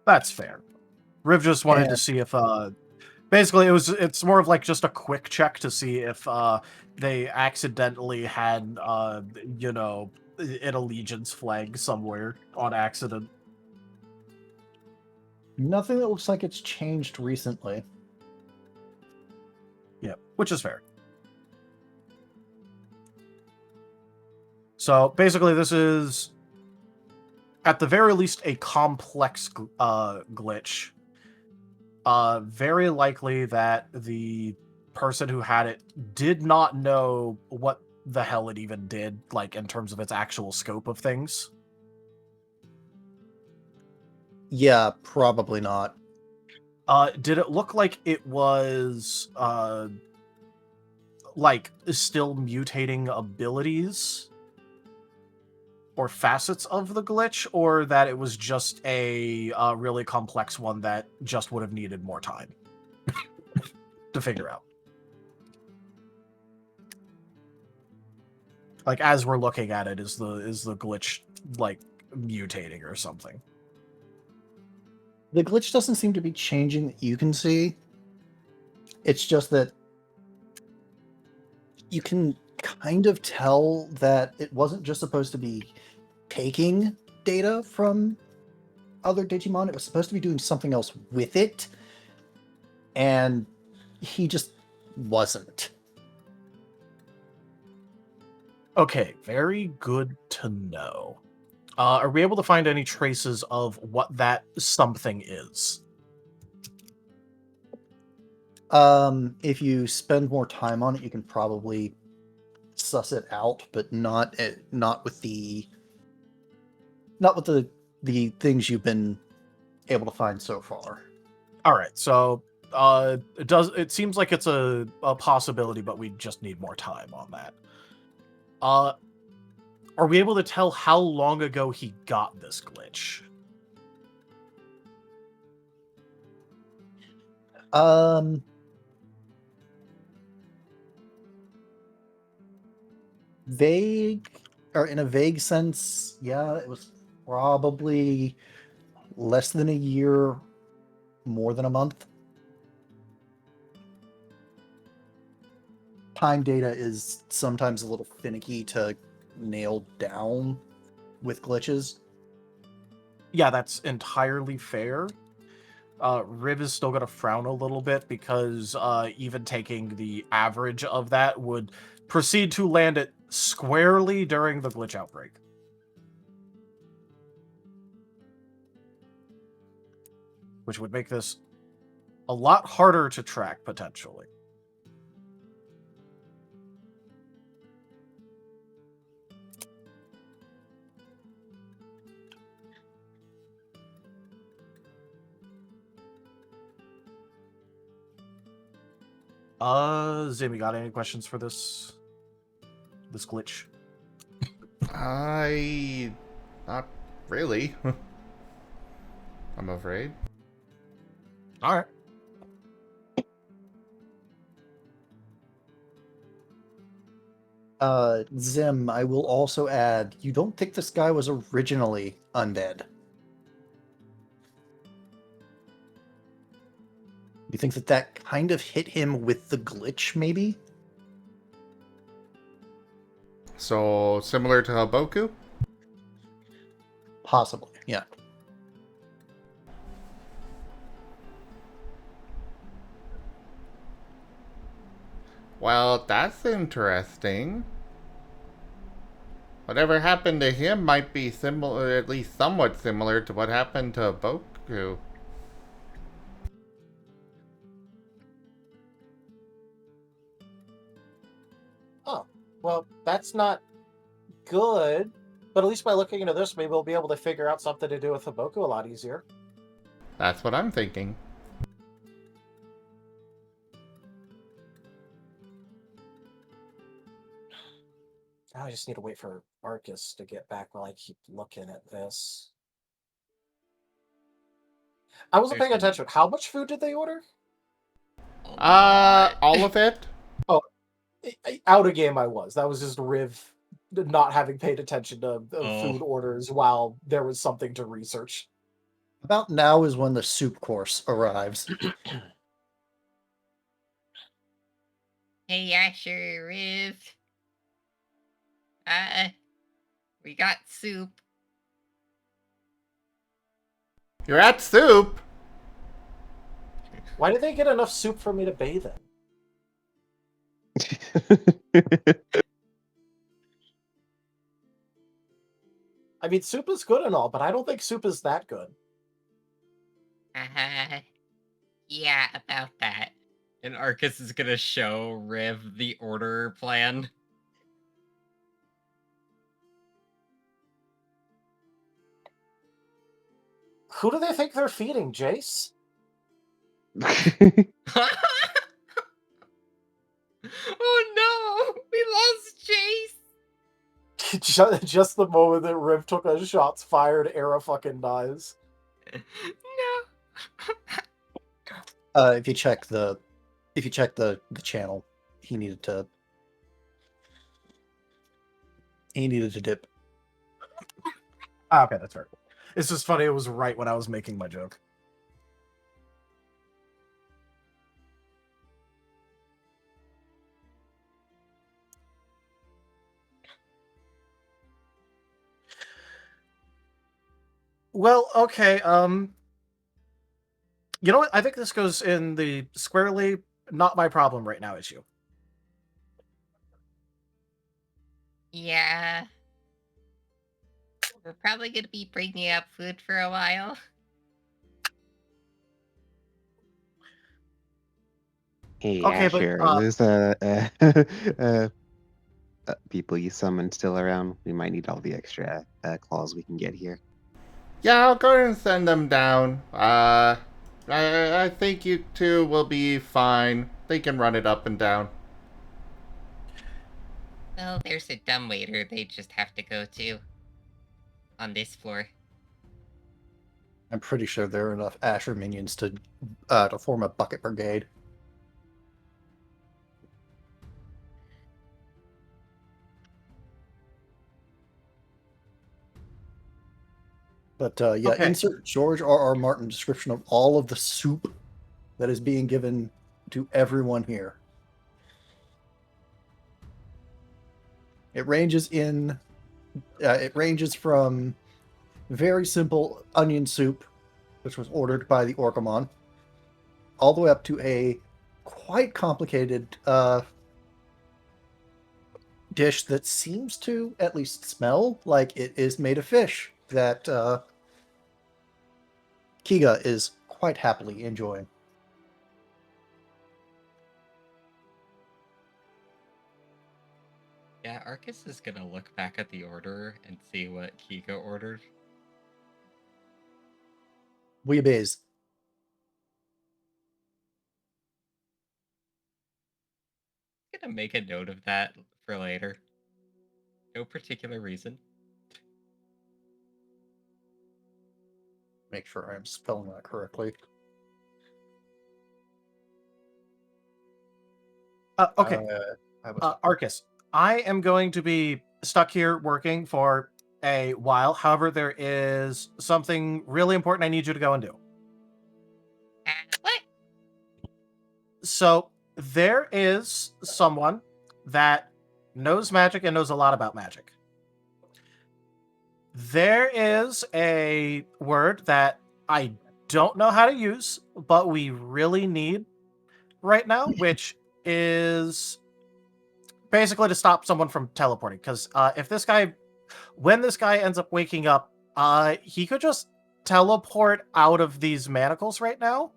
[SPEAKER 6] That's fair. Riv just wanted to see if basically it's more of like just a quick check to see if they accidentally had you know, an allegiance flag somewhere on accident.
[SPEAKER 2] Nothing that looks like it's changed recently.
[SPEAKER 6] Yeah, which is fair. So basically this is at the very least a complex glitch. Very likely that the person who had it did not know what the hell it even did, like, in terms of its actual scope of things?
[SPEAKER 2] Yeah, probably not.
[SPEAKER 6] Did it look like it was, like, still mutating abilities or facets of the glitch, or that it was just a really complex one that just would have needed more time to figure out? Like, as we're looking at it, is the glitch, like, mutating or something?
[SPEAKER 2] The glitch doesn't seem to be changing that you can see. It's just that you can kind of tell that it wasn't just supposed to be taking data from other Digimon, it was supposed to be doing something else with it, and he just wasn't.
[SPEAKER 6] Okay, very good to know. Are we able to find any traces of what that something is?
[SPEAKER 2] If you spend more time on it, you can probably suss it out, but not with the things you've been able to find so far.
[SPEAKER 6] All right, so it seems like it's a possibility, but we just need more time on that. Are we able to tell how long ago he got this glitch?
[SPEAKER 2] Vague, or in a vague sense, yeah, it was probably less than a year, more than a month. Time data is sometimes a little finicky to nail down with glitches.
[SPEAKER 6] Yeah, that's entirely fair. Riv is still going to frown a little bit because even taking the average of that would proceed to land it squarely during the glitch outbreak. Which would make this a lot harder to track, potentially. Zim, you got any questions for this glitch?
[SPEAKER 1] Not really. I'm afraid.
[SPEAKER 6] All right.
[SPEAKER 2] Zim, I will also add, you don't think this guy was originally undead? You think that kind of hit him with the glitch, maybe?
[SPEAKER 1] So, similar to Haboku?
[SPEAKER 2] Possibly, yeah.
[SPEAKER 1] Well, that's interesting. Whatever happened to him might be similar, at least somewhat similar to what happened to Haboku.
[SPEAKER 6] Oh, well, that's not good. But at least by looking into this, maybe we'll be able to figure out something to do with Haboku a lot easier.
[SPEAKER 1] That's what I'm thinking.
[SPEAKER 6] Now I just need to wait for Arcus to get back while I keep looking at this. I wasn't paying attention. How much food did they order?
[SPEAKER 1] All of it?
[SPEAKER 6] Oh, out of game I was. That was just Riv not having paid attention to food orders while there was something to research.
[SPEAKER 2] About now is when the soup course arrives.
[SPEAKER 3] Hey, Asher, Riv. We got soup.
[SPEAKER 1] You're at soup!
[SPEAKER 6] Why did they get enough soup for me to bathe in? I mean, soup is good and all, but I don't think soup is that good.
[SPEAKER 3] Yeah, about that.
[SPEAKER 9] And Arcus is gonna show Riv the order plan.
[SPEAKER 6] Who do they think they're feeding, Jace?
[SPEAKER 3] Oh no! We lost Jace!
[SPEAKER 6] Just the moment that Riv took a shots fired, Era fucking dies.
[SPEAKER 3] No.
[SPEAKER 2] If you check the channel, he needed to dip.
[SPEAKER 6] Ah, okay, that's fair. It's just funny. It was right when I was making my joke. Well, okay. You know what? I think this goes in the squarely not my problem right now issue.
[SPEAKER 3] Yeah. We're probably gonna be bringing up food for a while.
[SPEAKER 4] Hey,
[SPEAKER 6] Okay, but,
[SPEAKER 4] Asher, are those people you summoned still around? We might need all the extra claws we can get here.
[SPEAKER 1] Yeah, I'll go ahead and send them down. I think you two will be fine. They can run it up and down.
[SPEAKER 3] Well, there's a dumbwaiter they just have to go to. On this floor.
[SPEAKER 2] I'm pretty sure there are enough Asher minions to form a bucket brigade. But yeah,
[SPEAKER 6] Okay.
[SPEAKER 2] insert George R.R. Martin description of all of the soup that is being given to everyone here. It ranges from very simple onion soup, which was ordered by the Orcamon, all the way up to a quite complicated dish that seems to at least smell like it is made of fish that Kiga is quite happily enjoying.
[SPEAKER 9] Yeah, Arcus is gonna look back at the order and see what Kiga ordered.
[SPEAKER 2] Weeabays.
[SPEAKER 9] Gonna make a note of that for later. No particular reason.
[SPEAKER 2] Make sure I'm spelling that correctly.
[SPEAKER 6] Okay. Arcus, I am going to be stuck here working for a while. However, there is something really important I need you to go and do.
[SPEAKER 3] What?
[SPEAKER 6] So, there is someone that knows magic and knows a lot about magic. There is a word that I don't know how to use, but we really need right now, which is basically to stop someone from teleporting. Because when this guy ends up waking up, he could just teleport out of these manacles right now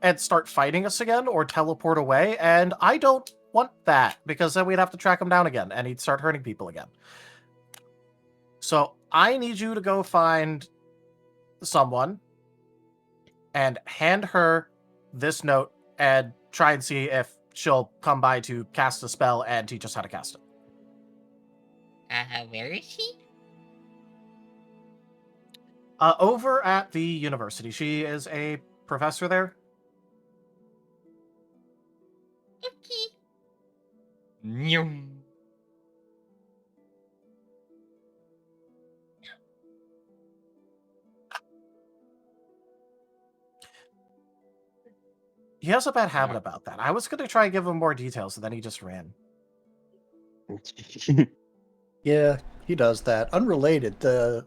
[SPEAKER 6] and start fighting us again, or teleport away. And I don't want that, because then we'd have to track him down again, and he'd start hurting people again. So I need you to go find someone and hand her this note and try and see if she'll come by to cast a spell and teach us how to cast it.
[SPEAKER 3] Where is she?
[SPEAKER 6] Over at the university. She is a professor there.
[SPEAKER 3] Okay.
[SPEAKER 9] Nyum.
[SPEAKER 6] He has a bad habit about that. I was going to try and give him more details, and then he just ran.
[SPEAKER 2] Yeah, he does that. Unrelated, they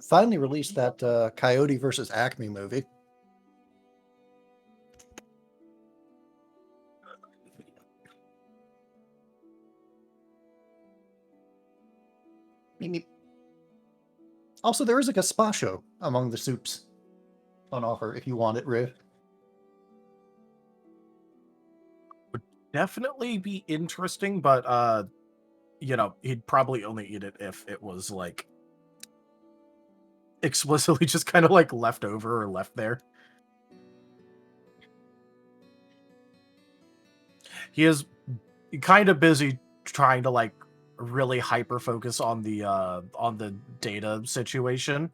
[SPEAKER 2] finally released that Coyote versus Acme movie. Also, there is a gazpacho among the soups on offer if you want it, Riv.
[SPEAKER 6] Would definitely be interesting, but he'd probably only eat it if it was like explicitly just kind of like left over or left there. He is kind of busy trying to like really hyper focus on the data situation,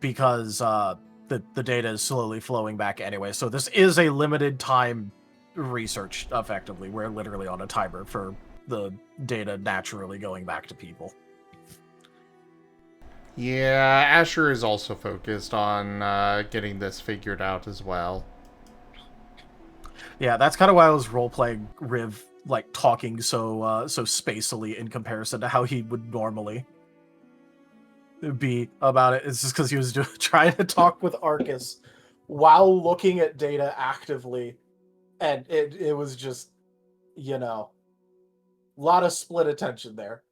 [SPEAKER 6] because the data is slowly flowing back anyway. So this is a limited time research, effectively. We're literally on a timer for the data naturally going back to people.
[SPEAKER 1] Yeah, Asher is also focused on getting this figured out as well.
[SPEAKER 6] Yeah, that's kind of why I was role-playing Riv, like, talking so spacily in comparison to how he would normally be about it. It's just because he was trying to talk with Arcus while looking at data actively, and it was just, a lot of split attention there.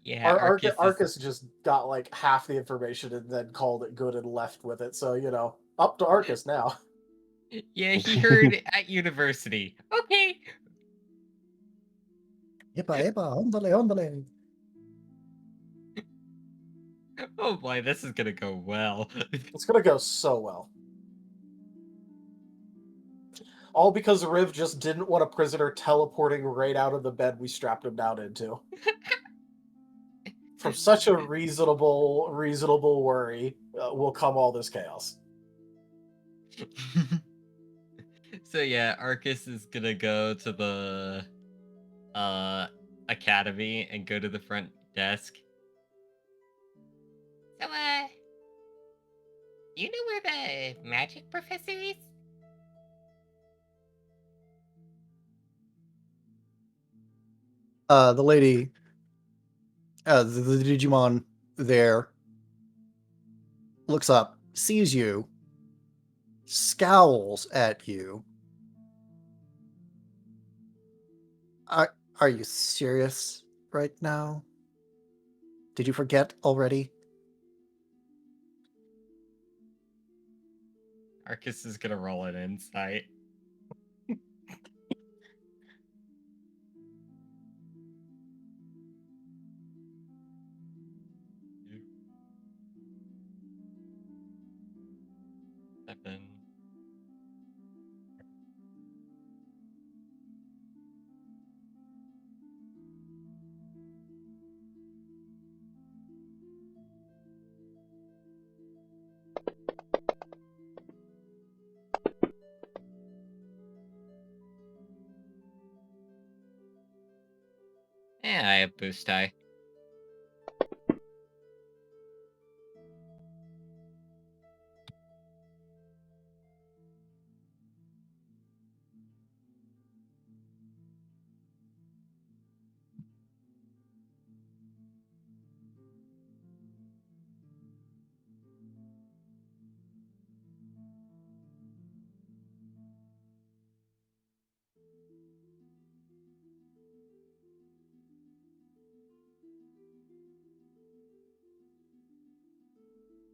[SPEAKER 9] Yeah,
[SPEAKER 6] Arcus just got like half the information and then called it good and left with it. So, up to Arcus now.
[SPEAKER 9] Yeah, he heard at university. Okay.
[SPEAKER 2] Epa, ondale.
[SPEAKER 9] Oh boy, this is gonna go well.
[SPEAKER 6] It's gonna go so well. All because Riv just didn't want a prisoner teleporting right out of the bed we strapped him down into. From such a reasonable worry will come all this chaos.
[SPEAKER 9] So yeah, Arcus is gonna go to the academy and go to the front desk. So you know where the magic professor is?
[SPEAKER 2] The lady, the Digimon there, looks up, sees you, scowls at you. Are you serious right now? Did you forget already?
[SPEAKER 9] Arcus is gonna roll an insight. Seven. Yeah, I have boost die.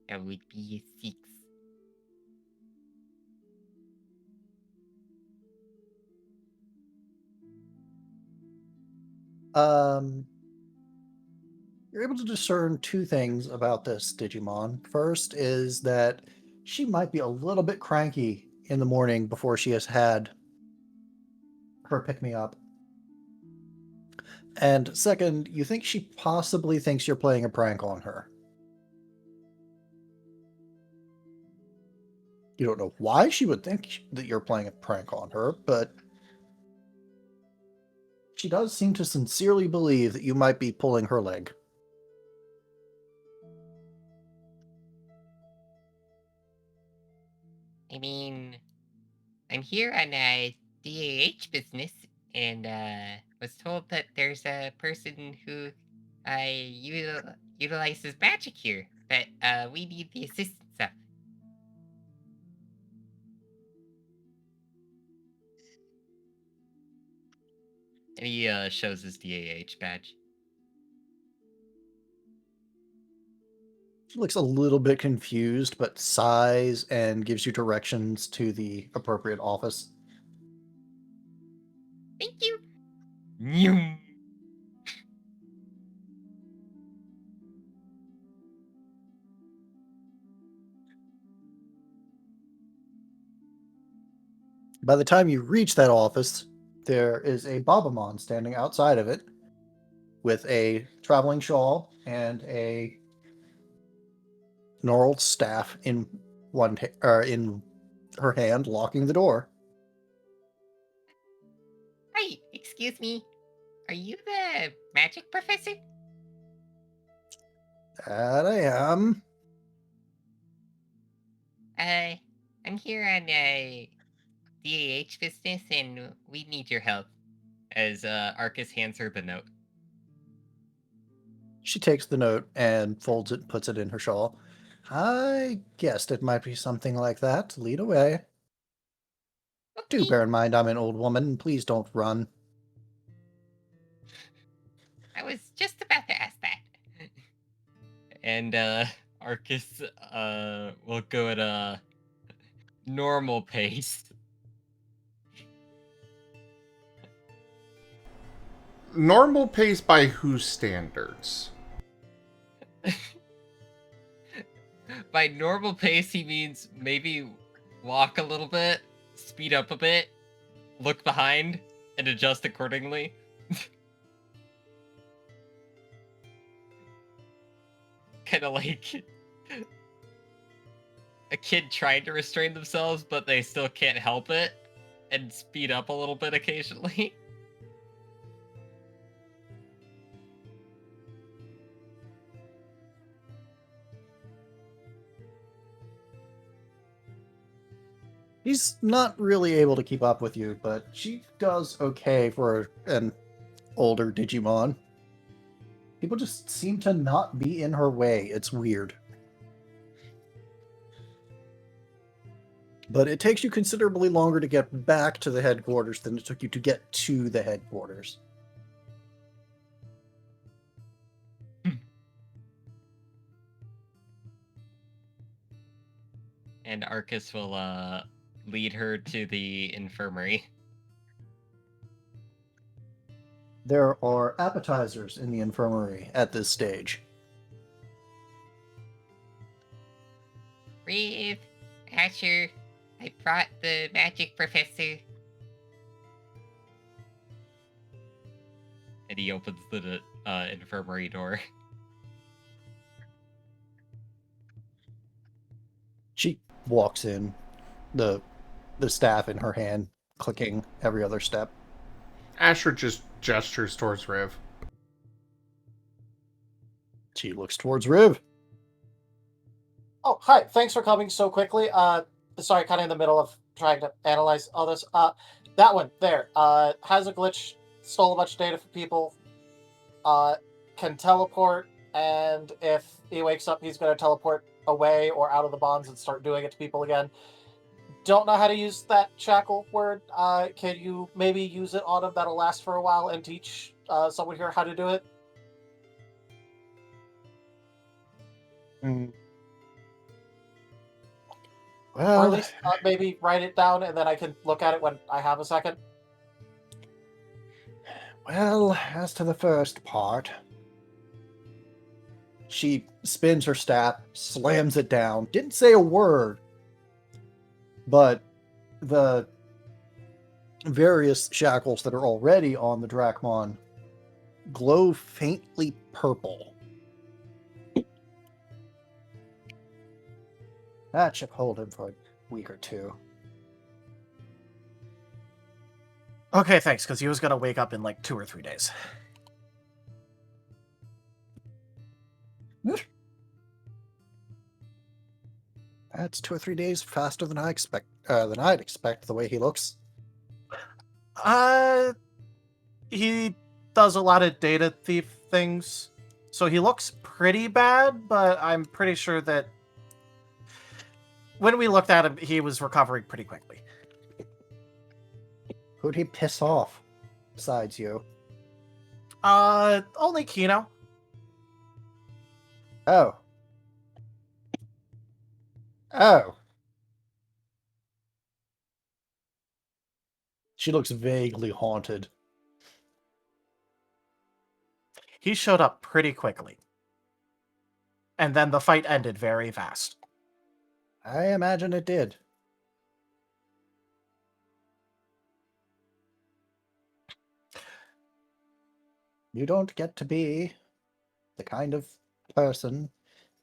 [SPEAKER 9] That would be a 6.
[SPEAKER 2] You're able to discern two things about this Digimon. First is that she might be a little bit cranky in the morning before she has had her pick-me-up. And second, you think she possibly thinks you're playing a prank on her. You don't know why she would think that you're playing a prank on her, but she does seem to sincerely believe that you might be pulling her leg.
[SPEAKER 3] I mean, I'm here on DAH business, and was told that there's a person who utilizes magic here that we need the assistance of.
[SPEAKER 9] And he shows his DAH badge.
[SPEAKER 2] She looks a little bit confused, but sighs and gives you directions to the appropriate office.
[SPEAKER 3] Thank you.
[SPEAKER 9] Nyum.
[SPEAKER 2] By the time you reach that office, there is a Babamon standing outside of it with a traveling shawl and a gnarled staff in in her hand, locking the door.
[SPEAKER 3] Hi, excuse me. Are you the magic professor?
[SPEAKER 2] That I am.
[SPEAKER 3] I'm here on DAH business, and we need your help.
[SPEAKER 9] As Arcus hands her the note.
[SPEAKER 2] She takes the note and folds it and puts it in her shawl. I guessed it might be something like that. Lead away. Do
[SPEAKER 3] Okay.
[SPEAKER 2] bear in mind I'm an old woman, and please don't run.
[SPEAKER 3] I was just about to ask that.
[SPEAKER 9] And Arcus will go at a normal pace.
[SPEAKER 1] Normal pace by whose standards?
[SPEAKER 9] By normal pace, he means maybe walk a little bit, speed up a bit, look behind, and adjust accordingly. Kind of like a kid trying to restrain themselves, but they still can't help it, and speed up a little bit occasionally.
[SPEAKER 2] She's not really able to keep up with you, but she does okay for an older Digimon. People just seem to not be in her way. It's weird. But it takes you considerably longer to get back to the headquarters than it took you to get to the headquarters.
[SPEAKER 9] And Arcus will lead her to the infirmary.
[SPEAKER 2] There are appetizers in the infirmary at this stage.
[SPEAKER 3] Riv, Asher, I brought the magic professor.
[SPEAKER 9] And he opens the infirmary door.
[SPEAKER 2] She walks in, the staff in her hand, clicking every other step.
[SPEAKER 1] Asher just gestures towards Riv.
[SPEAKER 2] She looks towards Riv.
[SPEAKER 6] Oh, hi. Thanks for coming so quickly. Sorry, kind of in the middle of trying to analyze all this. That one there has a glitch, stole a bunch of data from people, can teleport, and if he wakes up, he's going to teleport away or out of the bonds and start doing it to people again. Don't know how to use that shackle word. Can you maybe use it on him? That'll last for a while and teach someone here how to do it?
[SPEAKER 2] Well,
[SPEAKER 6] or at least maybe write it down and then I can look at it when I have a second.
[SPEAKER 2] Well, as to the first part, she spins her staff, slams it down, didn't say a word, but the various shackles that are already on the Drachmon glow faintly purple. That should hold him for a week or two.
[SPEAKER 6] Okay, thanks, because he was going to wake up in like 2 or 3 days.
[SPEAKER 2] That's 2 or 3 days faster than I'd expect the way he looks.
[SPEAKER 6] He does a lot of data thief things, so he looks pretty bad, but I'm pretty sure that when we looked at him, he was recovering pretty quickly.
[SPEAKER 2] Who'd he piss off besides you?
[SPEAKER 6] Only Kino.
[SPEAKER 2] Oh. Oh. She looks vaguely haunted.
[SPEAKER 6] He showed up pretty quickly. And then the fight ended very fast.
[SPEAKER 2] I imagine it did. You don't get to be the kind of person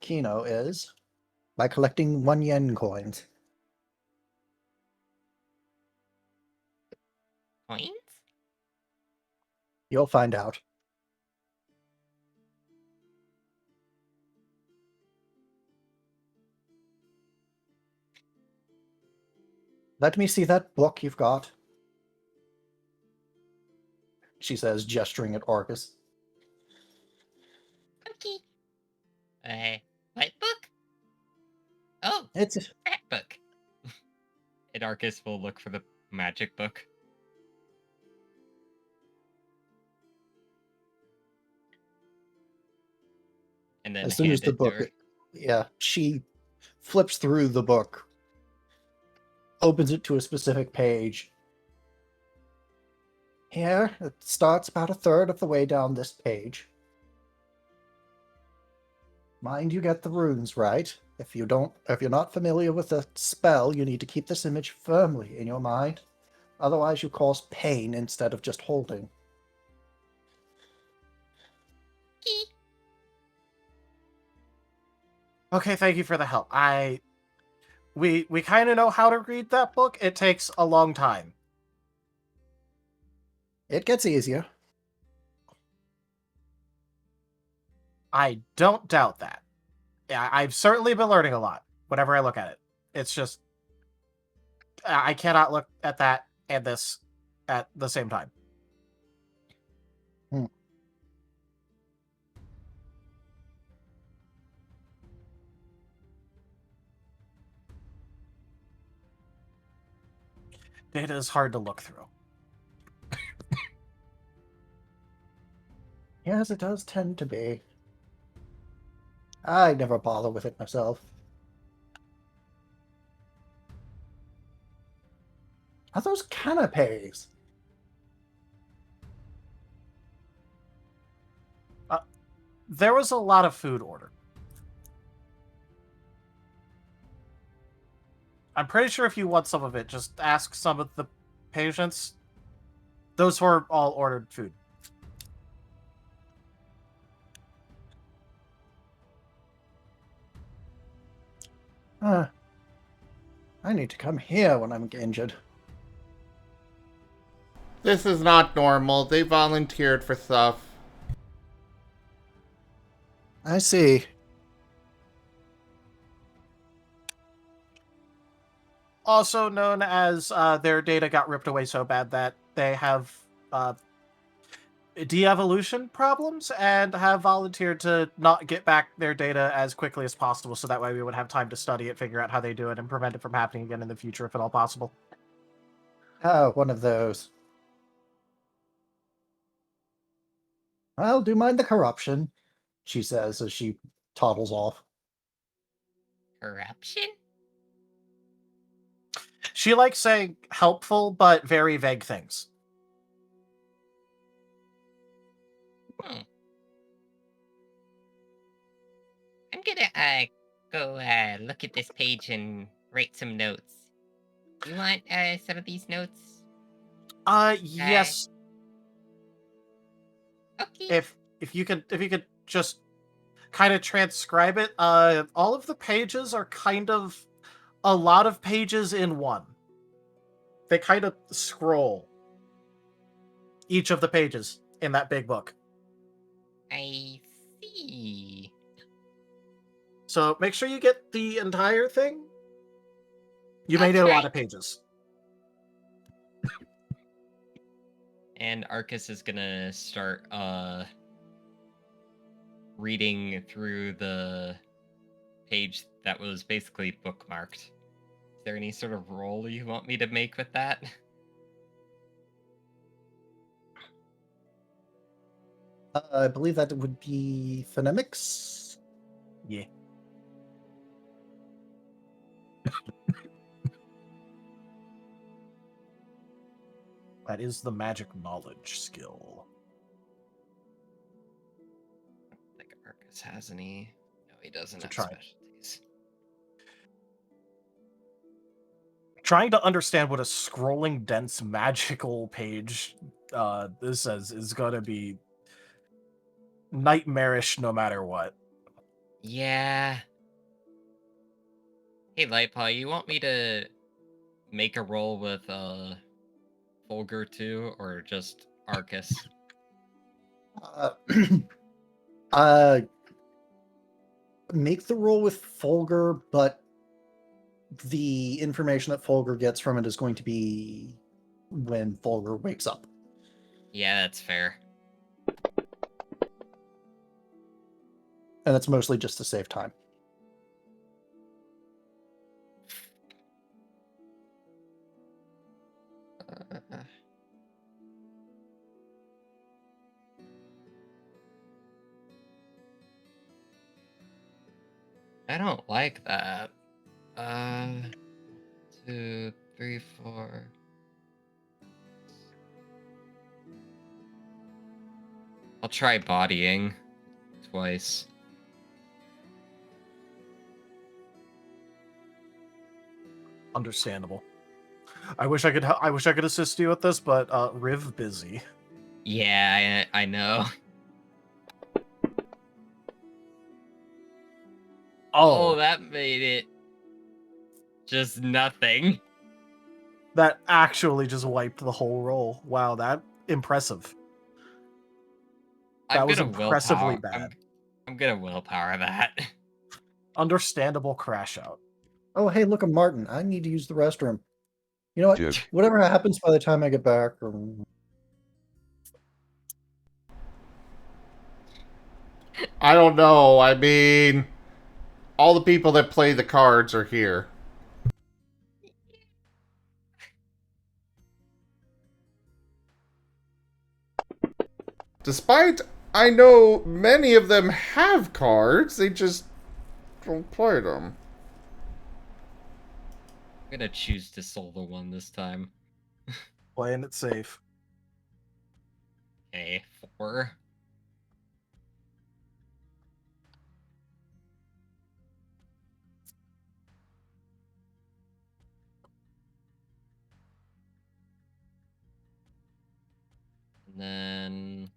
[SPEAKER 2] Kino is by collecting 1 yen coins.
[SPEAKER 3] Coins?
[SPEAKER 2] You'll find out. Let me see that book you've got, she says, gesturing at Arcus.
[SPEAKER 3] Okay. What book? Oh,
[SPEAKER 2] It's
[SPEAKER 3] that book.
[SPEAKER 9] And Arcus will look for the magic book. And then
[SPEAKER 2] as soon
[SPEAKER 9] hand
[SPEAKER 2] as the
[SPEAKER 9] it to
[SPEAKER 2] book,
[SPEAKER 9] her.
[SPEAKER 2] yeah, she flips through the book, opens it to a specific page. Here, it starts about a third of the way down this page. Mind you get the runes right. If you're not familiar with the spell, you need to keep this image firmly in your mind. Otherwise, you cause pain instead of just holding.
[SPEAKER 3] Okay.
[SPEAKER 6] Okay, thank you for the help. We kind of know how to read that book. It takes a long time.
[SPEAKER 2] It gets easier.
[SPEAKER 6] I don't doubt that. Yeah, I've certainly been learning a lot whenever I look at it. It's just I cannot look at that and this at the same time. It is hard to look through.
[SPEAKER 2] Yes, it does tend to be. I never bother with it myself. Are those canapes?
[SPEAKER 6] There was a lot of food ordered. I'm pretty sure if you want some of it, just ask some of the patients. Those were all ordered food.
[SPEAKER 2] I need to come here when I'm injured.
[SPEAKER 1] This is not normal. They volunteered for stuff.
[SPEAKER 2] I see.
[SPEAKER 6] Also known as their data got ripped away so bad that they have de-evolution problems and have volunteered to not get back their data as quickly as possible so that way we would have time to study it, figure out how they do it, and prevent it from happening again in the future if at all possible.
[SPEAKER 2] Oh, one of those. Well, do mind the corruption, she says as she toddles off.
[SPEAKER 3] Corruption?
[SPEAKER 6] She likes saying helpful but very vague things.
[SPEAKER 3] I'm gonna go look at this page and write some notes. You want some of these notes?
[SPEAKER 6] Yes.
[SPEAKER 3] Okay.
[SPEAKER 6] If you could just kind of transcribe it. All of the pages are kind of a lot of pages in one. They kind of scroll each of the pages in that big book.
[SPEAKER 3] I see.
[SPEAKER 6] So make sure you get the entire thing. You may need a lot of pages.
[SPEAKER 9] And Arcus is gonna start reading through the page that was basically bookmarked. Is there any sort of roll you want me to make with that?
[SPEAKER 2] I believe that would be phonemics.
[SPEAKER 6] Yeah. That is the magic knowledge skill.
[SPEAKER 9] I don't think Arcus has any. No, he doesn't
[SPEAKER 6] So
[SPEAKER 9] have
[SPEAKER 6] try.
[SPEAKER 9] specialties.
[SPEAKER 6] Trying to understand what a scrolling dense magical page this says is gonna be nightmarish no matter what.
[SPEAKER 9] Yeah. Hey, Lightpaw, you want me to make a roll with Fulgur too, or just Arcus?
[SPEAKER 2] Uh, make the roll with Fulgur, but the information that Fulgur gets from it is going to be when Fulgur wakes up.
[SPEAKER 9] Yeah, that's fair.
[SPEAKER 2] And it's mostly just to save time.
[SPEAKER 9] I don't like that. 2, 3, 4. I'll try bodying twice.
[SPEAKER 6] Understandable. I wish I could. I wish I could assist you with this, but Riv busy.
[SPEAKER 9] Yeah, I know. Oh, that made it just nothing.
[SPEAKER 6] That actually just wiped the whole roll. Wow, that impressive. That was impressively bad.
[SPEAKER 9] I'm gonna willpower that.
[SPEAKER 6] Understandable crash out.
[SPEAKER 2] Oh, hey, look, I'm Marten. I need to use the restroom. You know what?
[SPEAKER 4] Jib.
[SPEAKER 2] Whatever happens by the time I get back.
[SPEAKER 1] I don't know. I mean, all the people that play the cards are here. Despite I know many of them have cards, they just don't play them.
[SPEAKER 9] I'm gonna choose to solo one this time.
[SPEAKER 6] Playing it safe.
[SPEAKER 9] Okay, 4. And then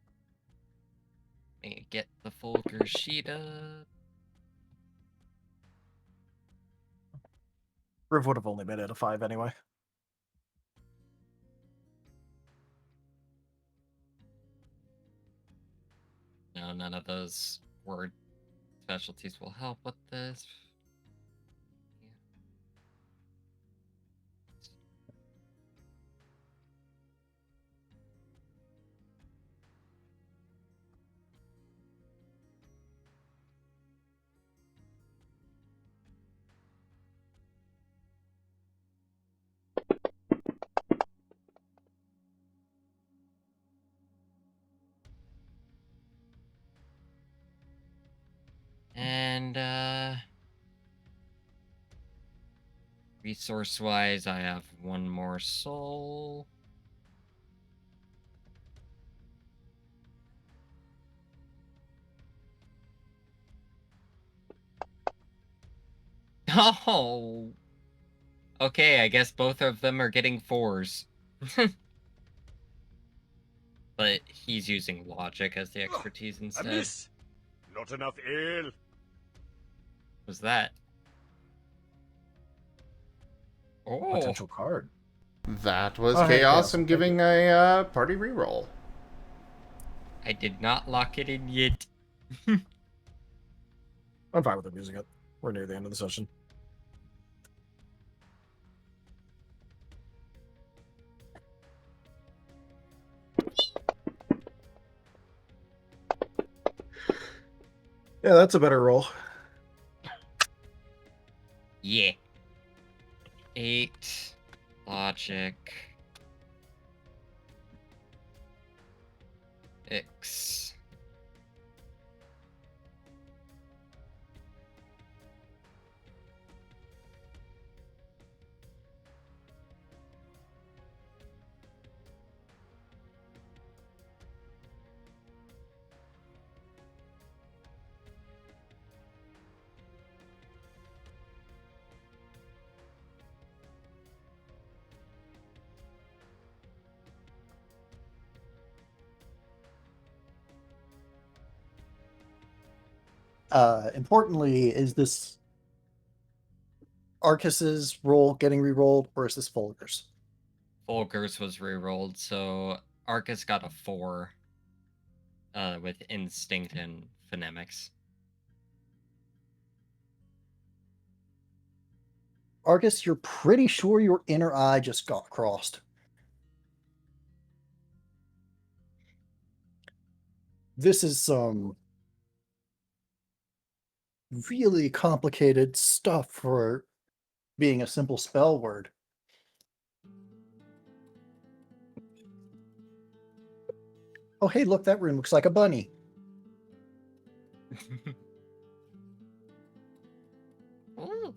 [SPEAKER 9] get the Fulgur sheet up.
[SPEAKER 6] Riv would have only made it a 5 anyway.
[SPEAKER 9] No, none of those word specialties will help with this. And resource-wise, I have 1 more soul. Oh! Okay, I guess both of them are getting 4s. But he's using logic as the expertise instead.
[SPEAKER 7] A miss! Not enough ale.
[SPEAKER 9] Was that? Oh!
[SPEAKER 6] Potential card.
[SPEAKER 1] That was
[SPEAKER 6] Oh, hey,
[SPEAKER 1] Chaos.
[SPEAKER 6] Chaos.
[SPEAKER 1] I'm
[SPEAKER 6] Thank
[SPEAKER 1] giving a party reroll.
[SPEAKER 9] I did not lock it in yet.
[SPEAKER 6] I'm fine with them using it. We're near the end of the session. Yeah, that's a better roll.
[SPEAKER 9] Yeah. 8. Logic. X.
[SPEAKER 2] Importantly, is this Arcus's roll getting re-rolled, or is this Fulger's?
[SPEAKER 9] Fulgur's was rerolled, so Arcus got a 4 with instinct and phonemics.
[SPEAKER 2] Arcus, you're pretty sure your inner eye just got crossed. This is some really complicated stuff for being a simple spell word. Oh, hey, look, that rune looks like a bunny.
[SPEAKER 3] Ooh.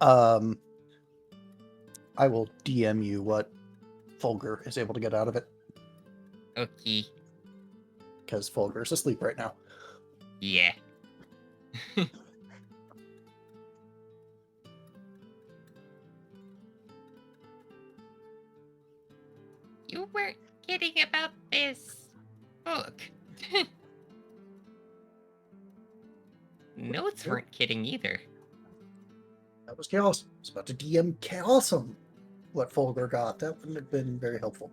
[SPEAKER 2] I will DM you what Fulgur is able to get out of it,
[SPEAKER 3] Okay.
[SPEAKER 2] because Fulgur's asleep right now.
[SPEAKER 3] Yeah. You weren't kidding about this book. Notes weren't kidding either.
[SPEAKER 2] That was chaos. I was about to DM Chaosum what Fulgur got. That wouldn't have been very helpful.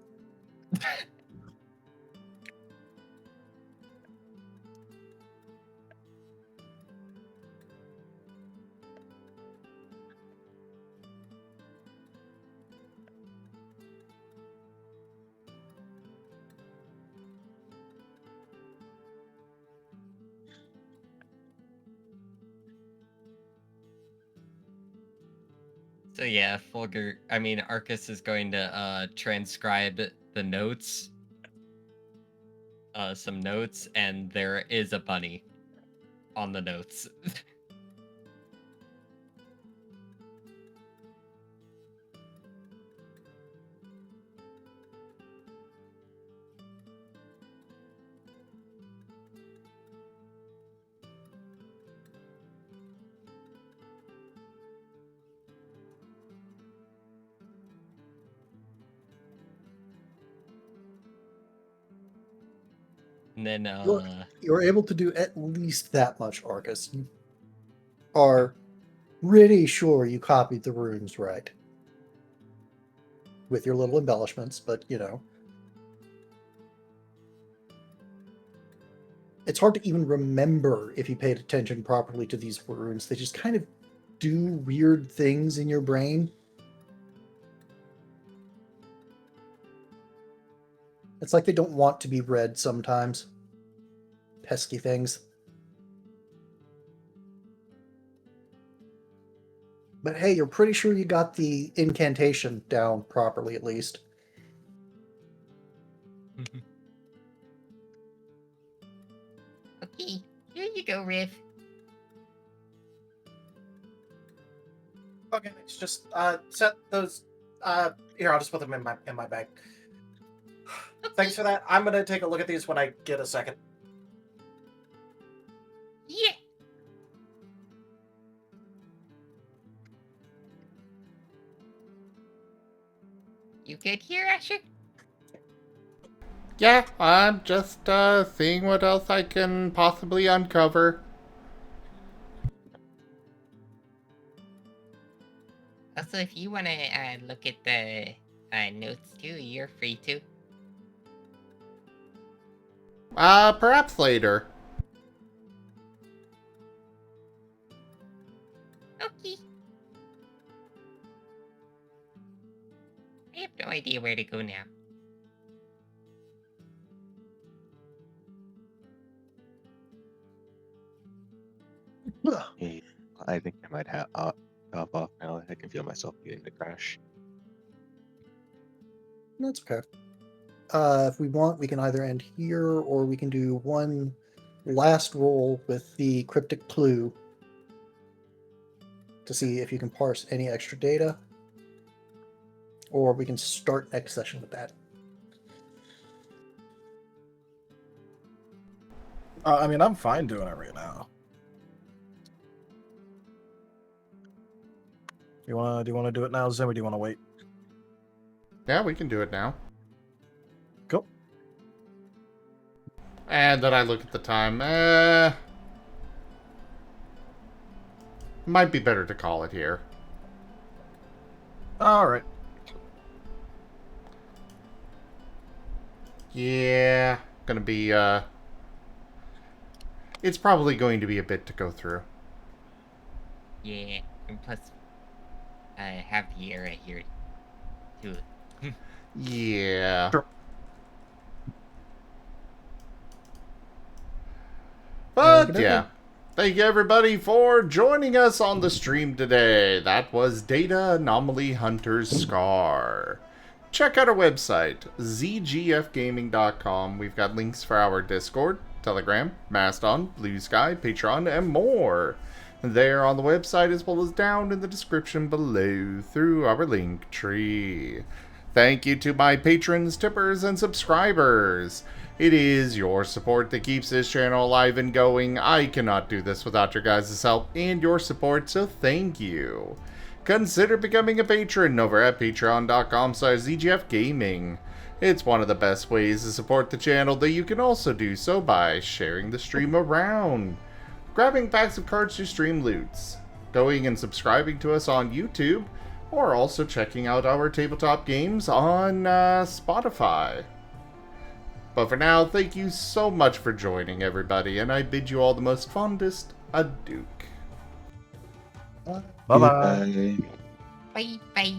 [SPEAKER 9] So yeah, Arcus is going to transcribe the notes, some notes, and there is a bunny on the notes. And then
[SPEAKER 2] You're able to do at least that much, Arcus. You are pretty sure you copied the runes right. With your little embellishments, but you know. It's hard to even remember if you paid attention properly to these runes. They just kind of do weird things in your brain. It's like they don't want to be read sometimes. Pesky things. But hey, you're pretty sure you got the incantation down properly, at least.
[SPEAKER 3] Okay, here you go, Riff.
[SPEAKER 6] Okay, it's just set those. Here, I'll just put them in my bag. Thanks for that. I'm gonna take a look at these when I get a second.
[SPEAKER 3] Yeah. You good here, Asher?
[SPEAKER 1] Yeah, I'm just seeing what else I can possibly uncover.
[SPEAKER 3] Also, if you want to look at the notes too, you're free to.
[SPEAKER 1] Perhaps later.
[SPEAKER 3] Okay. I have no idea where to go now.
[SPEAKER 4] Hey, I think I might have hop off now. I can feel myself beginning to crash.
[SPEAKER 2] That's okay. If we want, we can either end here, or we can do one last roll with the cryptic clue to see if you can parse any extra data, or we can start next session with that.
[SPEAKER 6] I mean, I'm fine doing it right now. Do you wanna do it now, Zim, or do you wanna wait?
[SPEAKER 1] Yeah, we can do it now.
[SPEAKER 6] Cool.
[SPEAKER 1] And then I look at the time. Might be better to call it here.
[SPEAKER 6] All right.
[SPEAKER 1] Yeah, gonna be, it's probably going to be a bit to go through.
[SPEAKER 3] Yeah, and plus, I have the era here, too.
[SPEAKER 1] Yeah.
[SPEAKER 6] Sure.
[SPEAKER 1] But yeah, thank you everybody for joining us on the stream today. That was Data Anomaly Hunter's Scar. Check out our website, zgfgaming.com. We've got links for our Discord, Telegram, Mastodon, Blue Sky, Patreon, and more. There on the website as well as down in the description below through our link tree. Thank you to my patrons, tippers, and subscribers. It is your support that keeps this channel alive and going. I cannot do this without your guys' help and your support, so thank you. Consider becoming a patron over at patreon.com/zgfgaming. It's one of the best ways to support the channel, though you can also do so by sharing the stream around, grabbing packs of cards to stream loots, going and subscribing to us on YouTube, or also checking out our tabletop games on Spotify. But for now, thank you so much for joining, everybody, and I bid you all the most fondest adieu.
[SPEAKER 6] Bye-bye.
[SPEAKER 4] Bye.
[SPEAKER 3] Bye-bye.